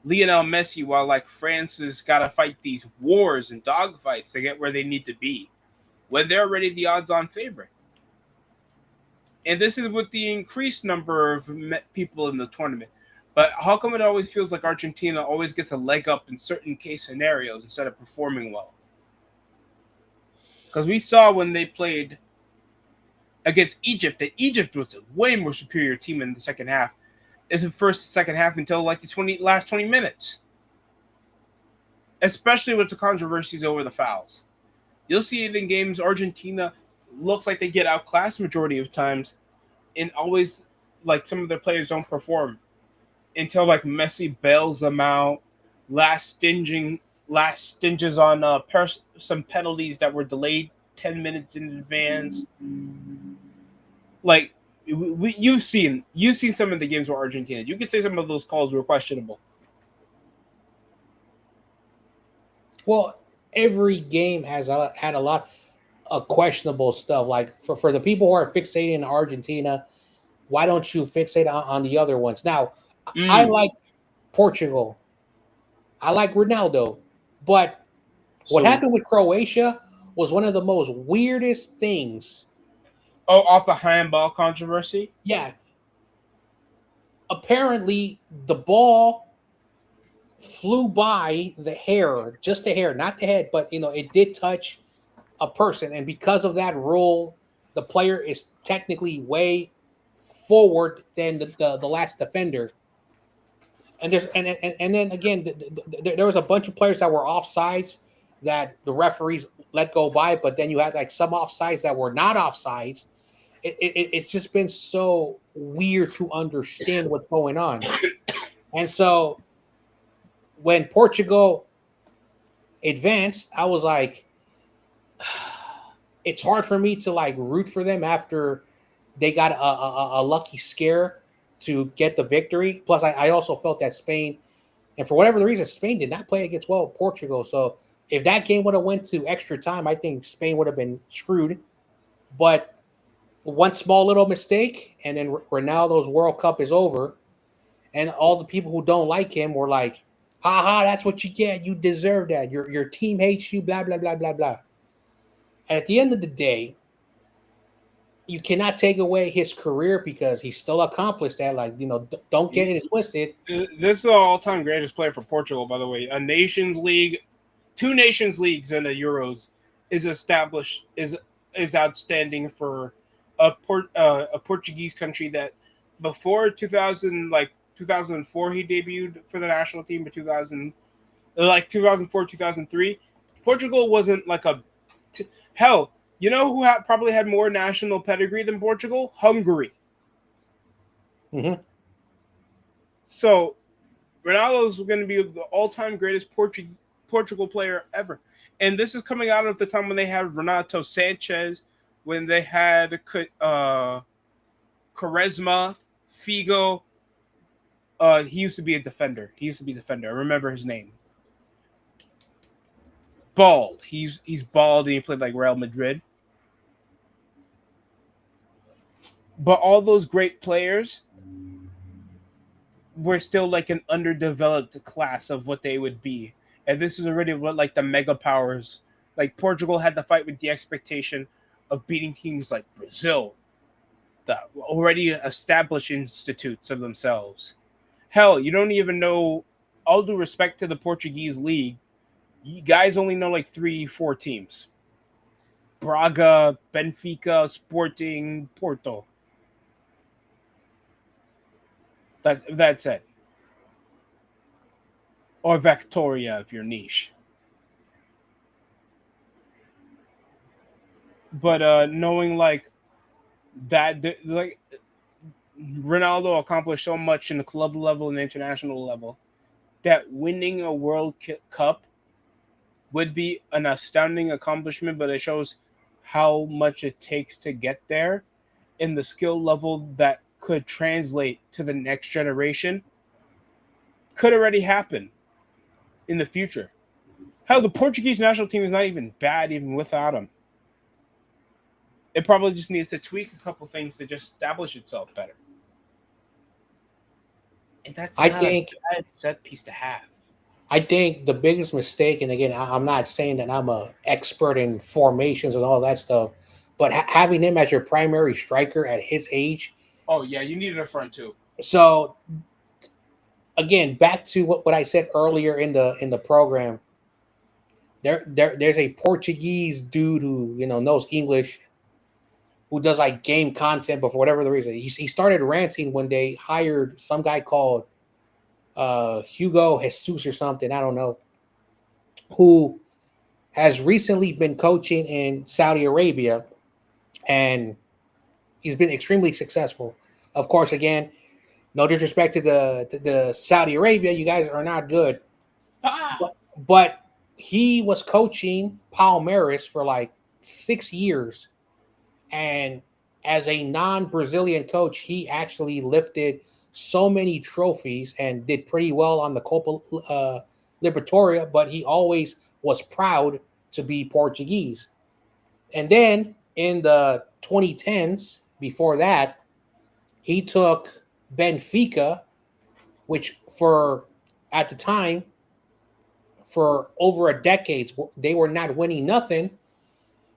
Lionel Messi, while like France has got to fight these wars and dogfights to get where they need to be, when they're already the odds-on favorite. And this is with the increased number of people in the tournament. But how come it always feels like Argentina always gets a leg up in certain case scenarios instead of performing well? Because we saw when they played against Egypt that Egypt was a way more superior team in the second half. It's the second half until like the last 20 minutes. Especially with the controversies over the fouls. You'll see it in games Argentina looks like they get outclassed majority of times, and always like some of their players don't perform until like Messi bails them out, last stinges on some penalties that were delayed 10 minutes in advance. Like you've seen some of the games where Argentina, you could say some of those calls were questionable. Well, every game has had a lot of questionable stuff. Like for the people who are fixating in Argentina, why don't you fixate on the other ones? Now, I like Portugal. I like Ronaldo. But what happened with Croatia was one of the most weirdest things. Oh, off the handball controversy? Yeah. Apparently, the ball flew by the hair, just the hair, not the head, but, it did touch a person. And because of that rule, the player is technically way forward than the last defender. And then again, there was a bunch of players that were offsides, that the referees let go by, but then you had like some offsides that were not offsides. It's just been so weird to understand what's going on. And so when Portugal advanced, I was like, it's hard for me to like root for them after they got a lucky scare to get the victory. Plus, I also felt that Spain, and for whatever the reason, Spain did not play against Portugal. So if that game would have went to extra time, I think Spain would have been screwed. But one small little mistake, and then Ronaldo's World Cup is over. And all the people who don't like him were like, "Ha ha, that's what you get. You deserve that. Your team hates you, blah, blah, blah, blah, blah." And at the end of the day, you cannot take away his career because he still accomplished that. Like, don't get it twisted. This is the all-time greatest player for Portugal, by the way. A Nations League, 2 Nations Leagues in the Euros is established, is outstanding for a Portuguese country that before 2004 he debuted for the national team, but 2004 2003 Portugal wasn't like hell. You know who probably had more national pedigree than Portugal? Hungary. Mm-hmm. So Ronaldo's going to be the all-time greatest Portugal player ever. And this is coming out of the time when they had Renato Sanchez, when they had Quaresma, Figo. He used to be a defender. I remember his name. Bald. He's bald and he played like Real Madrid. But all those great players were still like an underdeveloped class of what they would be. And this is already what like the mega powers. Like Portugal had to fight with the expectation of beating teams like Brazil, that already established institutes of themselves. Hell, you don't even know, all due respect to the Portuguese league, you guys only know like 3-4 teams. Braga, Benfica, Sporting, Porto. That's it. Or Victoria if you're niche. But knowing like that, like Ronaldo accomplished so much in the club level and international level, that winning a World Cup would be an astounding accomplishment, but it shows how much it takes to get there and the skill level that could translate to the next generation could already happen in the future. Hell, the Portuguese national team is not even bad even without him. It probably just needs to tweak a couple things to just establish itself better. And that's I not think a bad set piece to have. I think the biggest mistake, and again, I'm not saying that I'm an expert in formations and all that stuff, but having him as your primary striker at his age. Oh yeah, you needed a front two. So again, back to what I said earlier in the program. There's a Portuguese dude who knows English, who does like game content, but for whatever the reason, he started ranting when they hired some guy called Hugo Jesus or something, I don't know, who has recently been coaching in Saudi Arabia, and he's been extremely successful. Of course, again, no disrespect to the Saudi Arabia, you guys are not good, but he was coaching Palmeiras for like 6 years. And as a non-Brazilian coach, he actually lifted so many trophies and did pretty well on the Copa Libertadores, but he always was proud to be Portuguese. And then in the 2010s, before that, he took Benfica, which at the time, for over a decade, they were not winning nothing.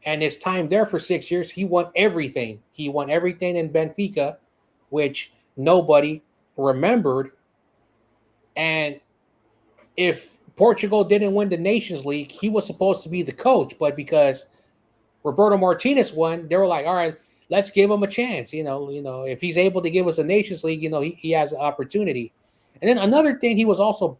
And his time there for 6 years, he won everything. He won everything in Benfica, which nobody remembered. And if Portugal didn't win the Nations League, he was supposed to be the coach. But because Roberto Martinez won, they were like, all right, let's give him a chance. If he's able to give us a Nations League, he has an opportunity. And then another thing he was also,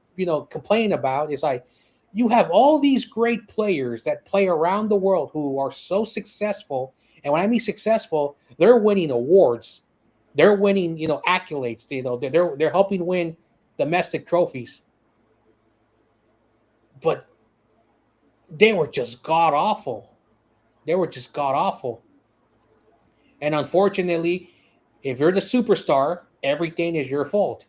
complaining about is like, You have all these great players that play around the world who are so successful. And when I mean successful, they're winning awards. They're winning, accolades. They're helping win domestic trophies. But they were just god awful. They were just god awful. And unfortunately, if you're the superstar, everything is your fault.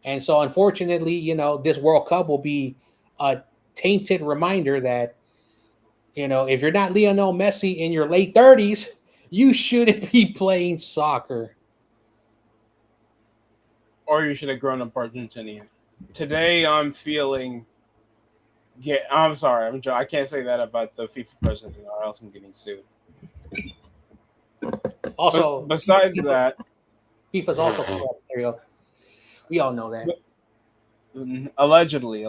And so, unfortunately, this World Cup will be a tainted reminder that, if you're not Lionel Messi in your late 30s, you shouldn't be playing soccer. Or you should have grown up Argentinian. Today, I'm feeling. Yeah, I'm sorry. I can't say that about the FIFA president, or else I'm getting sued. Also, besides that, FIFA's also corrupt. There you go. We all know that. Allegedly.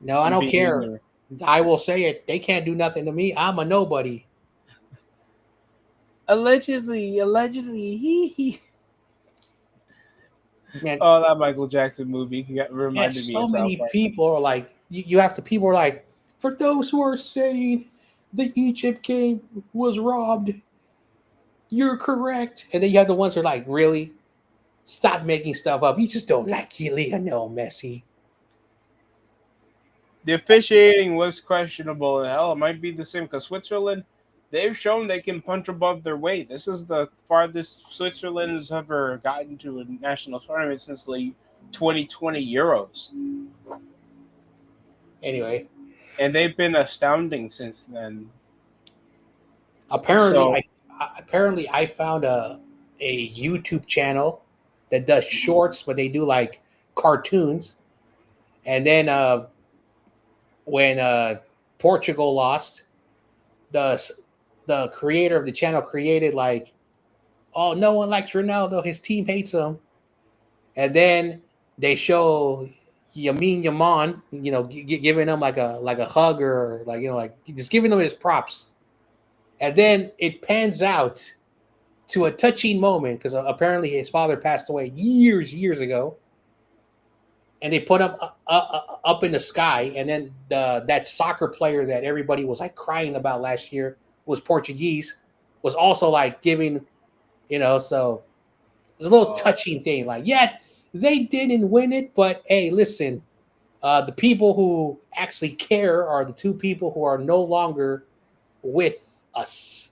No, I don't care. I will say it. They can't do nothing to me. I'm a nobody. Allegedly. Man. Oh, that Michael Jackson movie reminded me. So many people are like, people are like, for those who are saying the Egypt game was robbed, you're correct. And then you have the ones who are like, really? Stop making stuff up. You just don't like Lionel Messi. The officiating was questionable, and hell, it might be the same because Switzerland, they've shown they can punch above their weight. This is the farthest Switzerland has ever gotten to a national tournament since the 2020 Euros. Anyway. And they've been astounding since then. Apparently, I found a YouTube channel that does shorts, but they do like cartoons. And then when Portugal lost, the creator of the channel created like, oh, no one likes Ronaldo, his team hates him. And then they show Lamine Yamal, giving him like a hug or like just giving him his props. And then it pans out to a touching moment because apparently his father passed away years ago. And they put him up in the sky. And then that soccer player that everybody was like crying about last year was Portuguese, was also like giving, so it's a little touching thing. Like, yeah, they didn't win it, but hey, listen, the people who actually care are the two people who are no longer with us.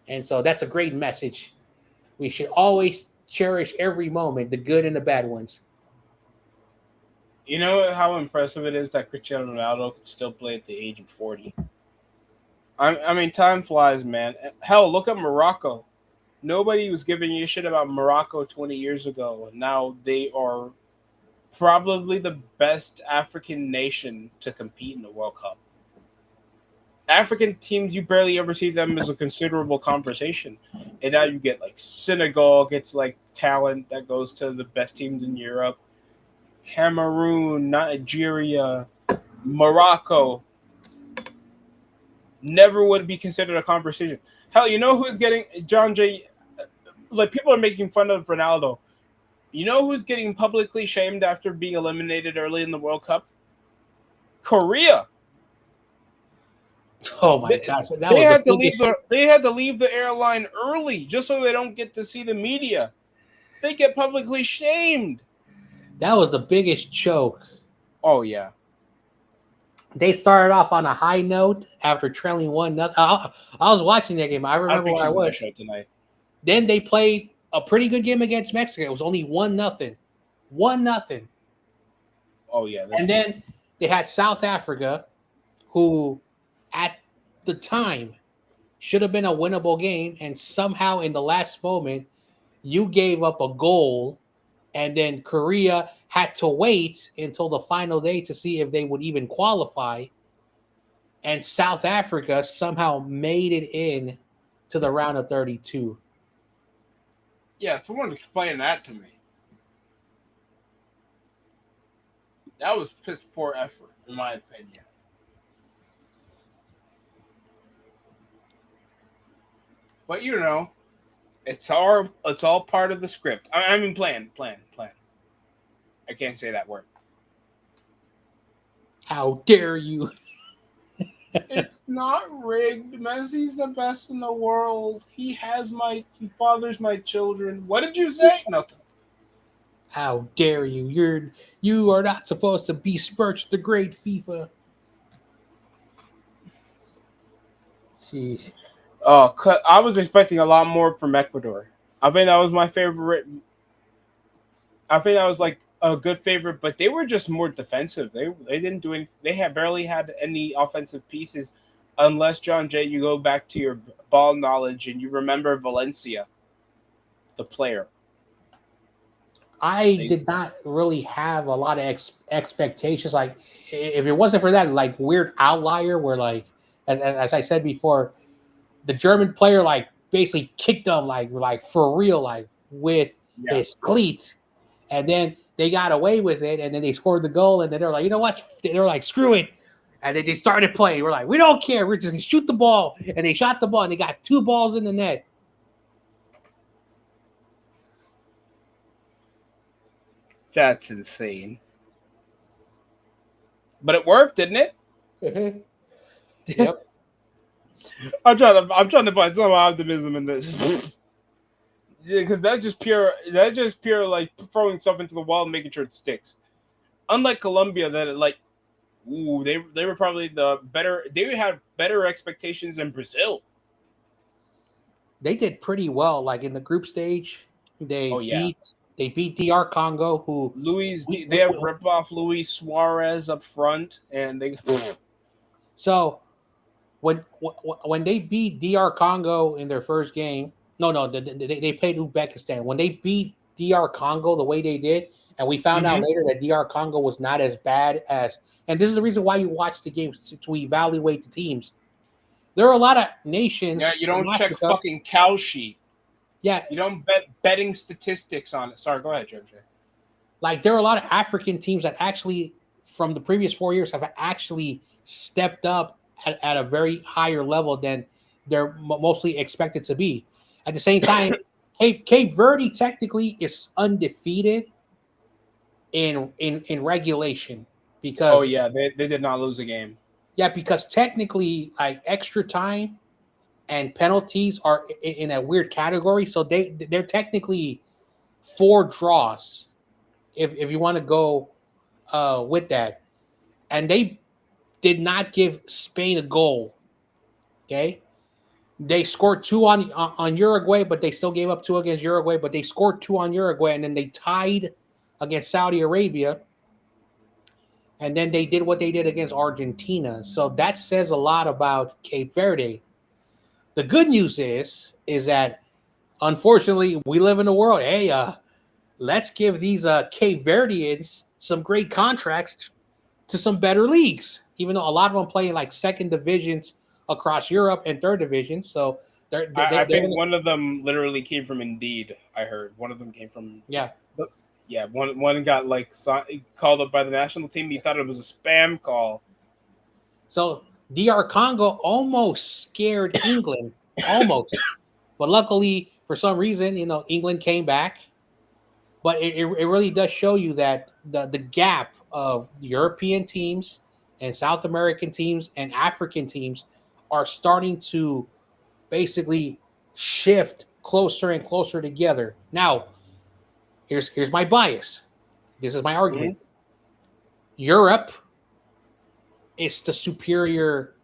And so that's a great message. We should always cherish every moment, the good and the bad ones. You know how impressive it is that Cristiano Ronaldo could still play at the age of 40? I mean, time flies, man. Hell, look at Morocco. Nobody was giving you shit about Morocco 20 years ago, and now they are probably the best African nation to compete in the World Cup. African teams, you barely ever see them as a considerable conversation. And now you get like Senegal gets like talent that goes to the best teams in Europe. Cameroon, Nigeria, Morocco never would be considered a conversation. Hell, you know who's getting John J? Like, people are making fun of Ronaldo. You know who's getting publicly shamed after being eliminated early in the World Cup? Korea. Oh my gosh! They had to leave the airline early just so they don't get to see the media. They get publicly shamed. That was the biggest joke. Oh yeah. They started off on a high note after trailing 1-0. I was watching that game. I remember where I was tonight. Then they played a pretty good game against Mexico. It was only 1-0. 1-0. Oh yeah. And then they had South Africa, who at the time should have been a winnable game, and somehow in the last moment you gave up a goal, and then Korea had to wait until the final day to see if they would even qualify, and South Africa somehow made it in to the round of 32. Yeah, someone explain that to me. That was piss poor effort, in my opinion. But it's all part of the script. I mean, plan. I can't say that word. How dare you? It's not rigged. Messi's the best in the world. He fathers my children. What did you say? Nothing. How dare you? You are not supposed to besmirch the great FIFA. Jeez. Oh, I was expecting a lot more from Ecuador. I think that was my favorite. I think that was like a good favorite, but they were just more defensive. They didn't do anything. They had barely had any offensive pieces, unless John Jay, you go back to your ball knowledge and you remember Valencia, the player. I did not really have a lot of expectations. Like, if it wasn't for that like weird outlier where like, as I said before, the German player like basically kicked him like for real, like with his cleat, and then they got away with it, and then they scored the goal, and then they're like, you know what? They're like, screw it. And then they started playing. We're like, we don't care. We're just gonna shoot the ball. And they shot the ball, and they got 2 balls in the net. That's insane. But it worked, didn't it? Yep. I'm trying to find some optimism in this. Yeah, because that's just pure like throwing stuff into the wall and making sure it sticks. Unlike Colombia, they were probably they had better expectations than Brazil. They did pretty well. Like in the group stage, they beat DR Congo, who they have rip off Luis Suarez up front, and they. So when they beat DR Congo in their first game, they played Uzbekistan. When they beat DR Congo the way they did, and we found out later that DR Congo was not as bad as, and this is the reason why you watch the games to evaluate the teams. There are a lot of nations. Yeah, you don't check fucking cow sheet. Yeah, you don't bet betting statistics on it. Sorry, go ahead, JJ. Like there are a lot of African teams that actually, from the previous 4 years, have actually stepped up at a very higher level than they're mostly expected to be. At the same time, Cape Verde technically is undefeated in regulation because they did not lose a game. Yeah, because technically, like extra time and penalties are in a weird category, so they're technically 4 draws if you want to go with that, and they did not give Spain a goal. Okay, they scored 2 on Uruguay, but they still gave up 2 against Uruguay. But they scored 2 on Uruguay, and then they tied against Saudi Arabia, and then they did what they did against Argentina. So that says a lot about Cape Verde. The good news is that unfortunately we live in a world. Hey, let's give these Cape Verdeans some great contracts to some better leagues, even though a lot of them play in like second divisions across Europe and third divisions. So I think one of them literally came from Indeed. I heard one of them came from one got like called up by the national team. He thought it was a spam call. So DR Congo almost scared England, almost, but luckily for some reason, England came back. But it really does show you that the gap of European teams and South American teams and African teams are starting to basically shift closer and closer together. Now, here's my bias. This is my argument. Europe is the superior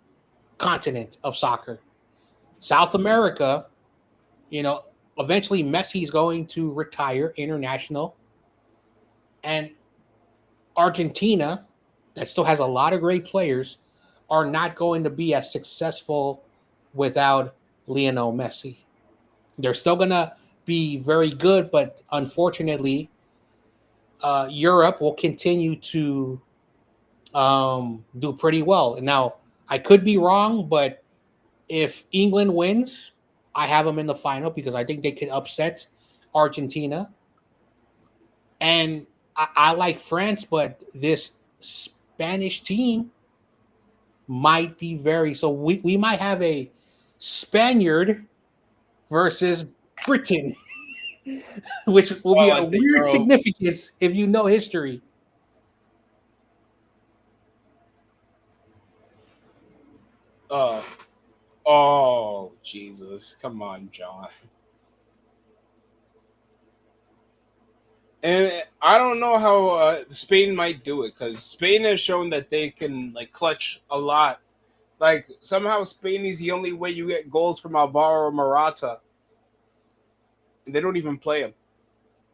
continent of soccer. South America, eventually Messi is going to retire international. And Argentina, that still has a lot of great players, are not going to be as successful without Lionel Messi. They're still going to be very good, but unfortunately, Europe will continue to do pretty well. And now, I could be wrong, but if England wins, I have them in the final because I think they could upset Argentina. And I like France, but this Spanish team might be so we might have a Spaniard versus Britain, which will be a weird significance if you know history. Oh, oh, Jesus! Come on, John. And I don't know how Spain might do it because Spain has shown that they can like clutch a lot. Like somehow Spain is the only way you get goals from Alvaro Morata. And they don't even play him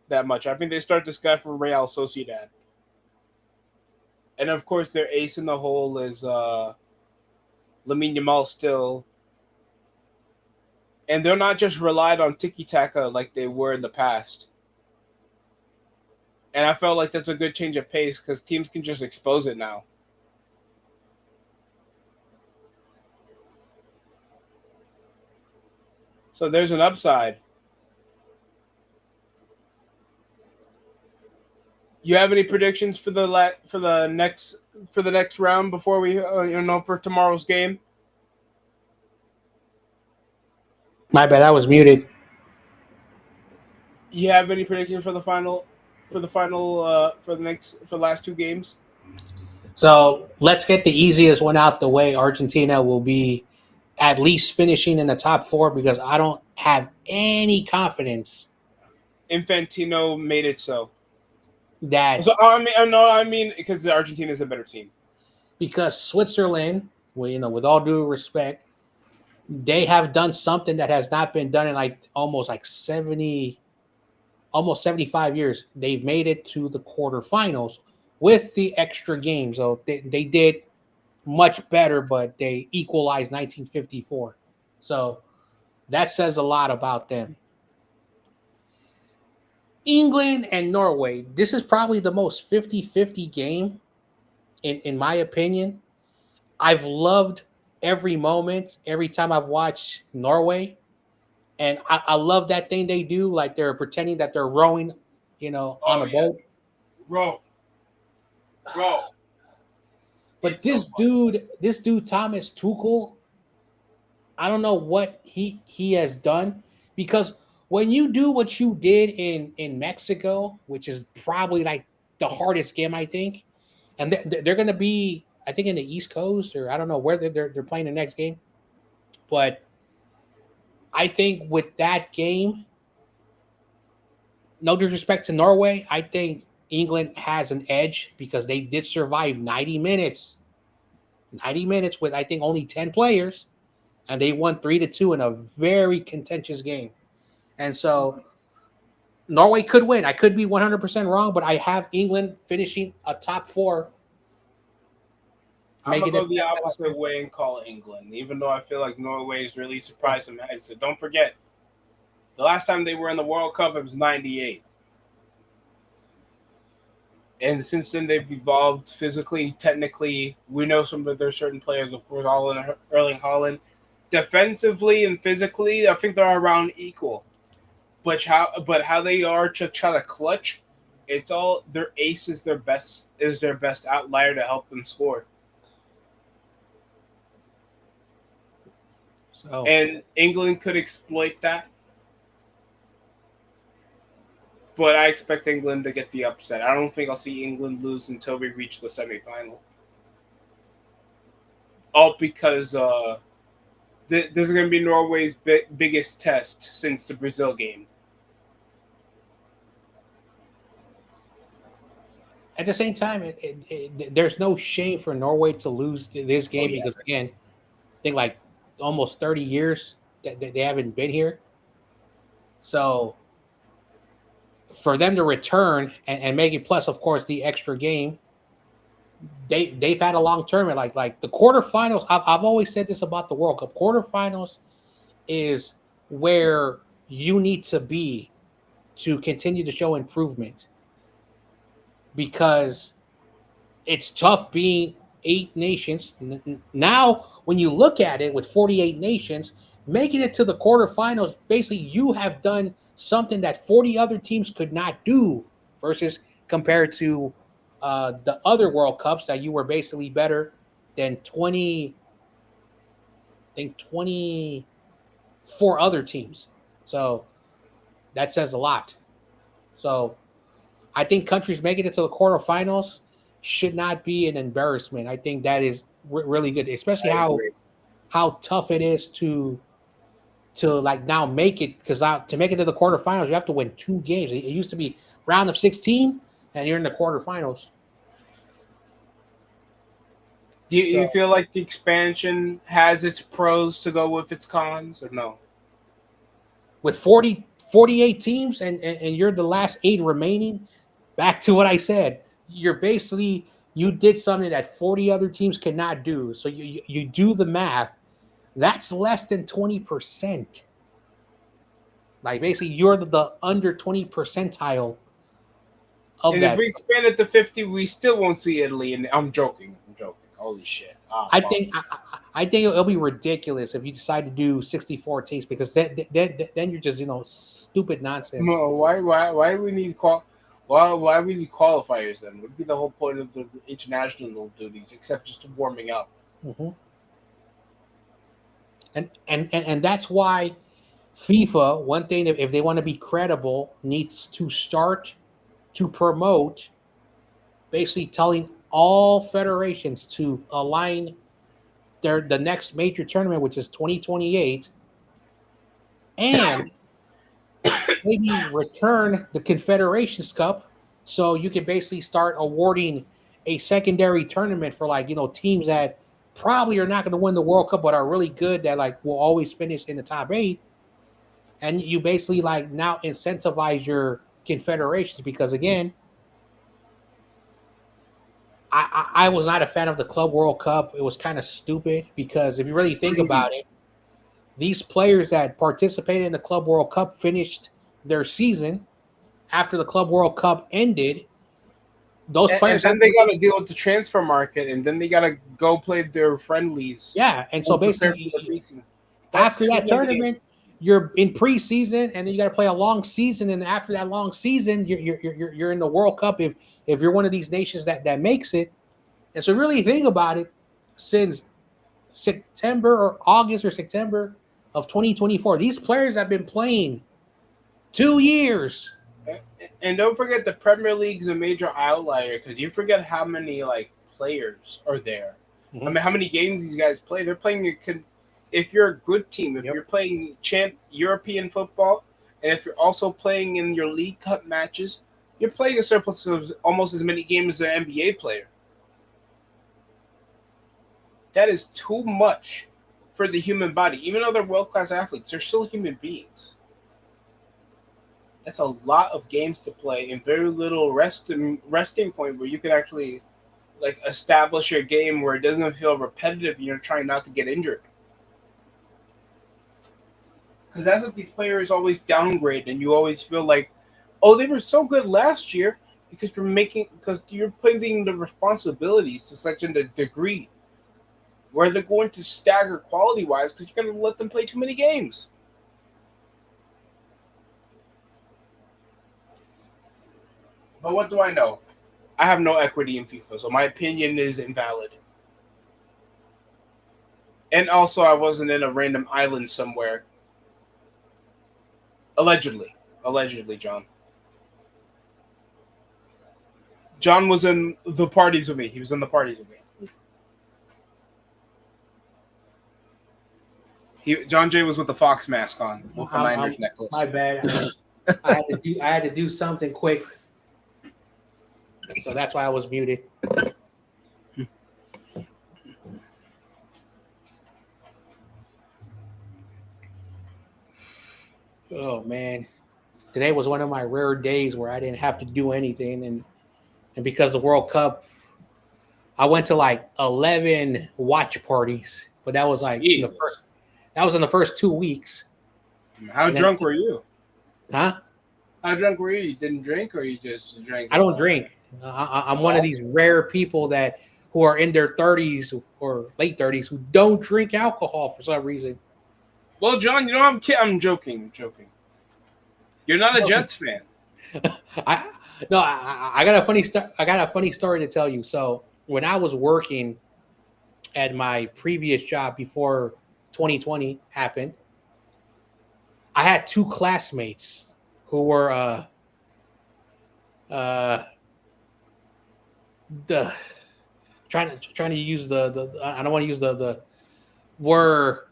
that much. I think they start this guy from Real Sociedad. And of course, their ace in the hole is Lamine Yamal still. And they're not just relied on tiki-taka like they were in the past. And I felt like that's a good change of pace because teams can just expose it now. So there's an upside. You have any predictions for the next round before we for tomorrow's game? My bad, I was muted. You have any predictions for the last two games? So let's get the easiest one out the way. Argentina will be at least finishing in the top 4 because I don't have any confidence Infantino made it so. that So I mean because Argentina is a better team. Because Switzerland, well, with all due respect, they have done something that has not been done in almost 75 years. They've made it to the quarterfinals with the extra game. So they did much better, but they equalized 1954. So that says a lot about them. England and Norway, this is probably the most 50-50 game, in my opinion. I've loved every moment, every time I've watched Norway. And I love that thing they do, like they're pretending that they're rowing, on a boat. Row. But this dude, Thomas Tuchel, I don't know what he has done, because when you do what you did in Mexico, which is probably like the hardest game, I think, and they're going to be, I think, in the East Coast, or I don't know where they're playing the next game, but I think with that game, no disrespect to Norway, I think England has an edge because they did survive 90 minutes. 90 minutes with, I think, only 10 players, and they won 3-2 in a very contentious game. And so Norway could win. I could be 100% wrong, but I have England finishing a top 4. I'm going to go the opposite way and call England, even though I feel like Norway has really surprised some heads. So don't forget, the last time they were in the World Cup, it was 98. And since then, they've evolved physically, technically. We know some of their certain players, of course, Erling Haaland. Defensively and physically, I think they're around equal. But how they are to try to clutch, it's all their ace is their best outlier to help them score. So. And England could exploit that. But I expect England to get the upset. I don't think I'll see England lose until we reach the semifinal. All because this is going to be Norway's biggest test since the Brazil game. At the same time, there's no shame for Norway to lose this game because, again, I think like almost 30 years that they haven't been here. So for them to return and make it, plus, of course, the extra game, they've had a long tournament. Like the quarterfinals, I've always said this about the World Cup. Quarterfinals is where you need to be to continue to show improvement, because it's tough being 8 nations. Now, when you look at it with 48 nations, making it to the quarterfinals, basically you have done something that 40 other teams could not do, versus compared to the other World Cups that you were basically better than 24 other teams. So that says a lot. So I think countries making it to the quarterfinals should not be an embarrassment. I think that is really good, especially how how tough it is to like now make it, because to make it to the quarterfinals, you have to win 2 games. It used to be round of 16, and you're in the quarterfinals. Do you feel like the expansion has its pros to go with its cons, or no? With 48 teams, and you're the last 8 remaining, back to what I said, you're basically, you did something that 40 other teams cannot do. So you do the math, that's less than 20%. Like basically you're the under 20 percentile of And that. if we expand it to 50, we still won't see Italy. And I'm joking. Holy shit! I think it'll be ridiculous if you decide to do 64 teams, because then you're just stupid nonsense. No, why do we need why we need qualifiers then? What would be the whole point of the international duties except just warming up? Mm-hmm. And that's why FIFA, one thing, if they want to be credible, needs to start to promote, basically telling all federations to align the next major tournament, which is 2028, and maybe return the Confederations Cup, so you can basically start awarding a secondary tournament for teams that probably are not going to win the World Cup but are really good, that will always finish in the top 8. And you basically now incentivize your confederations, because again, I was not a fan of the Club World Cup. It was kind of stupid, because if you really think about it, these players that participated in the Club World Cup finished their season after the Club World Cup ended. Those players, and then they got to deal with the transfer market, and then they got to go play their friendlies. Yeah, and so basically after that tournament, you're in preseason, and then you got to play a long season. And after that long season, you're in the World Cup if you're one of these nations that makes it. And so really think about it, since September or August or September of 2024, these players have been playing 2 years. And don't forget, the Premier League's a major outlier, because you forget how many players are there. Mm-hmm. I mean, how many games these guys play? They're playing. If you're a good team, if you're playing European football, and if you're also playing in your League Cup matches, you're playing a surplus of almost as many games as an NBA player. That is too much for the human body. Even though they're world-class athletes, they're still human beings. That's a lot of games to play and very little resting point where you can actually establish your game where it doesn't feel repetitive and you're trying not to get injured. Because that's what these players always downgrade, and you always feel like, oh, they were so good last year, because you're putting the responsibilities to such a degree where they're going to stagger quality-wise, because you're going to let them play too many games. But what do I know? I have no equity in FIFA, so my opinion is invalid. And also, I wasn't in a random island somewhere. Allegedly, John. John was in the parties with me. He was in the parties with me. John Jay was with the fox mask on, with the Niners necklace. My bad. I had to do something quick, so that's why I was muted. Oh man, today was one of my rare days where I didn't have to do anything, and because the World Cup, I went to 11 watch parties, but that was in the first 2 weeks. How drunk were you? Huh? How drunk were you? You didn't drink, or you just drank? I don't drink. I'm one of these rare people who are in their 30s or late 30s who don't drink alcohol for some reason. Well, John, I'm joking. You're not a Jets fan. I got a funny story to tell you. So when I was working at my previous job before 2020 happened, I had 2 classmates who were trying to use the I don't want to use the were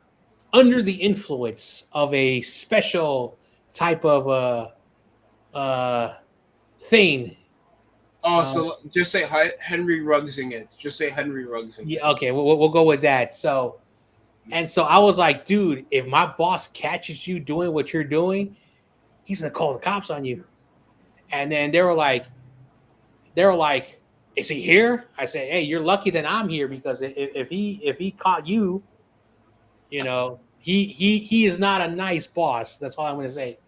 under the influence of a special type of thing. Oh, so just say Henry Ruggsing it. Just say Henry Ruggsing. Yeah, okay, we'll go with that. So I was like, dude, if my boss catches you doing what you're doing, he's gonna call the cops on you. And then they were like, is he here? I said, hey, you're lucky that I'm here, because if he caught you, you know, he is not a nice boss. That's all I'm gonna say.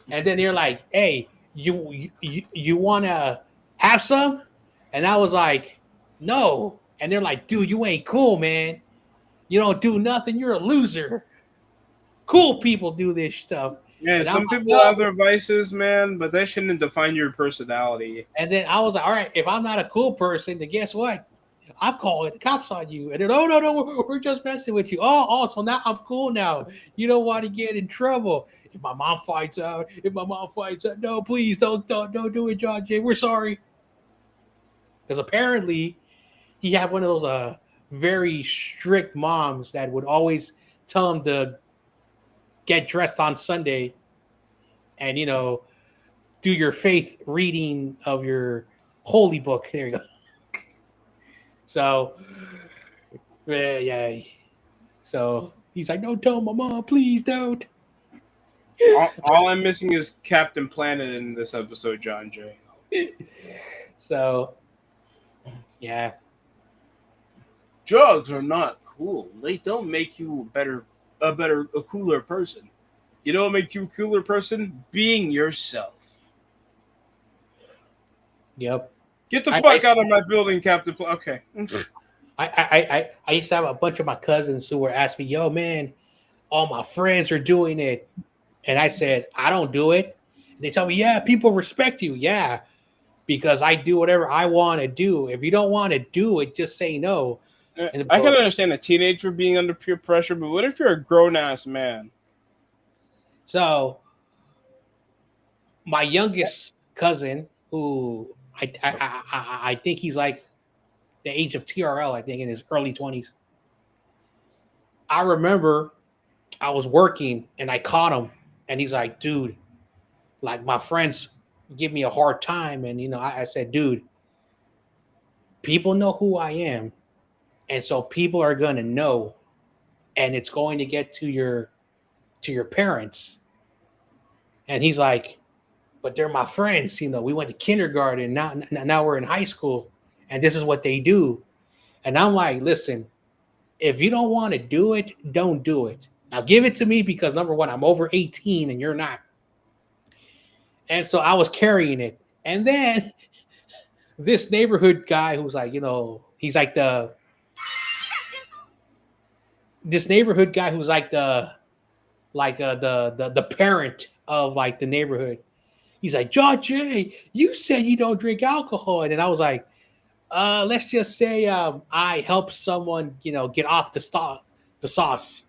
And then they're like, hey, you wanna have some? And I was like, no. And they're like, dude, you ain't cool, man. You don't do nothing. You're a loser. Cool people do this stuff. Yeah, and some people have their vices, man, but that shouldn't define your personality. And then I was like, all right, if I'm not a cool person, then guess what? I'm calling the cops on you. And then, oh, no, we're just messing with you. Oh, so now I'm cool now. You don't want to get in trouble. If my mom finds out, no, please don't do it, John Jay. We're sorry. Because apparently he had one of those very strict moms that would always tell him to get dressed on Sunday and, you know, do your faith reading of your holy book. There you go. So, yeah. So he's like, don't tell my mom, please don't. All I'm missing is Captain Planet in this episode, John Jay. So, yeah. Drugs are not cool. They don't make you a cooler person. You know what makes you a cooler person? Being yourself. Yep. Get the fuck out of my building, Captain. Okay. I used to have a bunch of my cousins who were asking me, yo, man, all my friends are doing it. And I said, I don't do it. And they tell me, yeah, people respect you. Yeah, because I do whatever I want to do. If you don't want to do it, just say no. I can understand a teenager being under peer pressure, but what if you're a grown-ass man? So my youngest cousin, who I think he's like the age of TRL, I think in his early 20s. I remember I was working and I caught him and he's like, dude, like my friends give me a hard time. And, you know, I said, dude, people know who I am. And so people are going to know, and it's going to get to your parents. And he's like, but they're my friends. You know, we went to kindergarten. Now we're in high school, and this is what they do. And I'm like, listen, if you don't want to do it, don't do it. Now give it to me, because number one, I'm over 18 and you're not. And so I was carrying it. And then this neighborhood guy who's like, you know, he's like the parent of like the neighborhood. He's like, John Jay, you said you don't drink alcohol. And then I was like, let's just say I helped someone, you know, get off the sauce.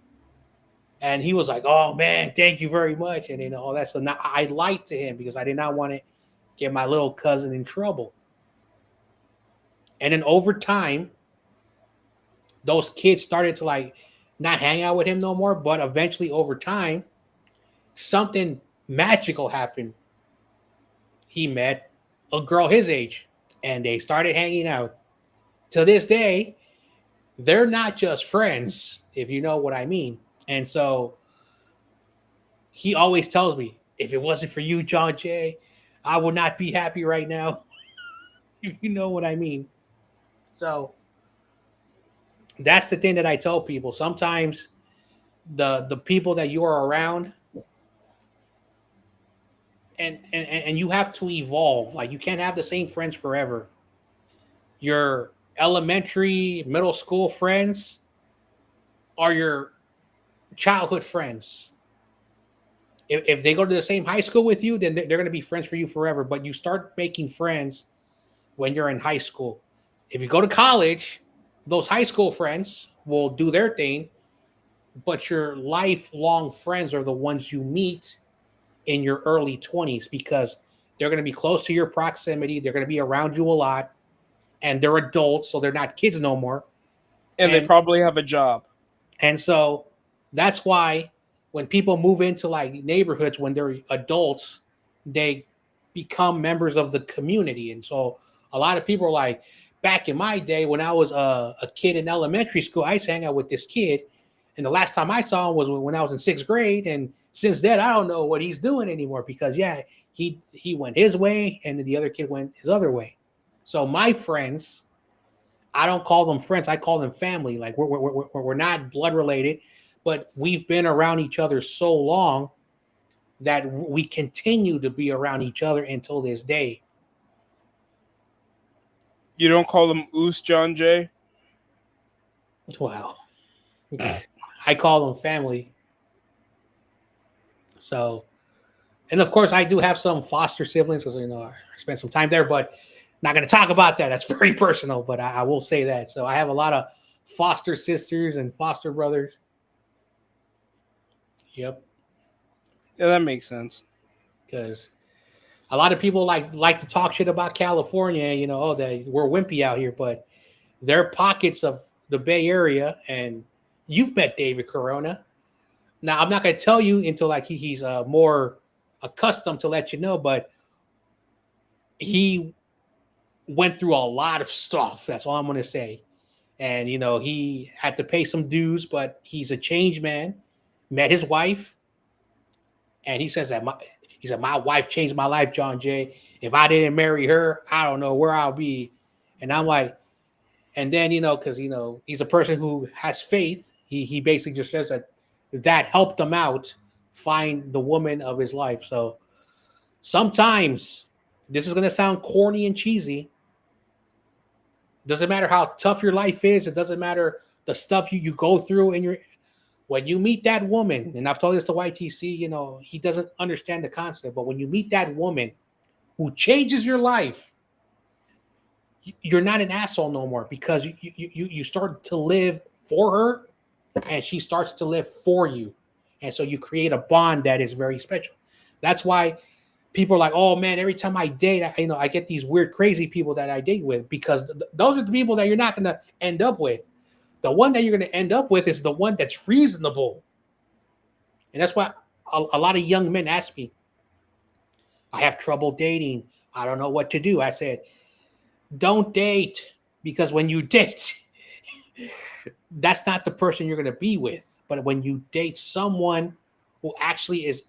And he was like, oh man, thank you very much. And then all that. So now I lied to him because I did not want to get my little cousin in trouble. And then over time, those kids started to like not hang out with him no more. But eventually over time, something magical happened. He met a girl his age and they started hanging out. To this day, they're not just friends, if you know what I mean. And so he always tells me, if it wasn't for you, John Jay, I would not be happy right now. You know what I mean? So that's the thing that I tell people. Sometimes the people that you are around, and you have to evolve. Like you can't have the same friends forever. Your elementary, middle school friends are your childhood friends. If they go to the same high school with you, then they're going to be friends for you forever. But you start making friends when you're in high school. If you go to college, those high school friends will do their thing, but your lifelong friends are the ones you meet in your early 20s, because they're going to be close to your proximity. They're going to be around you a lot, and they're adults, so they're not kids no more. And they probably have a job. And so that's why when people move into like neighborhoods when they're adults, they become members of the community. And so a lot of people are like, back in my day when I was a kid in elementary school, I used to hang out with this kid. And the last time I saw him was when I was in 6th grade. And since then, I don't know what he's doing anymore because, yeah, he went his way and the other kid went his other way. So my friends, I don't call them friends. I call them family. Like we're not blood related, but we've been around each other so long that we continue to be around each other until this day. You don't call them Oos, John Jay? Wow. I call them family. So, and of course, I do have some foster siblings because, I spent some time there, but not going to talk about that. That's very personal, but I will say that. So I have a lot of foster sisters and foster brothers. Yep. Yeah, that makes sense. Because a lot of people like to talk shit about California, we're wimpy out here, but there are pockets of the Bay Area, and you've met David Corona. Now, I'm not going to tell you until like he's more accustomed to let you know, but he went through a lot of stuff. That's all I'm going to say. And, he had to pay some dues, but he's a changed man, met his wife. And he says that my wife changed my life, John Jay. If I didn't marry her, I don't know where I'll be. And I'm like, and then, because, he's a person who has faith. He basically just says that helped him out find the woman of his life. So sometimes this is going to sound corny and cheesy. Doesn't matter how tough your life is. It doesn't matter the stuff you go through when you meet that woman, and I've told this to YTC, he doesn't understand the concept, but when you meet that woman who changes your life, you're not an asshole no more because you start to live for her and she starts to live for you. And so you create a bond that is very special. That's why people are like, oh man, every time I date, I get these weird, crazy people that I date with because those are the people that you're not going to end up with. The one that you're going to end up with is the one that's reasonable. And that's why a lot of young men ask me, I have trouble dating. I don't know what to do. I said, don't date, because when you date, that's not the person you're going to be with. But when you date someone who actually is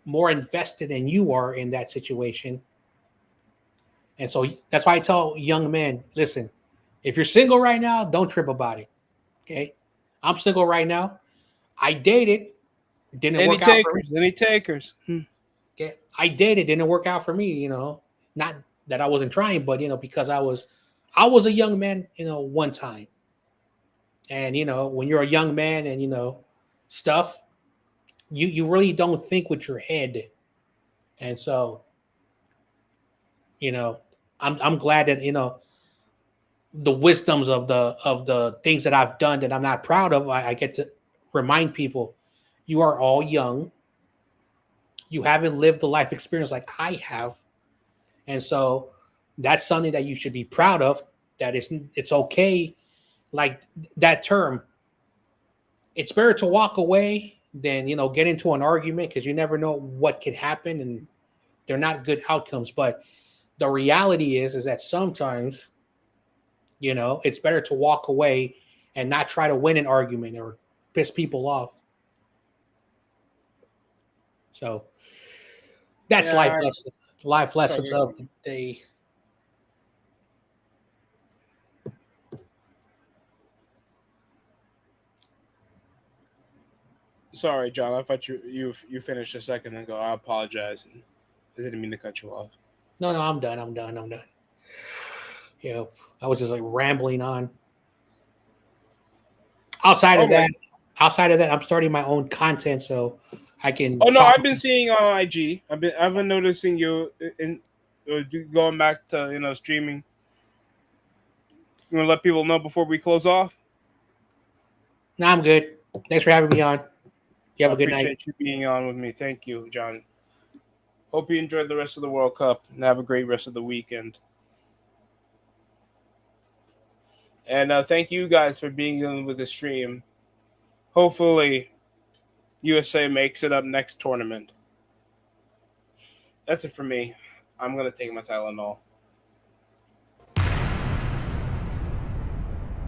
more invested than you are in that situation. And so that's why I tell young men, listen, if you're single right now, don't trip about it. Okay. I'm single right now. I dated. Didn't work out for me. Any takers? Okay. I dated. Didn't work out for me, not that I wasn't trying, but, because I was a young man, one time. And, when you're a young man and, stuff, you really don't think with your head. And so, I'm glad that, the wisdoms of the things that I've done that I'm not proud of, I get to remind people, you are all young. You haven't lived the life experience like I have. And so that's something that you should be proud of, that it's okay. Like that term, it's better to walk away than, get into an argument, because you never know what could happen and they're not good outcomes. But the reality is that sometimes, it's better to walk away and not try to win an argument or piss people off. So that's life lessons of the day. Sorry, John. I thought you finished a second ago. I apologize. I didn't mean to cut you off. No, I'm done. I was just like rambling on. Outside of that, I'm starting my own content, so I can. Oh no, I've been seeing on IG. I've been noticing you going back to streaming. You want to let people know before we close off? No, I'm good. Thanks for having me on. You have a good night. I appreciate you being on with me. Thank you, John. Hope you enjoy the rest of the World Cup and have a great rest of the weekend. And thank you guys for being on with the stream. Hopefully, USA makes it up next tournament. That's it for me. I'm going to take my Tylenol.